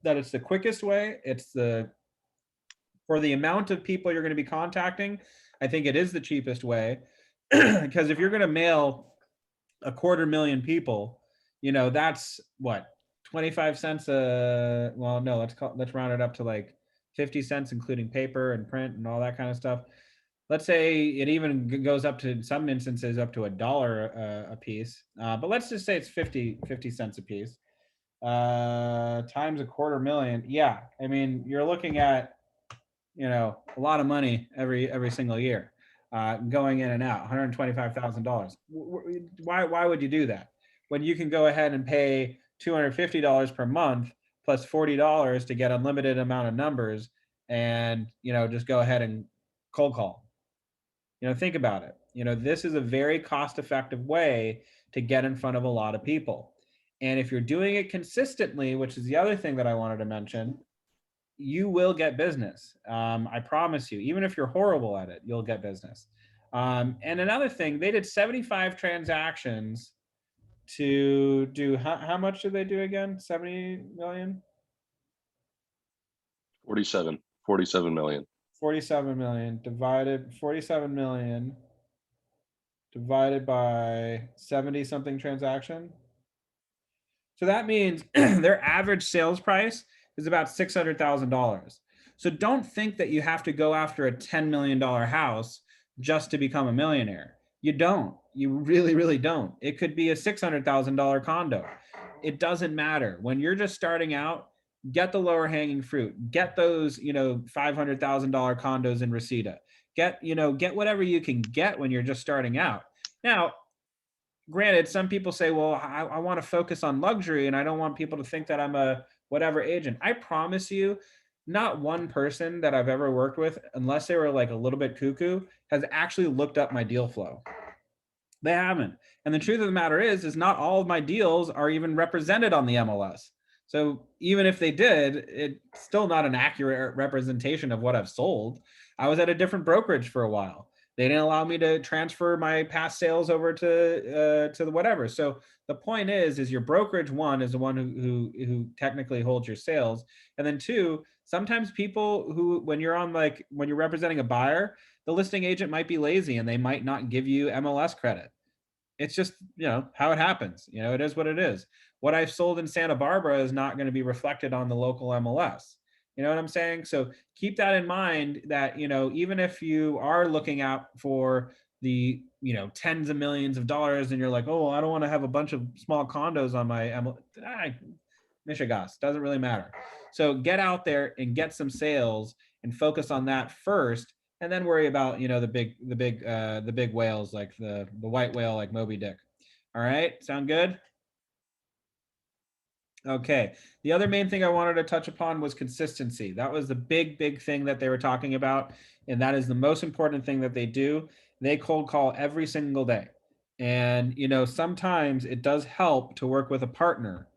that it's the quickest way. It's for the amount of people you're going to be contacting, I think it is the cheapest way. Because if you're going to mail 250,000 people, that's what, 25 cents well, no, let's round it up to like 50 cents, including paper and print and all that kind of stuff. Let's say it even goes up to, in some instances, up to $1 a piece. But let's just say it's 50 cents a piece times 250,000. Yeah, I mean, you're looking at, a lot of money every single year going in and out, $125,000. Why would you do that when you can go ahead and pay $250 per month plus $40 to get unlimited amount of numbers and just go ahead and cold call? Think about it. This is a very cost-effective way to get in front of a lot of people. And if you're doing it consistently, which is the other thing that I wanted to mention, you will get business. I promise you. Even if you're horrible at it, you'll get business. And another thing, they did 75 transactions to do, how much did they do again? 70 million? 47 million. 47 million divided, 47 million divided by 70 something transaction. So that means their average sales price is about $600,000. So don't think that you have to go after a $10 million house just to become a millionaire. You don't. You really, really don't. It could be a $600,000 condo. It doesn't matter. When you're just starting out, get the lower hanging fruit. Get those, $500,000 condos in Reseda. Get whatever you can get when you're just starting out. Now, granted, some people say, well, I want to focus on luxury and I don't want people to think that I'm a whatever agent. I promise you, not one person that I've ever worked with, unless they were like a little bit cuckoo, has actually looked up my deal flow. They haven't. And the truth of the matter is not all of my deals are even represented on the MLS. So even if they did, it's still not an accurate representation of what I've sold. I was at a different brokerage for a while. They didn't allow me to transfer my past sales over to the whatever. So the point is your brokerage, one, is the one who technically holds your sales. And then two, sometimes people who, when you're representing a buyer, the listing agent might be lazy and they might not give you MLS credit. It's just, how it happens. It is what it is. What I've sold in Santa Barbara is not going to be reflected on the local MLS. You know what I'm saying? So keep that in mind that, even if you are looking out for the, tens of millions of dollars and you're like, oh, I don't want to have a bunch of small condos on my Michigas, doesn't really matter. So get out there and get some sales and focus on that first, and then worry about, the big whales, like the white whale, like Moby Dick. All right. Sound good? Okay. The other main thing I wanted to touch upon was consistency. That was the big thing that they were talking about. And that is the most important thing that they do. They cold call every single day. And, sometimes it does help to work with a partner,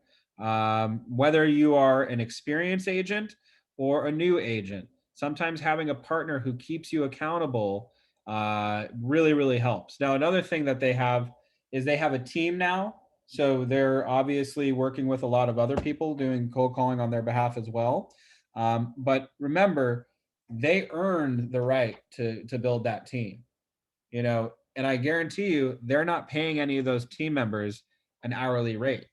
whether you are an experienced agent or a new agent. Sometimes having a partner who keeps you accountable really, really helps. Now, another thing that they have is they have a team now. So they're obviously working with a lot of other people doing cold calling on their behalf as well. But remember, they earned the right to build that team, and I guarantee you, they're not paying any of those team members an hourly rate.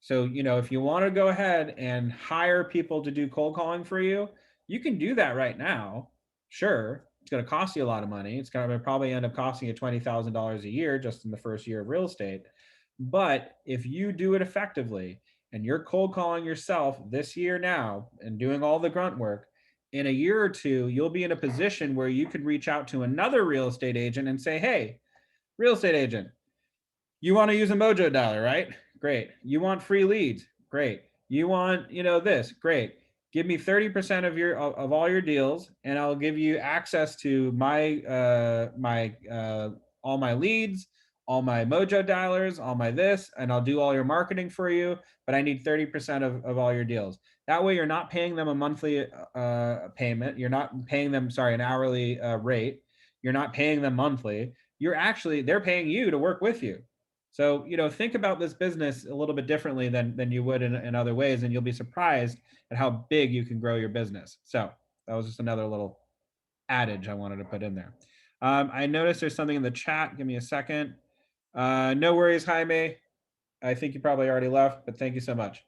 So, if you want to go ahead and hire people to do cold calling for you, you can do that right now. Sure. It's going to cost you a lot of money. It's going to probably end up costing you $20,000 a year just in the first year of real estate. But if you do it effectively and you're cold calling yourself this year now and doing all the grunt work, in a year or two, you'll be in a position where you could reach out to another real estate agent and say, hey, real estate agent, you want to use a Mojo dialer, right? Great. You want free leads? Great. You want, this? Great. Give me 30% of all your deals, and I'll give you access to my all my leads, all my Mojo dialers, all my this, and I'll do all your marketing for you, but I need 30% of all your deals. That way you're not paying them a monthly payment. You're not paying them, an hourly rate. You're not paying them monthly. They're paying you to work with you. So, think about this business a little bit differently than you would in other ways, and you'll be surprised at how big you can grow your business. So that was just another little adage I wanted to put in there. I noticed there's something in the chat. Give me a second. No worries, Jaime. I think you probably already left, but thank you so much.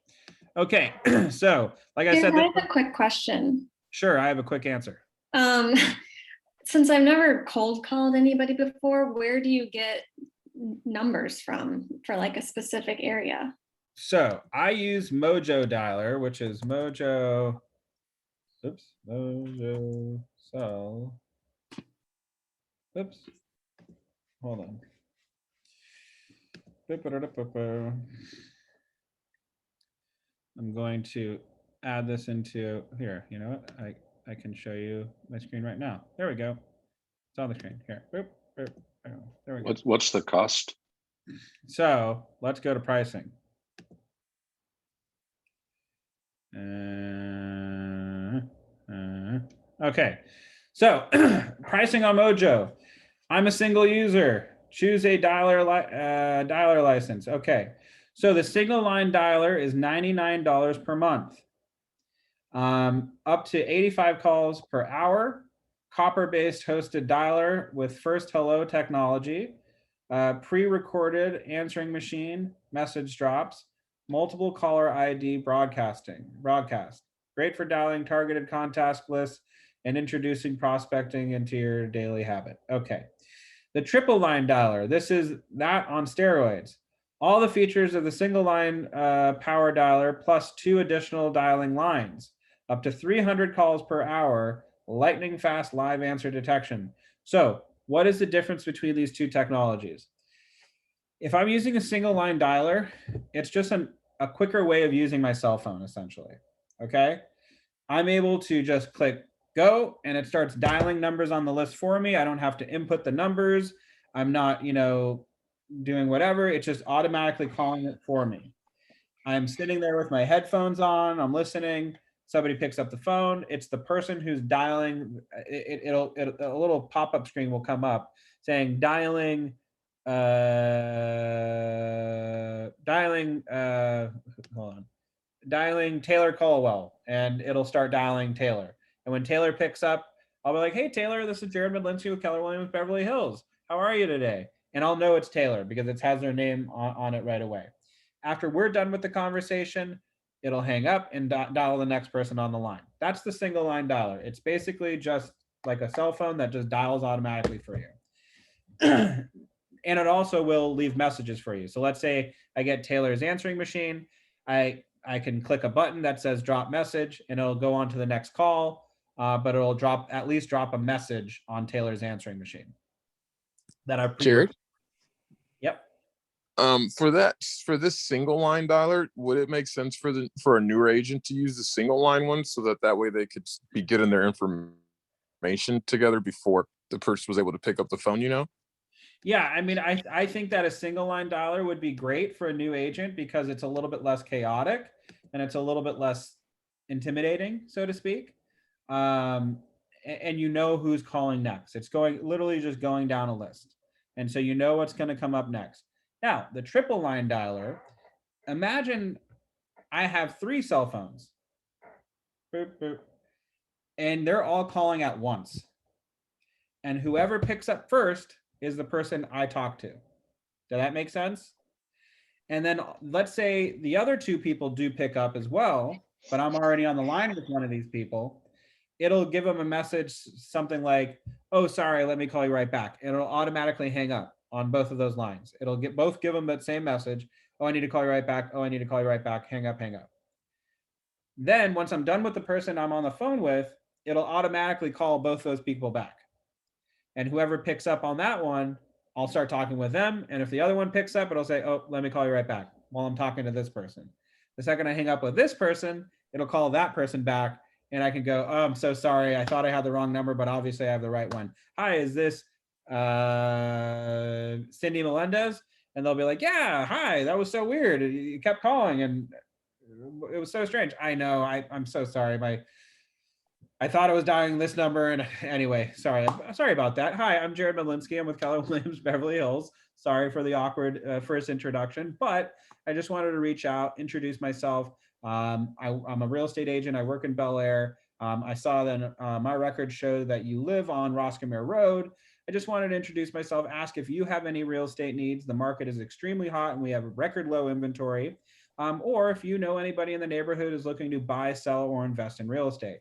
Okay, so like I said, I have a quick question. Sure, I have a quick answer. Since I've never cold called anybody before, where do you get numbers from for like a specific area? So I use Mojo Dialer, which is Mojo. Oops, Mojo Cell. Oops, hold on. I'm going to add this into here. You know what? I can show you my screen right now. There we go. It's on the screen here. Boop, boop. There we go. What's the cost? So let's go to pricing. Okay, so pricing on Mojo. I'm a single user. Choose a dialer license. Okay, so the single line dialer is $99 per month. Up to 85 calls per hour. Copper-based hosted dialer with first hello technology. Pre-recorded answering machine message drops. Multiple caller ID broadcast. Great for dialing targeted contact lists and introducing prospecting into your daily habit. Okay. The triple line dialer, this is that on steroids. All the features of the single line power dialer plus 2 additional dialing lines, up to 300 calls per hour, lightning fast live answer detection. So what is the difference between these two technologies? If I'm using a single line dialer, it's just a quicker way of using my cell phone, essentially, okay? I'm able to just click go and it starts dialing numbers on the list for me. I don't have to input the numbers. I'm not, doing whatever. It's just automatically calling it for me. I'm sitting there with my headphones on. I'm listening. Somebody picks up the phone. It's the person who's dialing. A little pop-up screen will come up saying dialing. Hold on. Dialing Taylor Colwell, and it'll start dialing Taylor. And when Taylor picks up, I'll be like, hey, Taylor, this is Jared Medlinski with Keller Williams Beverly Hills. How are you today? And I'll know it's Taylor because it has their name on it right away. After we're done with the conversation, it'll hang up and dial the next person on the line. That's the single line dialer. It's basically just like a cell phone that just dials automatically for you. And it also will leave messages for you. So let's say I get Taylor's answering machine. I can click a button that says drop message and it'll go on to the next call, but it'll at least drop a message on Taylor's answering machine. That I've Jared? Yep. For this single line dialer, would it make sense for a newer agent to use the single line one so that way they could be getting their information together before the person was able to pick up the phone, Yeah, I mean, I think that a single line dialer would be great for a new agent because it's a little bit less chaotic and it's a little bit less intimidating, so to speak. And you know who's calling next. It's literally just going down a list. And so you know what's going to come up next. Now, the triple line dialer, imagine I have 3 cell phones. Boop, boop. And they're all calling at once. And whoever picks up first is the person I talk to. Does that make sense? And then let's say the other 2 people do pick up as well, but I'm already on the line with one of these people. It'll give them a message, something like, oh, sorry, let me call you right back. And it'll automatically hang up on both of those lines. It'll both give them that same message. Oh, I need to call you right back. Oh, I need to call you right back. Hang up, hang up. Then once I'm done with the person I'm on the phone with, it'll automatically call both those people back. And whoever picks up on that one, I'll start talking with them. And if the other one picks up, it'll say, oh, let me call you right back while I'm talking to this person. The second I hang up with this person, it'll call that person back. And I can go, oh, I'm so sorry. I thought I had the wrong number, but obviously I have the right one. Hi, is this Cindy Melendez? And they'll be like, yeah, hi, that was so weird. You kept calling and it was so strange. I know, I'm so sorry. I thought I was dialing this number, and anyway, sorry about that. Hi, I'm Jared Malinsky. I'm with Keller Williams Beverly Hills. Sorry for the awkward first introduction, but I just wanted to reach out, introduce myself. I'm a real estate agent. I work in Bel Air. I saw that my records show that you live on Roscommere Road. I just wanted to introduce myself, ask if you have any real estate needs. The market is extremely hot and we have record low inventory. Or if you know anybody in the neighborhood is looking to buy, sell, or invest in real estate.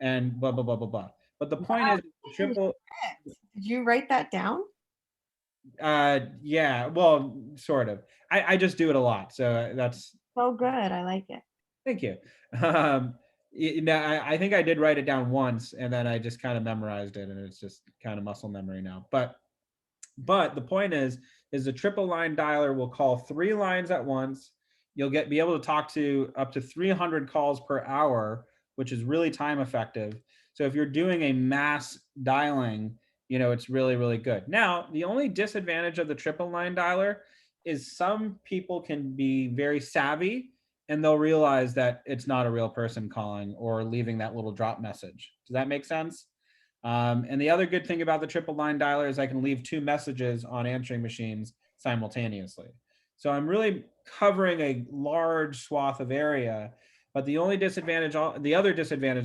And blah, blah, blah, blah, blah. But the point is triple. Did you write that down? Yeah, well, sort of. I just do it a lot. So that's. So good. I like it. Thank you. I think I did write it down once and then I just kind of memorized it and it's just kind of muscle memory now. But the point is the triple line dialer will call 3 lines at once. You'll be able to talk to up to 300 calls per hour, which is really time effective. So if you're doing a mass dialing, it's really, really good. Now, the only disadvantage of the triple line dialer is some people can be very savvy and they'll realize that it's not a real person calling or leaving that little drop message. Does that make sense? And the other good thing about the triple line dialer is I can leave 2 messages on answering machines simultaneously. So I'm really covering a large swath of area, but the other disadvantage,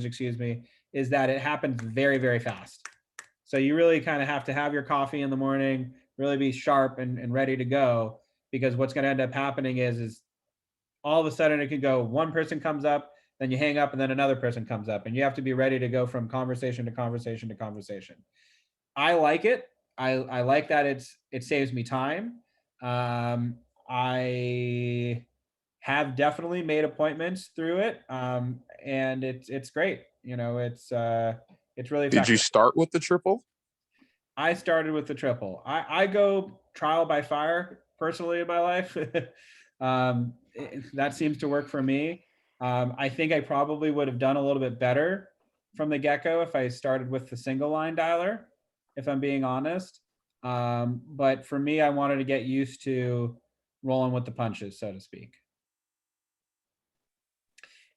excuse me, is that it happens very, very fast. So you really kind of have to have your coffee in the morning, really be sharp and ready to go, because what's going to end up happening is all of a sudden it could go, one person comes up, then you hang up and then another person comes up and you have to be ready to go from conversation to conversation to conversation. I like it. I like that it saves me time. I have definitely made appointments through it. And it's great. It's really Did you effective. start with the triple? I started with the triple. I go trial by fire personally in my life. That seems to work for me. I think I probably would have done a little bit better from the get-go if I started with the single line dialer, if I'm being honest. But for me, I wanted to get used to rolling with the punches, so to speak.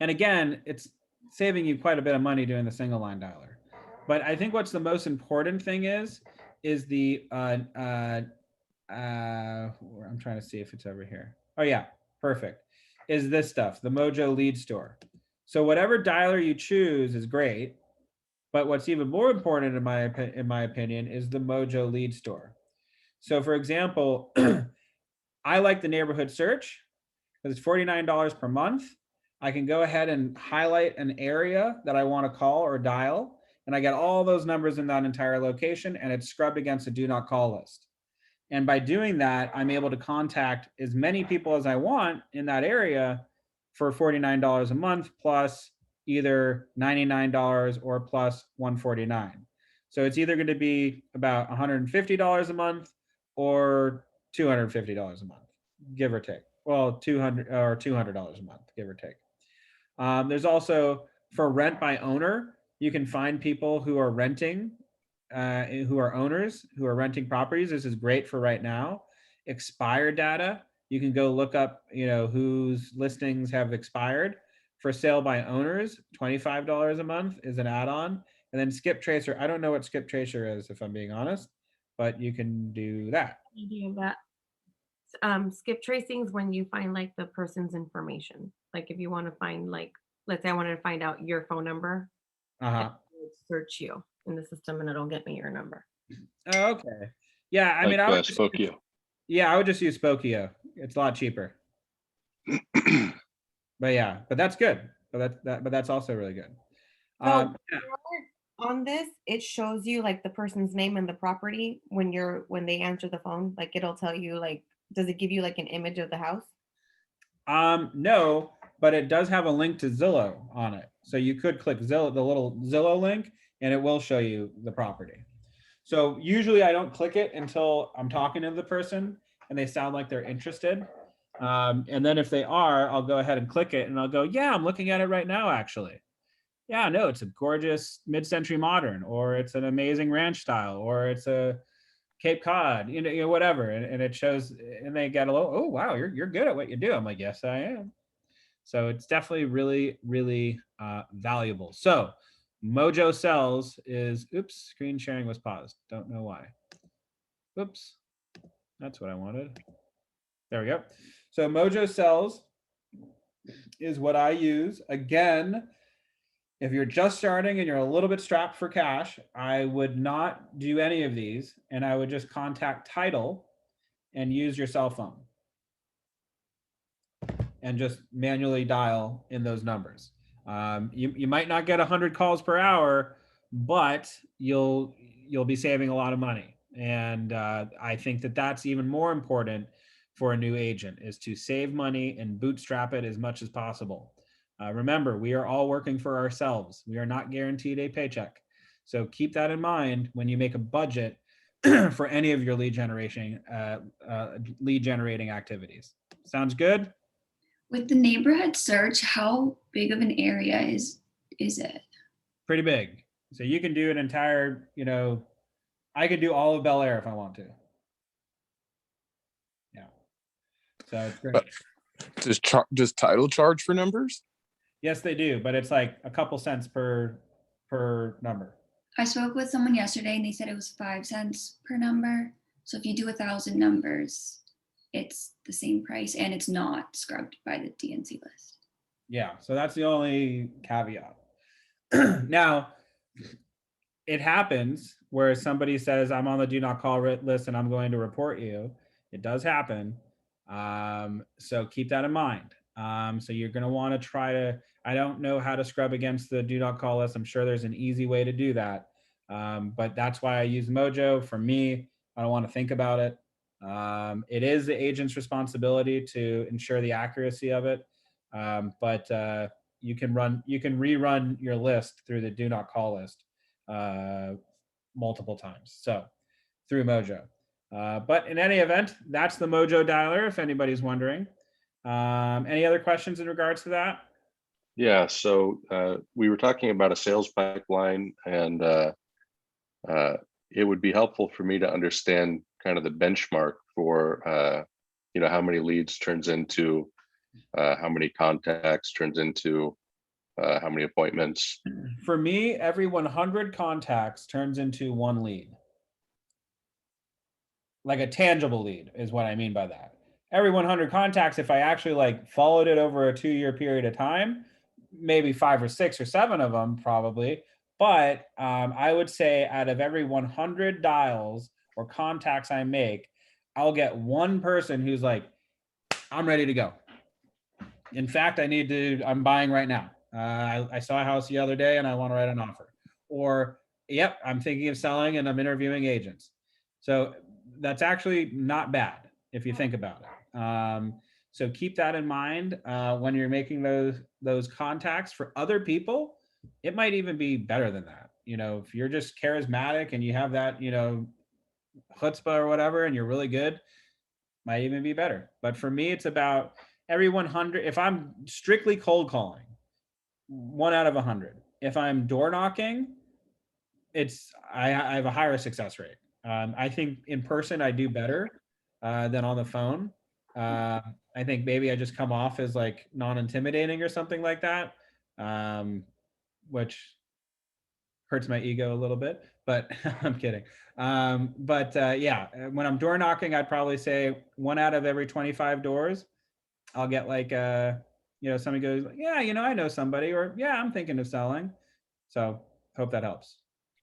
And again, it's saving you quite a bit of money doing the single line dialer. But I think what's the most important thing is the, I'm trying to see if it's over here. Oh yeah, perfect. Is this stuff, the Mojo Lead Store. So whatever dialer you choose is great, but what's even more important in my opinion is the Mojo Lead Store. So for example, I like the neighborhood search because it's $49 per month. I can go ahead and highlight an area that I want to call or dial, and I get all those numbers in that entire location, and it's scrubbed against a do not call list. And by doing that, I'm able to contact as many people as I want in that area for $49 a month, plus either $99 or plus $149. So it's either going to be about $150 a month or $250 a month, give or take. Well, $200 a month, give or take. There's also, for rent by owner, you can find people who are renting, who are owners, who are renting properties. This is great for right now. Expired data, you can go look up, whose listings have expired. For sale by owners, $25 a month is an add-on. And then Skip Tracer, I don't know what Skip Tracer is, if I'm being honest, but you can do that. Idea of that. Skip tracing is when you find like the person's information. Like if you want to find let's say I wanted to find out your phone number, I would search you in the system and it'll get me your number. Oh, okay. Yeah, I mean, I would just use Spokeo. It's a lot cheaper. But yeah, but that's good. But that's also really good. So on this, it shows you like the person's name and the property when they answer the phone. Like it'll tell you like, does it give you like an image of the house? No, but it does have a link to Zillow on it. So you could click Zillow, the little Zillow link, and it will show you the property. So usually I don't click it until I'm talking to the person and they sound like they're interested. And then if they are, I'll go ahead and click it and I'll go, yeah, I'm looking at it right now, actually. Yeah, no, it's a gorgeous mid-century modern, or it's an amazing ranch style, or it's a Cape Cod, whatever. And it shows, and they get a little, oh, wow, you're good at what you do. I'm like, yes, I am. So it's definitely really, really valuable. So Mojo Sells is, oops, screen sharing was paused. Don't know why. Oops, that's what I wanted. There we go. So Mojo Sells is what I use. Again, if you're just starting and you're a little bit strapped for cash, I would not do any of these, and I would just contact title and use your cell phone and just manually dial in those numbers. You might not get 100 calls per hour, but you'll be saving a lot of money. And I think that that's even more important for a new agent, is to save money and bootstrap it as much as possible. Remember, we are all working for ourselves. We are not guaranteed a paycheck. So keep that in mind when you make a budget for any of your lead generating activities. Sounds good? With the neighborhood search, how big of an area is it? Pretty big. So you can do an entire, I could do all of Bel Air if I want to. Yeah. So it's great. Does title charge for numbers? Yes, they do, but it's like a couple cents per number. I spoke with someone yesterday and they said it was 5 cents per number. So if you do 1,000 numbers, it's the same price and it's not scrubbed by the DNC list. Yeah, so that's the only caveat. Now, it happens where somebody says, I'm on the do not call list and I'm going to report you. It does happen. So keep that in mind. So you're going to want to try to, I don't know how to scrub against the do not call list. I'm sure there's an easy way to do that. But that's why I use Mojo. For me, I don't want to think about it. It is the agent's responsibility to ensure the accuracy of it. But you can rerun your list through the do not call list multiple times. So through Mojo. But in any event, that's the Mojo dialer, if anybody's wondering. Any other questions in regards to that? Yeah, so we were talking about a sales pipeline, and it would be helpful for me to understand kind of the benchmark for how many leads turns into how many contacts turns into how many appointments. For me, every 100 contacts turns into 1 lead. Like a tangible lead is what I mean by that. Every 100 contacts, if I actually followed it over a 2-year period of time, maybe 5 or 6 or 7 of them probably. But I would say out of every 100 dials or contacts I make, I'll get 1 person who's like, I'm ready to go. In fact, I'm buying right now. I saw a house the other day and I want to write an offer. Or, yep, I'm thinking of selling and I'm interviewing agents. So that's actually not bad if you think about it. So keep that in mind when you're making those contacts. For other people, it might even be better than that. If you're just charismatic and you have that, chutzpah or whatever, and you're really good, might even be better. But for me, it's about every 100. If I'm strictly cold calling, 1 out of 100. If I'm door knocking, I have a higher success rate. I think in person I do better than on the phone. I think maybe I just come off as non-intimidating or something like that, which hurts my ego a little bit, but I'm kidding. Yeah, when I'm door knocking, I'd probably say 1 out of every 25 doors, I'll get somebody goes, yeah, I know somebody, or yeah, I'm thinking of selling. So hope that helps.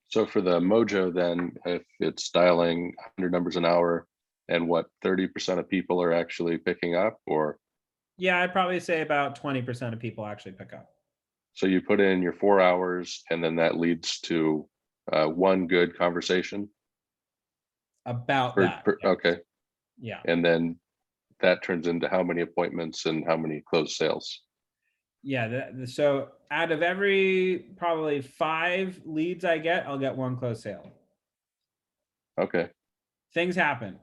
So for the Mojo, then, if it's dialing 100 numbers an hour, and 30% of people are actually picking up, or? Yeah, I'd probably say about 20% of people actually pick up. So you put in your 4 hours, and then that leads to 1 good conversation? About that. Okay. Yeah. And then that turns into how many appointments and how many closed sales? Yeah, so out of every probably 5 leads I get, I'll get 1 closed sale. Okay. Things happen,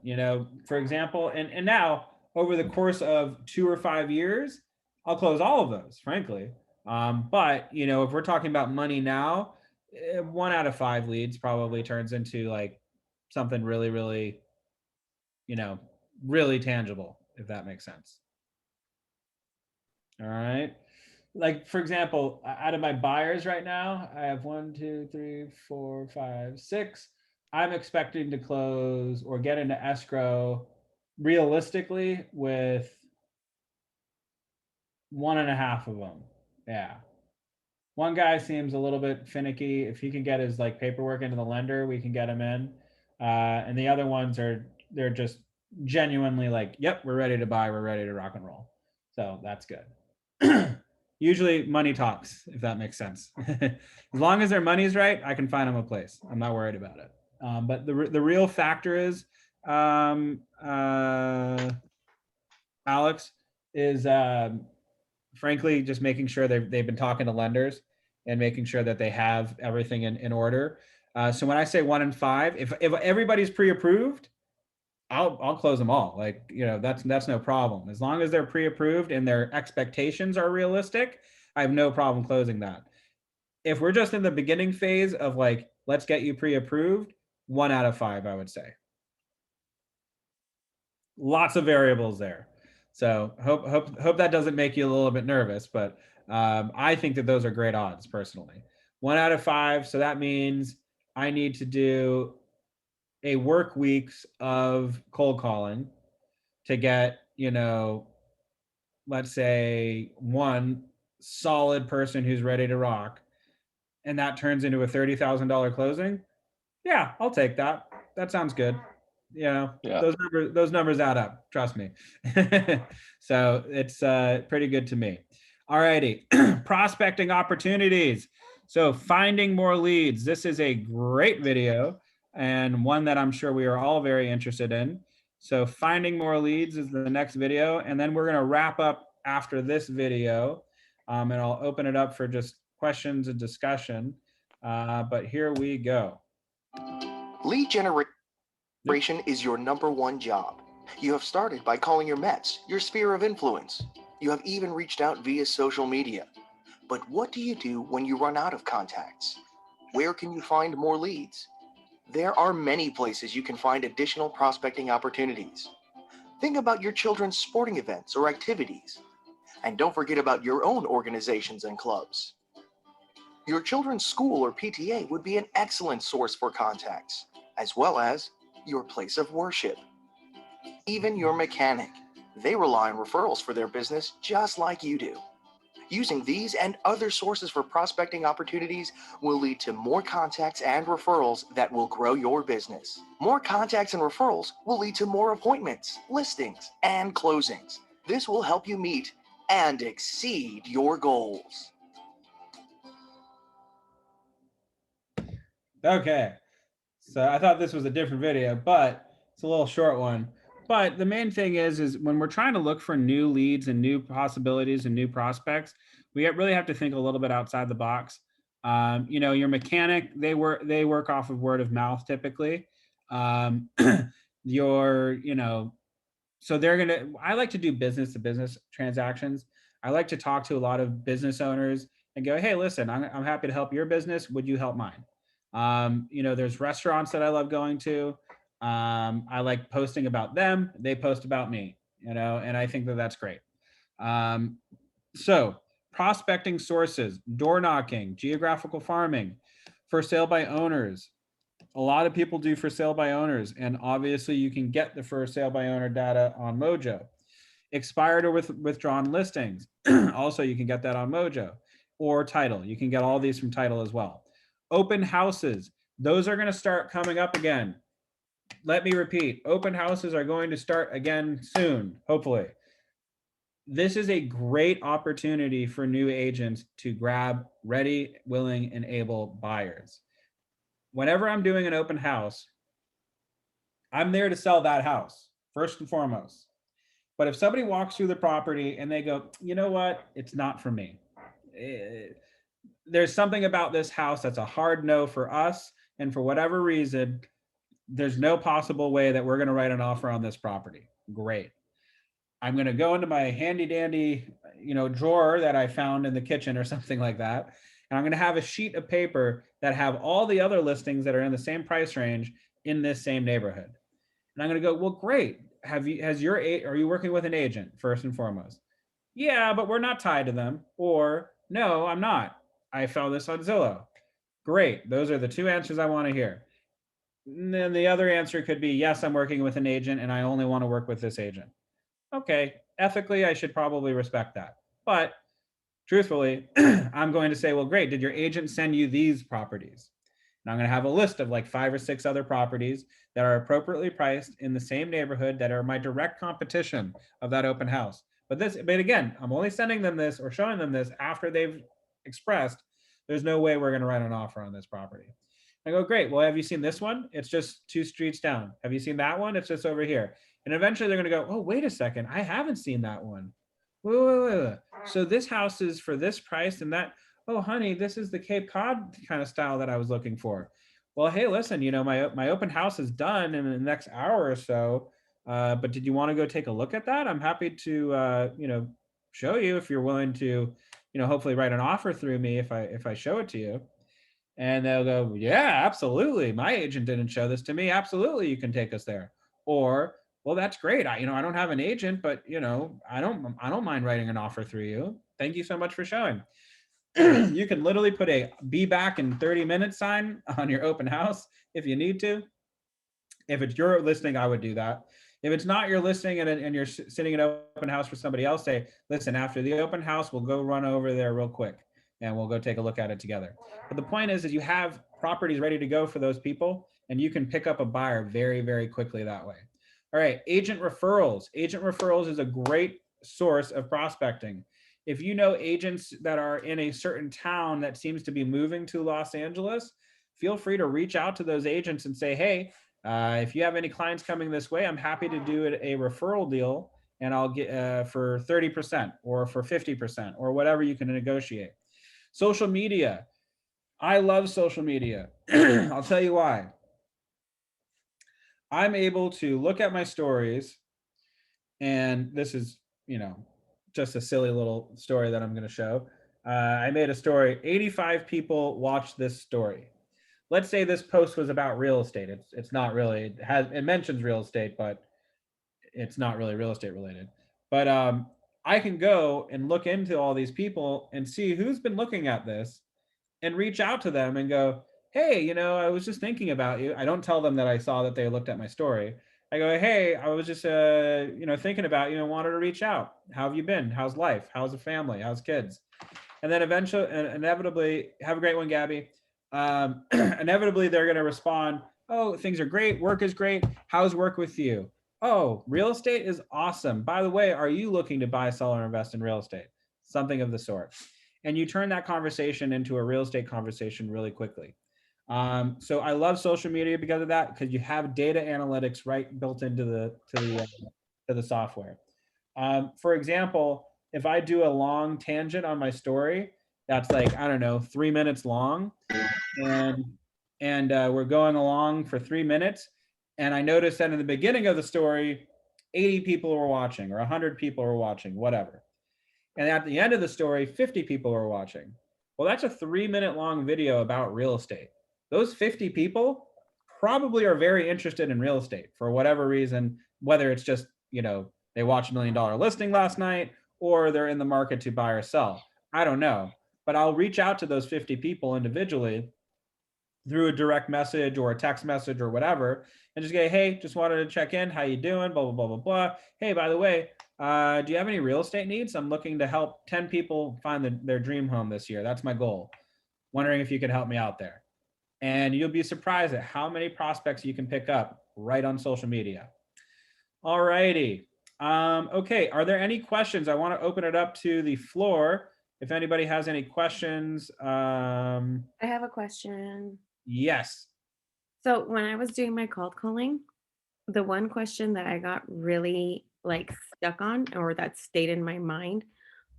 for example, and now over the course of 2 or 5 years, I'll close all of those, frankly. But, if we're talking about money now, 1 out of 5 leads probably turns into something really, really, really tangible, if that makes sense. All right. like for example, out of my buyers right now, I have 1, 2, 3, 4, 5, 6. I'm expecting to close or get into escrow realistically with 1.5 of them. Yeah. One guy seems a little bit finicky. If he can get his like paperwork into the lender, we can get him in. And the other ones they're just genuinely like, yep, we're ready to buy, we're ready to rock and roll. So that's good. Usually money talks, if that makes sense. As long as their money's right, I can find them a place. I'm not worried about it. But the real factor is, Alex, is frankly just making sure they've been talking to lenders and making sure that they have everything in order. So when I say 1 in 5, if everybody's pre-approved, I'll close them all. Like, you know, that's no problem. As long as they're pre-approved and their expectations are realistic, I have no problem closing that. If we're just in the beginning phase of like, let's get you pre-approved, 1 out of 5, I would say. Lots of variables there. So hope that doesn't make you a little bit nervous, but I think that those are great odds personally. 1 out of 5. So that means I need to do a work weeks of cold calling to get, you know, let's say one solid person who's ready to rock, and that turns into a $30,000 closing. Yeah, I'll take that. That sounds good. You know, Yeah. those numbers add up. Trust me. So it's pretty good to me. All righty, prospecting opportunities. So finding more leads. This is a great video and one that I'm sure we are all very interested in. So finding more leads is the next video, and then we're going to wrap up after this video, and I'll open it up for just questions and discussion. But here we go. Lead generation is your #1 job. You have started by calling your Mets, your sphere of influence. You have even reached out via social media. But what do you do when you run out of contacts? Where can you find more leads? There are many places you can find additional prospecting opportunities. Think about your children's sporting events or activities. And don't forget about your own organizations and clubs. Your children's school or PTA would be an excellent source for contacts, as well as your place of worship. Even your mechanic. They rely on referrals for their business just like you do. Using these and other sources for prospecting opportunities will lead to more contacts and referrals that will grow your business. More contacts and referrals will lead to more appointments, listings, and closings. This will help you meet and exceed your goals. Okay, so I thought this was a different video, but it's a little short one. But the main thing is when we're trying to look for new leads and new possibilities and new prospects, we really have to think a little bit outside the box. You know, your mechanic, they work off of word of mouth typically. You know, so I like to do business to business transactions. I like to talk to a lot of business owners and go, hey, listen, I'm happy to help your business. Would you help mine? You know, there's restaurants that I love going to. I like posting about them. They post about me, you know, and I think that that's great. So prospecting sources, door knocking, geographical farming, for sale by owners. A lot of people do for sale by owners, and obviously you can get the for sale by owner data on Mojo. Expired or withdrawn listings. Also, you can get that on Mojo, or Title. You can get all these from Title as well. Open houses. Those are going to start coming up again. Let me repeat, open houses are going to start again soon, hopefully. This is a great opportunity for new agents to grab ready, willing, and able buyers. Whenever I'm doing an open house, I'm there to sell that house, first and foremost. But if somebody walks through the property and they go, you know what, it's not for me. There's something about this house that's a hard no for us, and for whatever reason, there's no possible way that we're going to write an offer on this property. Great. I'm going to go into my handy dandy, you know, drawer that I found in the kitchen or something like that. And I'm going to have a sheet of paper that have all the other listings that are in the same price range in this same neighborhood. And I'm going to go, well, great. Are you working with an agent first and foremost? Yeah, but we're not tied to them. Or no, I'm not. I found this on Zillow. Great. Those are the two answers I want to hear. And then the other answer could be, yes, I'm working with an agent and I only want to work with this agent. Okay, ethically, I should probably respect that. But truthfully, I'm going to say, well, great. Did your agent send you these properties? And I'm going to have a list of like 5 or 6 other properties that are appropriately priced in the same neighborhood that are my direct competition of that open house. But again, I'm only sending them this or showing them this after they've expressed there's no way we're going to write an offer on this property. I go, great. Well, have you seen this one? It's just 2 streets down. Have you seen that one? It's just over here. And eventually they're going to go, oh, wait a second. I haven't seen that one. Wait. So this house is for this price and that. Oh, honey, this is the Cape Cod kind of style that I was looking for. Well, hey, listen, my open house is done in the next hour or so. But did you want to go take a look at that? I'm happy to, show you if you're willing to, hopefully write an offer through me if I show it to you. And they'll go, yeah, absolutely. My agent didn't show this to me. Absolutely, you can take us there. Or, well, that's great. I don't have an agent, but I don't mind writing an offer through you. Thank you so much for showing. You can literally put a be back in 30 minutes sign on your open house if you need to. If it's your listing, I would do that. If it's not your listing and you're sitting in an open house for somebody else, say, listen, after the open house, we'll go run over there real quick and we'll go take a look at it together. But the point is you have properties ready to go for those people and you can pick up a buyer very, very quickly that way. All right, agent referrals. Agent referrals is a great source of prospecting. If you know agents that are in a certain town that seems to be moving to Los Angeles, feel free to reach out to those agents and say, hey, if you have any clients coming this way, I'm happy to do a referral deal and I'll get for 30% or for 50% or whatever you can negotiate. Social media. I love social media. I'll tell you why. I'm able to look at my stories, and this is, just a silly little story that I'm going to show. I made a story. 85 people watched this story. Let's say this post was about real estate. It's not really, it mentions real estate, but it's not really real estate related. But I can go and look into all these people and see who's been looking at this and reach out to them and go, hey, I was just thinking about you. I don't tell them that I saw that they looked at my story. I go, hey, I was just, thinking about you and wanted to reach out. How have you been? How's life? How's the family? How's kids? And then inevitably, have a great one, Gabby. Inevitably, they're going to respond, oh, things are great. Work is great. How's work with you? Oh, real estate is awesome. By the way, are you looking to buy, sell, or invest in real estate? Something of the sort. And you turn that conversation into a real estate conversation really quickly. So I love social media because of that, because you have data analytics right built into the software. For example, if I do a long tangent on my story, that's like, 3 minutes long, and we're going along for 3 minutes, and I noticed that in the beginning of the story, 80 people were watching, or 100 people were watching, whatever. And at the end of the story, 50 people were watching. Well, that's a 3-minute long video about real estate. Those 50 people probably are very interested in real estate for whatever reason, whether it's just, they watched $1 Million Listing last night, or they're in the market to buy or sell. I don't know, but I'll reach out to those 50 people individually through a direct message or a text message or whatever, and just go, hey, just wanted to check in. How you doing? Blah, blah, blah, blah, blah. Hey, by the way, do you have any real estate needs? I'm looking to help 10 people find their dream home this year. That's my goal. Wondering if you could help me out there. And you'll be surprised at how many prospects you can pick up right on social media. All righty. Okay, are there any questions? I want to open it up to the floor. If anybody has any questions. I have a question. Yes. So when I was doing my cold calling, the one question that I got really stuck on, or that stayed in my mind,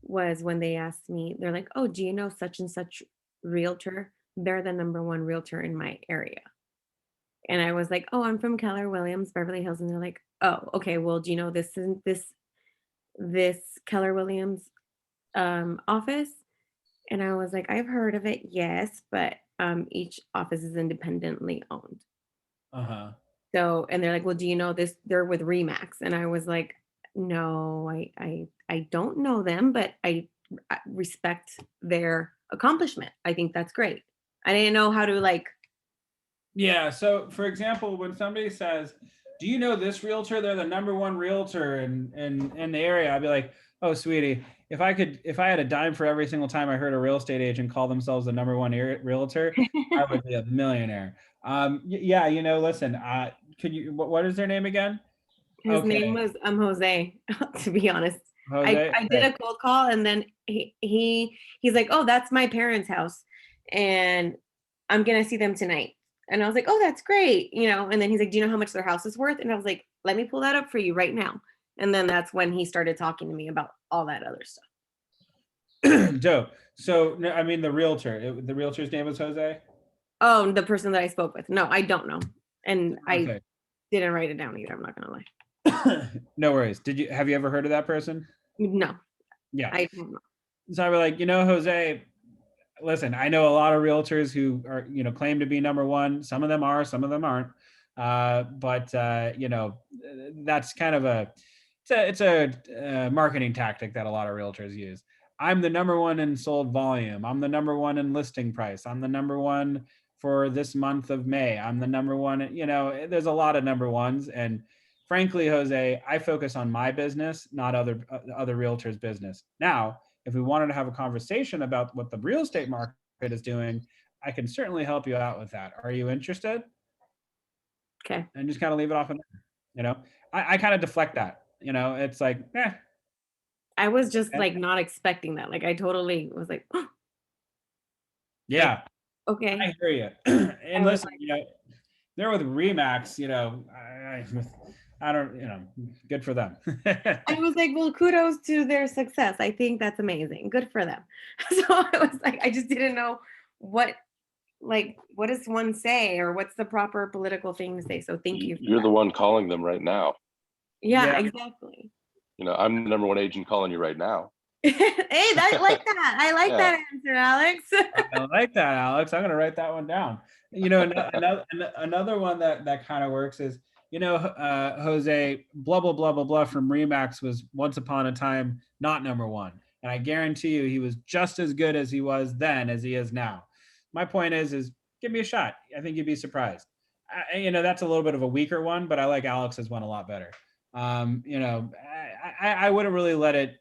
was when they asked me, they're like, oh, do you know such and such realtor? They're the #1 realtor in my area. And I was like, oh, I'm from Keller Williams, Beverly Hills. And they're like, oh, okay, well, do you know this Keller Williams office? And I was like, I've heard of it, yes, but each office is independently owned. Uh-huh. So, and they're like, well, do you know this? They're with Remax. And I was like, No, I don't know them, but I respect their accomplishment. I think that's great. I didn't know how to like. Yeah. So, for example, when somebody says, "Do you know this realtor? They're the number one realtor in the area," I'd be like, "Oh, sweetie, if I had a dime for every single time I heard a real estate agent call themselves the number one realtor, I would be a millionaire." Yeah. Listen. Could you? What is their name again? His Okay. name was Jose, to be honest. Jose. I did a cold call and then he's like, "Oh, that's my parents' house and I'm gonna see them tonight." And I was like, "Oh, that's great." And then he's like, "Do you know how much their house is worth?" And I was like, "Let me pull that up for you right now." And then that's when he started talking to me about all that other stuff. Dope. So, no, I mean, the realtor's name was Jose? Oh, the person that I spoke with. No, I don't know. And I Okay. didn't write it down either. I'm not gonna lie. No worries. Have you ever heard of that person? No. Yeah. I don't know. So I was like, Jose, listen, I know a lot of realtors who are, claim to be number one. Some of them are, some of them aren't. But that's kind of it's a marketing tactic that a lot of realtors use. I'm the number one in sold volume. I'm the number one in listing price. I'm the number one for this month of May. I'm the number one. There's a lot of number ones. And frankly, Jose, I focus on my business, not other realtors' business. Now, if we wanted to have a conversation about what the real estate market is doing, I can certainly help you out with that. Are you interested? Okay. And just kind of leave it off of there. I kind of deflect that. It's like, I was just Okay. like not expecting that. Like I totally was like, "Oh, yeah. okay." I hear you. And listen, they're with Remax, I don't, good for them. I was like, well, kudos to their success. I think that's amazing. Good for them. So I was like, I just didn't know what does one say or what's the proper political thing to say. So thank you. You're the one calling them right now. Yeah, exactly. I'm the number one agent calling you right now. Hey, I like that. I like Yeah. that answer, Alex. I like that, Alex. I'm gonna write that one down. Another one that kind of works is, Jose, blah blah blah blah blah from Remax was once upon a time not number one, and I guarantee you he was just as good as he was then as he is now. My point is give me a shot. I think you'd be surprised. That's a little bit of a weaker one, but I like Alex's one a lot better. I wouldn't really let it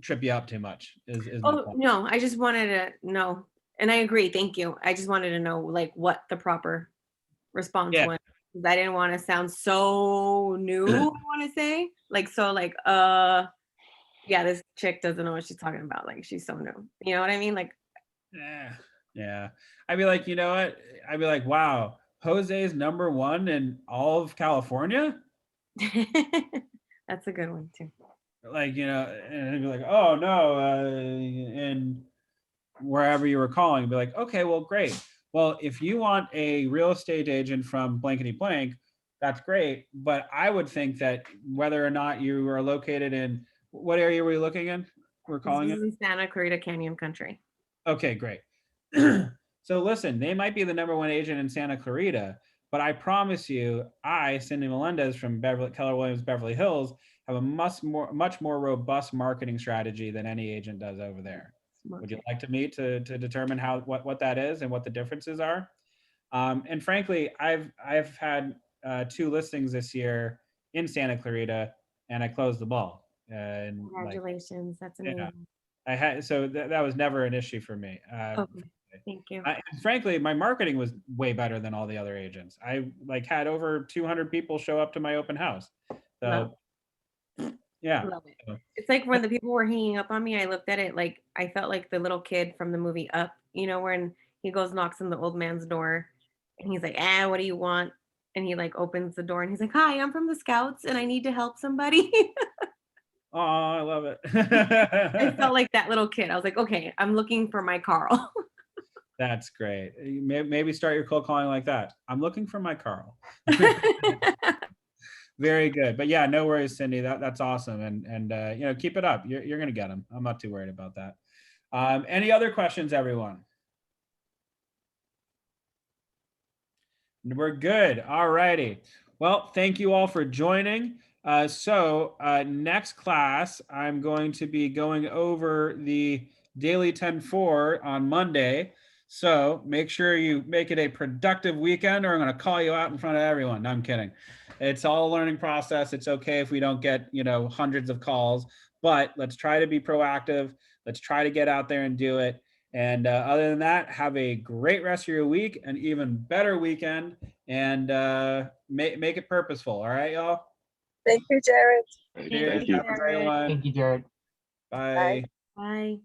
trip you up too much. Is my Oh point. no, I just wanted to know, and I agree. Thank you. I just wanted to know like what the proper response Yeah. was. 'Cause I didn't want to sound so new. I want to say yeah, this chick doesn't know what she's talking about. Like she's so new. You know what I mean? Like Yeah. I'd be like, you know what? I'd be like, wow, Jose's number one in all of California. that's a good one too. Like, and they'd be like, oh no, and wherever you were calling, be like, okay, well, great. Well, if you want a real estate agent from blankety blank, that's great. But I would think that whether or not you are located in what area were you looking in? We're calling This it. is in Santa Clarita Canyon Country. Okay, great. So listen, they might be the number one agent in Santa Clarita, but I promise you, Cindy Melendez from Keller Williams Beverly Hills, have a much more robust marketing strategy than any agent does over there. Would you like to meet to determine what that is and what the differences are? And frankly, I've had 2 listings this year in Santa Clarita, and I closed the ball. And Congratulations. That's amazing. I had that was never an issue for me. Okay. Thank you. Frankly, my marketing was way better than all the other agents. I had over 200 people show up to my open house. So yeah. Love it. It's like when the people were hanging up on me, I looked at it like I felt like the little kid from the movie Up, when he goes knocks on the old man's door and he's like, what do you want? And he opens the door and he's like, hi, I'm from the Scouts and I need to help somebody. Oh, I love it. I felt like that little kid. I was like, okay, I'm looking for my Carl. That's great. Maybe start your cold calling like that. I'm looking for my Carl. Very good. But yeah, no worries, Cindy. That's awesome. And keep it up. You're going to get them. I'm not too worried about that. Any other questions, everyone? We're good. All righty. Well, thank you all for joining. Next class, I'm going to be going over the daily 10-4 on Monday. So make sure you make it a productive weekend, or I'm going to call you out in front of everyone. No, I'm kidding. It's all a learning process. It's okay if we don't get, hundreds of calls, but let's try to be proactive. Let's try to get out there and do it. And other than that, have a great rest of your week, an even better weekend, and make it purposeful. All right, y'all? Thank you, Jared. Cheers. Have a great one. Thank you, Jared. Bye. Bye.